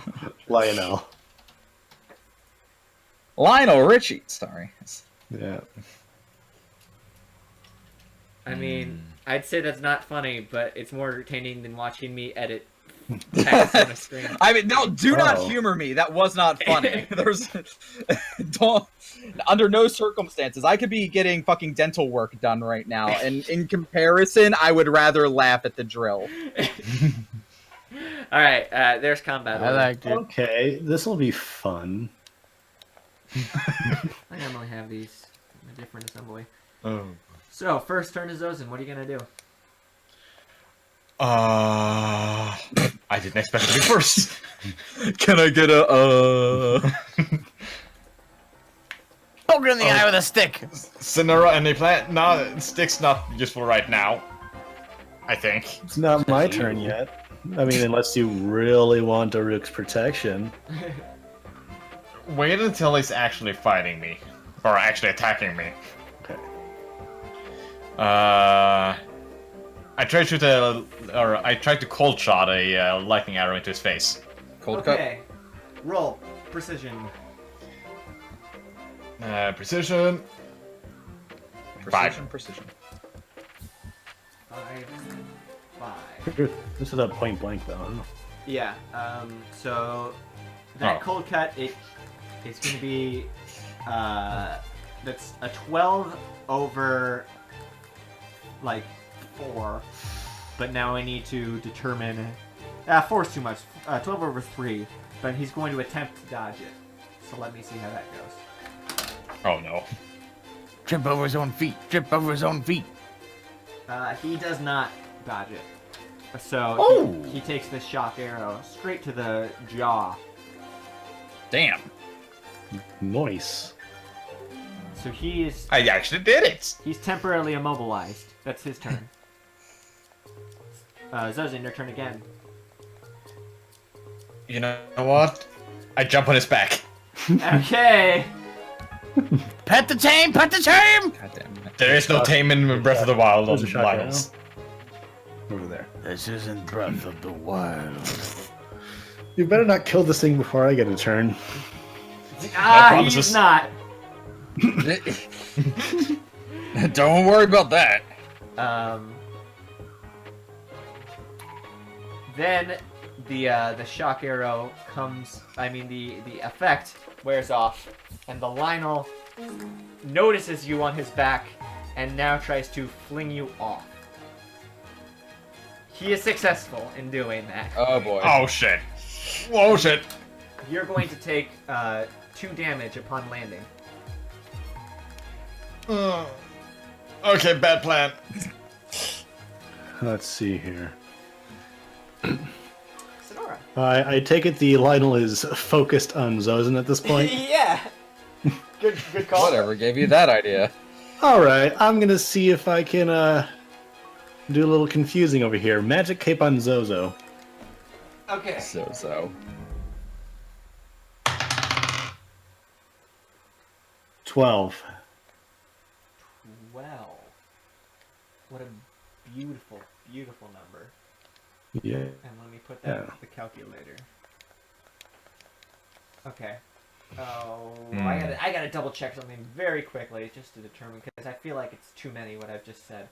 Lionel. Lionel Richie. Sorry. Yeah. I mean, I'd say that's not funny, but it's more entertaining than watching me edit text on a screen. I mean, no, do not Oh. humor me. That was not funny. There's, don't, under no circumstances. I could be getting fucking dental work done right now, and in comparison, I would rather laugh at the drill. All right, there's combat. I order. liked it. Okay, this will be fun. I normally have these in a different assembly. Oh. So, first turn is Zozin. What are you gonna do? I didn't expect to be first. Can I get a Poke it in the eye with a stick. Sonora and the plant. No, stick's not useful right now. I think. It's not my turn yet. I mean, unless you really want Daruk's protection. Wait until he's actually fighting me, or actually attacking me. Okay. I tried to cold shot a lightning arrow into his face. cold cut? Okay, roll precision. Precision. Precision, precision. 5. This is a point blank though. Huh? Yeah. So that Oh. cold cut, it's gonna be that's a 12 over like 4, but now I need to determine. 4 is too much. 12 over 3, but he's going to attempt to dodge it. So let me see how that goes. Oh no. Trip over his own feet. Trip over his own feet. He does not dodge it. So Oh. he takes this shock arrow straight to the jaw. Damn. Nice. So he is I actually did it. he's temporarily immobilized. That's his turn. Zozin, your turn again. You know what? I jump on his back. Okay. Pet the tame. Pet the tame. God damn it. There is no tame in Breath of the Wild There's a on shot Lions. Over there. This isn't Breath of the Wild. You better not kill this thing before I get a turn. He's promises. not. Don't worry about that. Then the shock arrow comes. I mean the effect wears off, and the Lionel notices you on his back, and now tries to fling you off. He is successful in doing that. Oh boy. Oh shit. Whoa shit. You're going to take 2 damage upon landing. Okay, bad plan. Let's see here. Sonora. I take it the Lionel is focused on Zozin at this point. Yeah. Good call. Whatever gave you that idea? Alright, I'm gonna see if I can do a little confusing over here. Magic Cape on Zozo. Okay. So. 12. 12. What a beautiful, beautiful number. Yeah. And let me put that Yeah. with the calculator. Okay. Oh, Hmm. I gotta double check something very quickly just to determine, because I feel like it's too many what I've just said.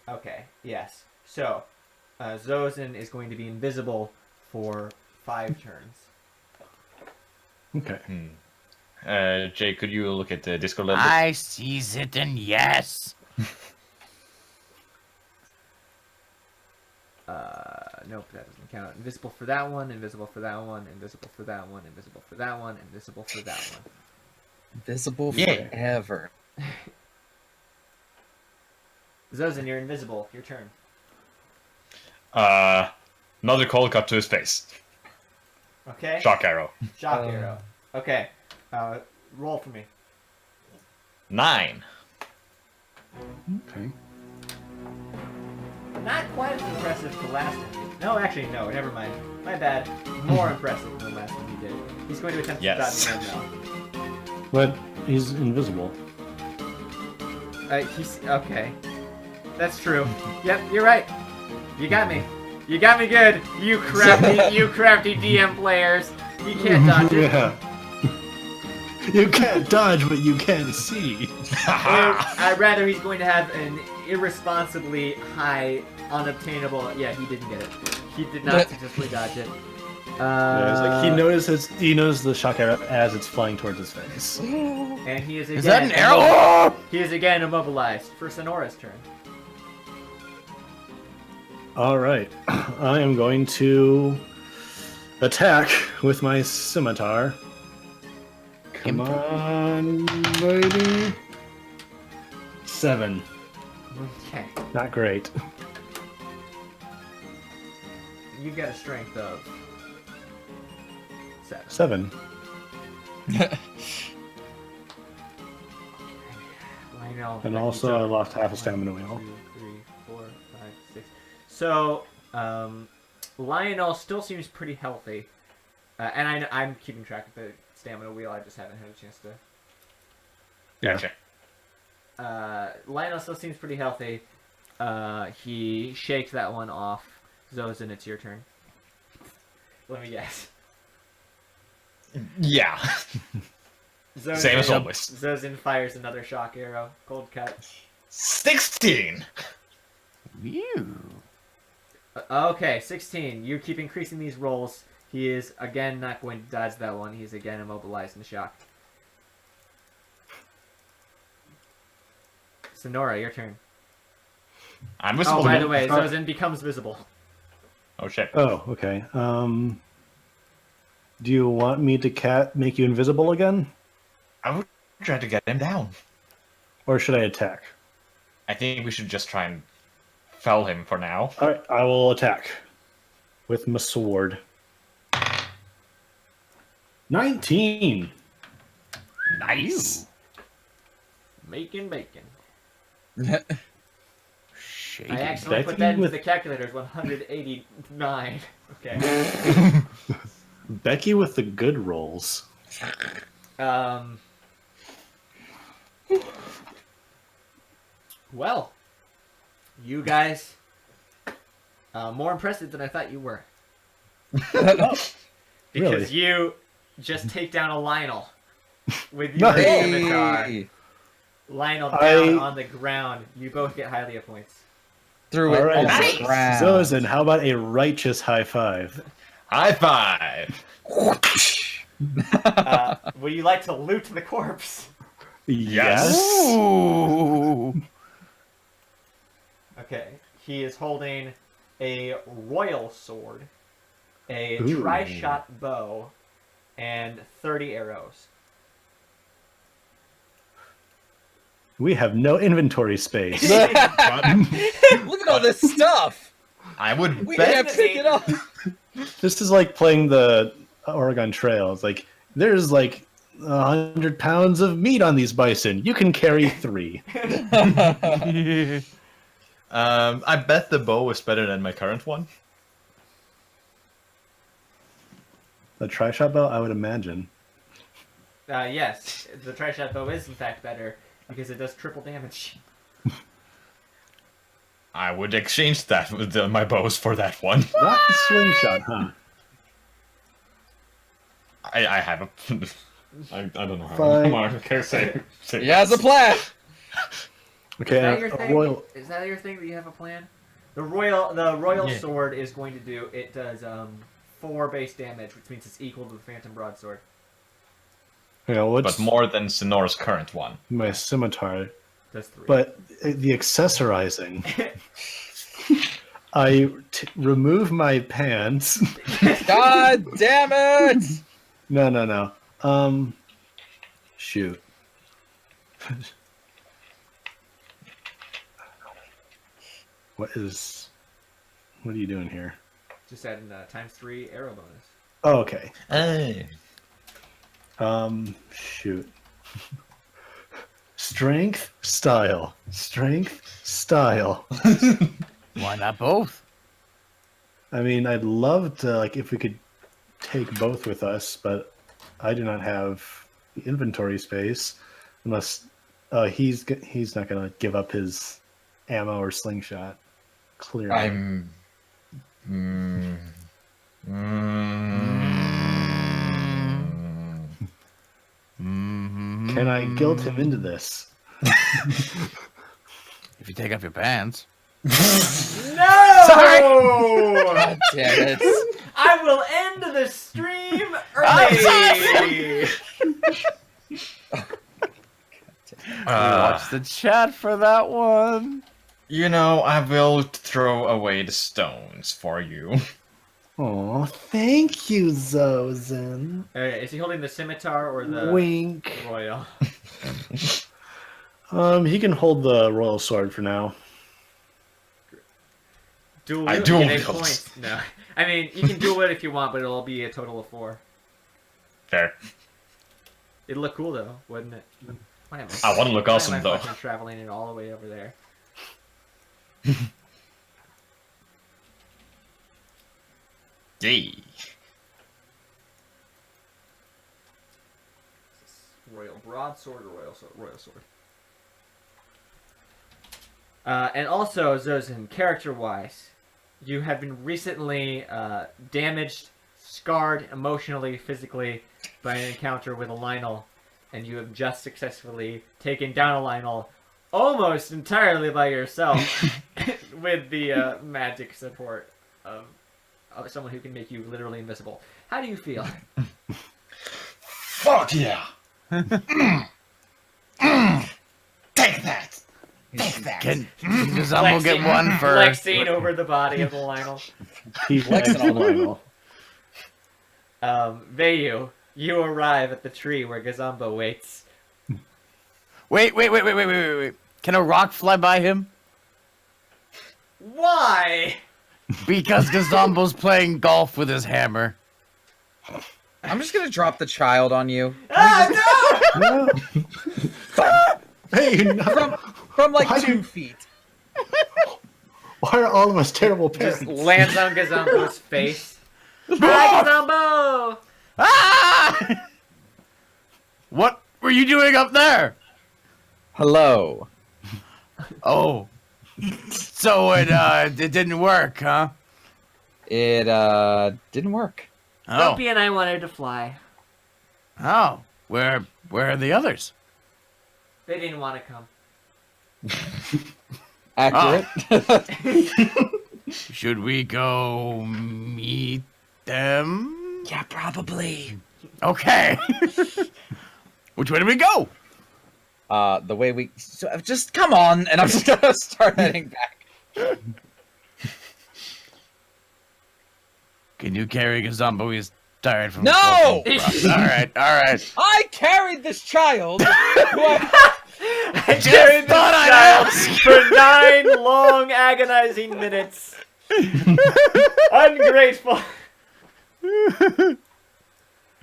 Okay, yes. So, Zozin is going to be invisible for 5 turns. Okay. Jay, could you look at the Discord level? I sees it and yes. Nope, that doesn't count. Invisible for that one, invisible for that one, invisible for that one, invisible for that one, invisible for that one. Invisible Yeah. forever. Zozin, you're invisible. Your turn. Another cold cut to his face. Okay. Shock arrow. Shock arrow. Okay. Roll for me. 9. Okay. Not quite as impressive as the last one. No, actually, no. Never mind. My bad. More impressive than the last one he did. He's going to attempt Yes. to dodge again now. But he's invisible. He's okay. That's true. Yep, you're right. You got me. You got me good. You crafty DM players. You can't dodge it. Yeah. You can't dodge what you can't see. I'd rather he's going to have an irresponsibly high, unobtainable. Yeah, he didn't get it. He did not successfully dodge it. Yeah, it's like he knows the shock arrow as it's flying towards his face. And he is again. Is that an arrow? He is again immobilized for Sonora's turn. All right, I am going to attack with my scimitar. Come on, lady. 7. Okay. Not great. You've got a strength of 7. 7. Lionel. And also I lost half a stamina wheel. 1, 2, 3, 4, 5, 6. So, Lionel still seems pretty healthy. And I'm keeping track of the stamina wheel. I just haven't had a chance to. Gotcha. Lionel still seems pretty healthy. He shakes that one off. Zozin, it's your turn. Let me guess. Yeah. Zozin, Same as always. Zozin fires another shock arrow. Cold cut. 16. Ew. Okay, 16. You keep increasing these rolls. He is, again, not going to dodge that one. He's, again, immobilized and shocked. Sonora, your turn. I'm visible. Oh, by the way, Zozin becomes visible. Oh shit. Oh, okay. Do you want me to make you invisible again? I would try to get him down. Or should I attack? I think we should just try and fell him for now. Alright, I will attack. With my sword. 19! Nice. Making bacon. Shake I it. actually put Becky that into with- the calculator as 189. Okay. Becky with the good rolls. Well, you guys, more impressive than I thought you were. Because Really? you just take down a Lionel with your Nice. scimitar. Lionel down on the ground. You both get Hylia points. Threw it Alright, on Nice. the ground. Zozin, how about a righteous high five? High five. Would you like to loot the corpse? Yes. Ooh. Okay. He is holding a royal sword, a Ooh. tri-shot bow, and 30 arrows. We have no inventory space. Look at all this stuff. I would We bet. have to pick it up. This is like playing the Oregon Trail. It's like, there's like 100 pounds of meat on these bison. You can carry 3. I bet the bow is better than my current one. The tri-shot bow, I would imagine. Yes, the tri-shot bow is in fact better because it does triple damage. I would exchange that with my bows for that one. Not the swing shot, huh? I have a. I don't know how. Fine. I can't say. He has a plan. Okay, Is that your a thing? royal. Is that your thing that you have a plan? The royal Yeah. sword is going to do. It does 4 base damage, which means it's equal to the phantom broadsword. Yeah, what's But more than Sonora's current one. my scimitar? Does 3. But the accessorizing. I remove my pants. God damn it! No. Shoot. What are you doing here? Just adding ×3 arrow bonus. Oh, okay. Hey. Shoot. Strength, style. Strength, style. Why not both? I mean, I'd love to, like, if we could take both with us, but I do not have the inventory space unless he's not gonna give up his ammo or slingshot. Clearly. I'm. Can I guilt him into this? If you take off your pants. No! God damn it! I will end the stream early. Watch the chat for that one. I will throw away the stones for you. Oh, thank you, Zozen. Is he holding the scimitar or the Wink. royal? He can hold the royal sword for now. Dual I wield, dual you get 8 wield. points. No, I mean you can dual it if you want, but it'll be a total of 4. Fair. It'd look cool though, wouldn't it? Why am I want to look why am awesome I though. fucking traveling it all the way over there. Yay. Royal broadsword or royal sword? Royal sword. And also, Zozen, character-wise, you have been recently damaged, scarred emotionally, physically, by an encounter with a Lionel, and you have just successfully taken down a Lionel almost entirely by yourself with the magic support of someone who can make you literally invisible. How do you feel? Fuck yeah. Take that. Take that. Can Gazumbo get one for... flexing over the body of the Lionel. He's flexing on Lionel. Vayu, you arrive at the tree where Gazumbo waits. Wait. Can a rock fly by him? Why? Because Gazumbo's playing golf with his hammer. I'm just gonna drop the child on you. Ah, no! Hey, no. From like Why 2 feet. Why are all of us terrible parents? Just lands on Gazumbo's face. Hi, Gazumbo! Ah! What were you doing up there? Hello. Oh. So it didn't work, huh? It didn't work. Oh. Dumpy and I wanted to fly. Oh. Where are the others? They didn't want to come. Accurate. Should we go meet them? Yeah, probably. Okay. Which way do we go? The way we just come on, and I'm just gonna start heading back. Can you carry Gazumbo? He's tired from... No! All right. I carried this child. I carried this child for 9 long, agonizing minutes. Ungrateful.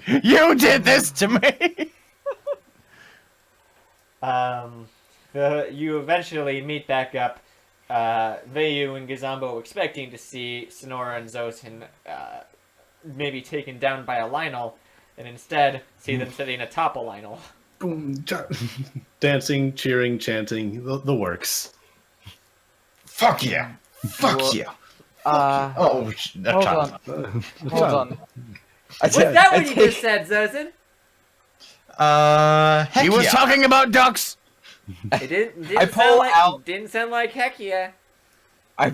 You did this to me. You eventually meet back up. Vayu and Gazumbo expecting to see Sonora and Zosin maybe taken down by a Lionel, and instead see them sitting atop a Lionel. Boom, dancing, cheering, chanting, the works. Fuck yeah. Fuck yeah. Oh, Hold on. Hold on. Was that what you just said, Zosin? Heck He was yeah. talking about ducks. It didn't I sound pull like, out- Didn't sound like heck yeah. I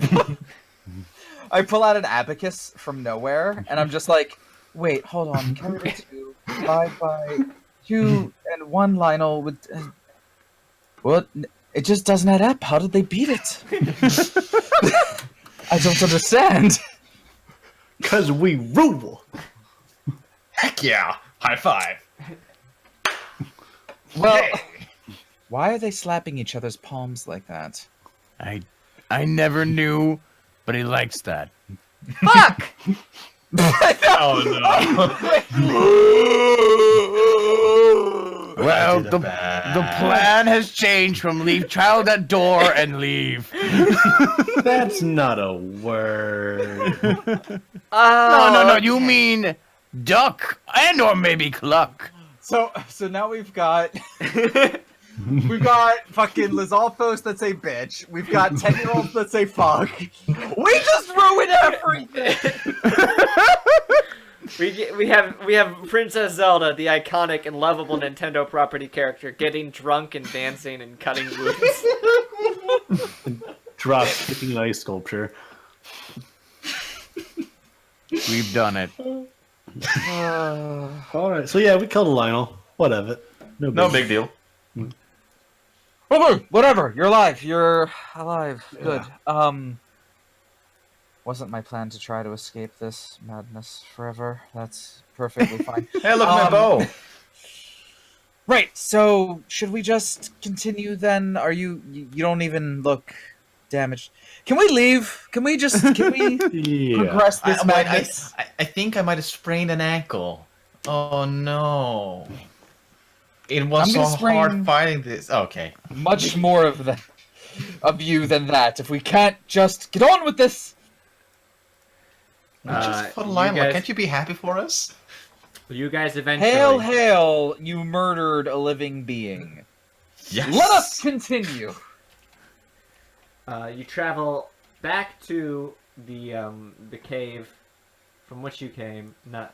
pull out an abacus from nowhere, and I'm just like, wait, hold on. Carry the 2, divide by 2 and 1 Lionel with. What? It just doesn't add up. How did they beat it? I don't understand. Because we rule. Heck yeah! High five. Well, Yay. why are they slapping each other's palms like that? I never knew, but he likes that. Fuck! Oh no! Well, did the bad. plan has changed from leave child at door and leave. That's not a word. No, you mean duck and or maybe cluck. So now we've got fucking Lizalfos that say bitch. We've got 10-year-olds that say fuck. We just ruined everything. We have Princess Zelda, the iconic and lovable Nintendo property character, getting drunk and dancing and cutting wounds. Drop kicking an ice sculpture. We've done it. All right, so yeah, we killed a Lionel. Whatever. No big deal. Whatever. You're alive. You're alive. Good. Wasn't my plan to try to escape this madness forever. That's perfectly fine. Hey, look, my bow. Right. So should we just continue then? Are you don't even look damaged? Can we leave? Can we Yeah. progress this madness? I think I might have sprained an ankle. Oh no! It was I'm so gonna sprain- hard fighting this. Okay. Much more of you than that. If we can't just get on with this. Just for the you line, guys- can't you be happy for us? You guys eventually. Hail, hail! You murdered a living being. Yes. Let us continue. You travel back to the cave from which you came. To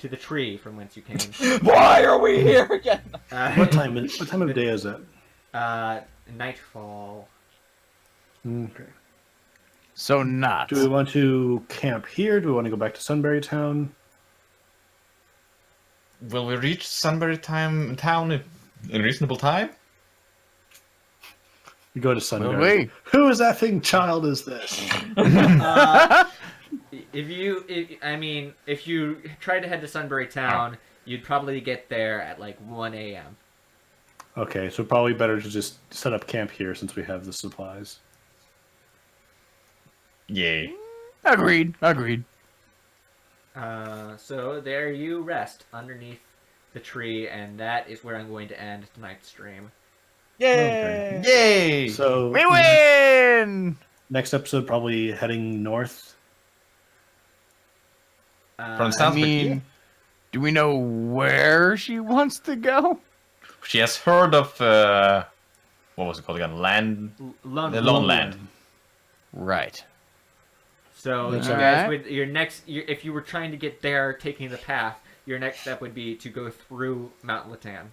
the tree from whence you came. Why are we here again? What time of day is it? Nightfall. Okay. So not. Do we want to camp here? Do we want to go back to Sunbury Town? Will we reach Sunbury town in reasonable time? We go to Will Sunbury. we? Who is that thing child is this? If you tried to head to Sunbury Town, you'd probably get there at like 1 a.m. Okay, so probably better to just set up camp here since we have the supplies. Yay. Agreed. So there you rest underneath the tree, and that is where I'm going to end tonight's stream. Yay! Yay! So We win. next episode probably heading north. From I sounds mean, do we know where she wants to go? she has heard of what was it called again? The Lone Land. Right. So you Alright. guys would if you were trying to get there, taking the path, your next step would be to go through Mount Latan,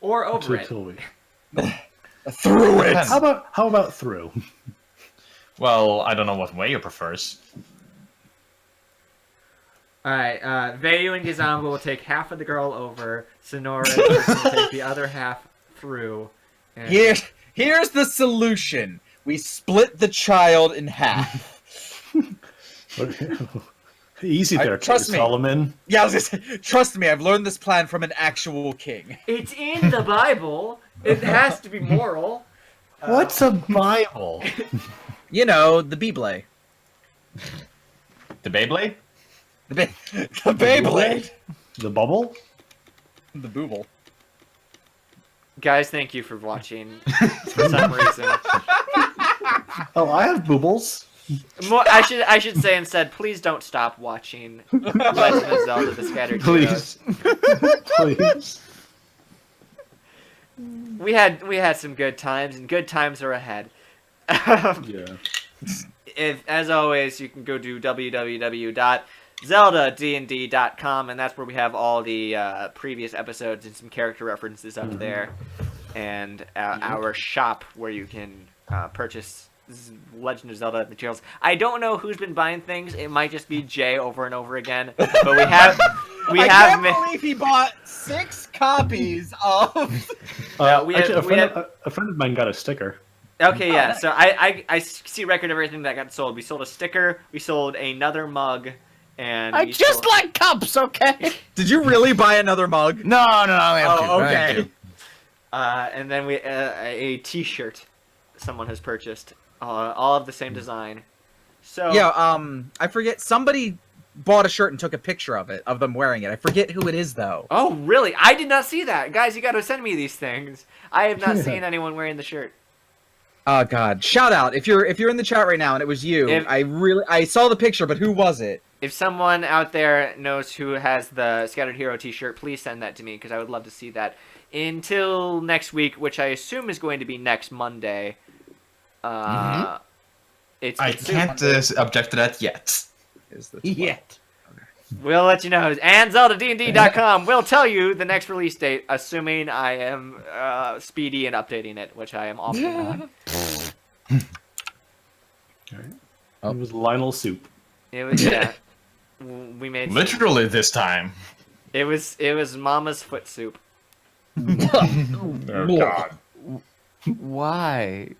or over it. Till we- Through it. How about through? Well, I don't know what way you prefers. Alright, Vayu and Gizamba will take half of the girl over. Sonora will take the other half through. And Here's the solution. We split the child in half. Easy there, trust me. Solomon. Yeah, I was gonna say, trust me, I've learned this plan from an actual king. It's in the Bible. It has to be moral. What's a Bible? You know, the Beyblade. The Beyblade? The Beyblade. The bubble? The Booble. Guys, thank you for watching. For some reason. Oh, I have boobles. I should say instead, please don't stop watching Legend of Zelda: The Scattered Heroes. Please. We had some good times, and good times are ahead. Yeah. As always, you can go to www.zeldadnd.com, and that's where we have all the previous episodes and some character references up there, and our shop where you can purchase Legend of Zelda materials. I don't know who's been buying things. It might just be Jay over and over again, but I can't believe he bought 6 copies of. Yeah, we Actually, have- a friend of mine got a sticker. Okay, yeah. So I see record of everything that got sold. We sold a sticker. We sold another mug, and I we just sold... like cups, okay? Did you really buy another mug? No, I only have two. Oh, I have okay. two. And then we a T-shirt someone has purchased, all of the same design. So Yeah, I forget. Somebody bought a shirt and took a picture of it, of them wearing it. I forget who it is, though. Oh, really? I did not see that, guys. You got to send me these things. I have not seen anyone wearing the shirt. Oh God! Shout out if you're in the chat right now and it was you. I saw the picture, but who was it? If someone out there knows who has the Scattered Hero T-shirt, please send that to me because I would love to see that. Until next week, which I assume is going to be next Monday. It's I can't object to that yet. Yet. We'll let you know. And ZeldaDND.com will tell you the next release date, assuming I am speedy in updating it, which I am often not. It was Lionel Soup. It was we made Literally this time. it was Mama's foot soup. Oh God. Why?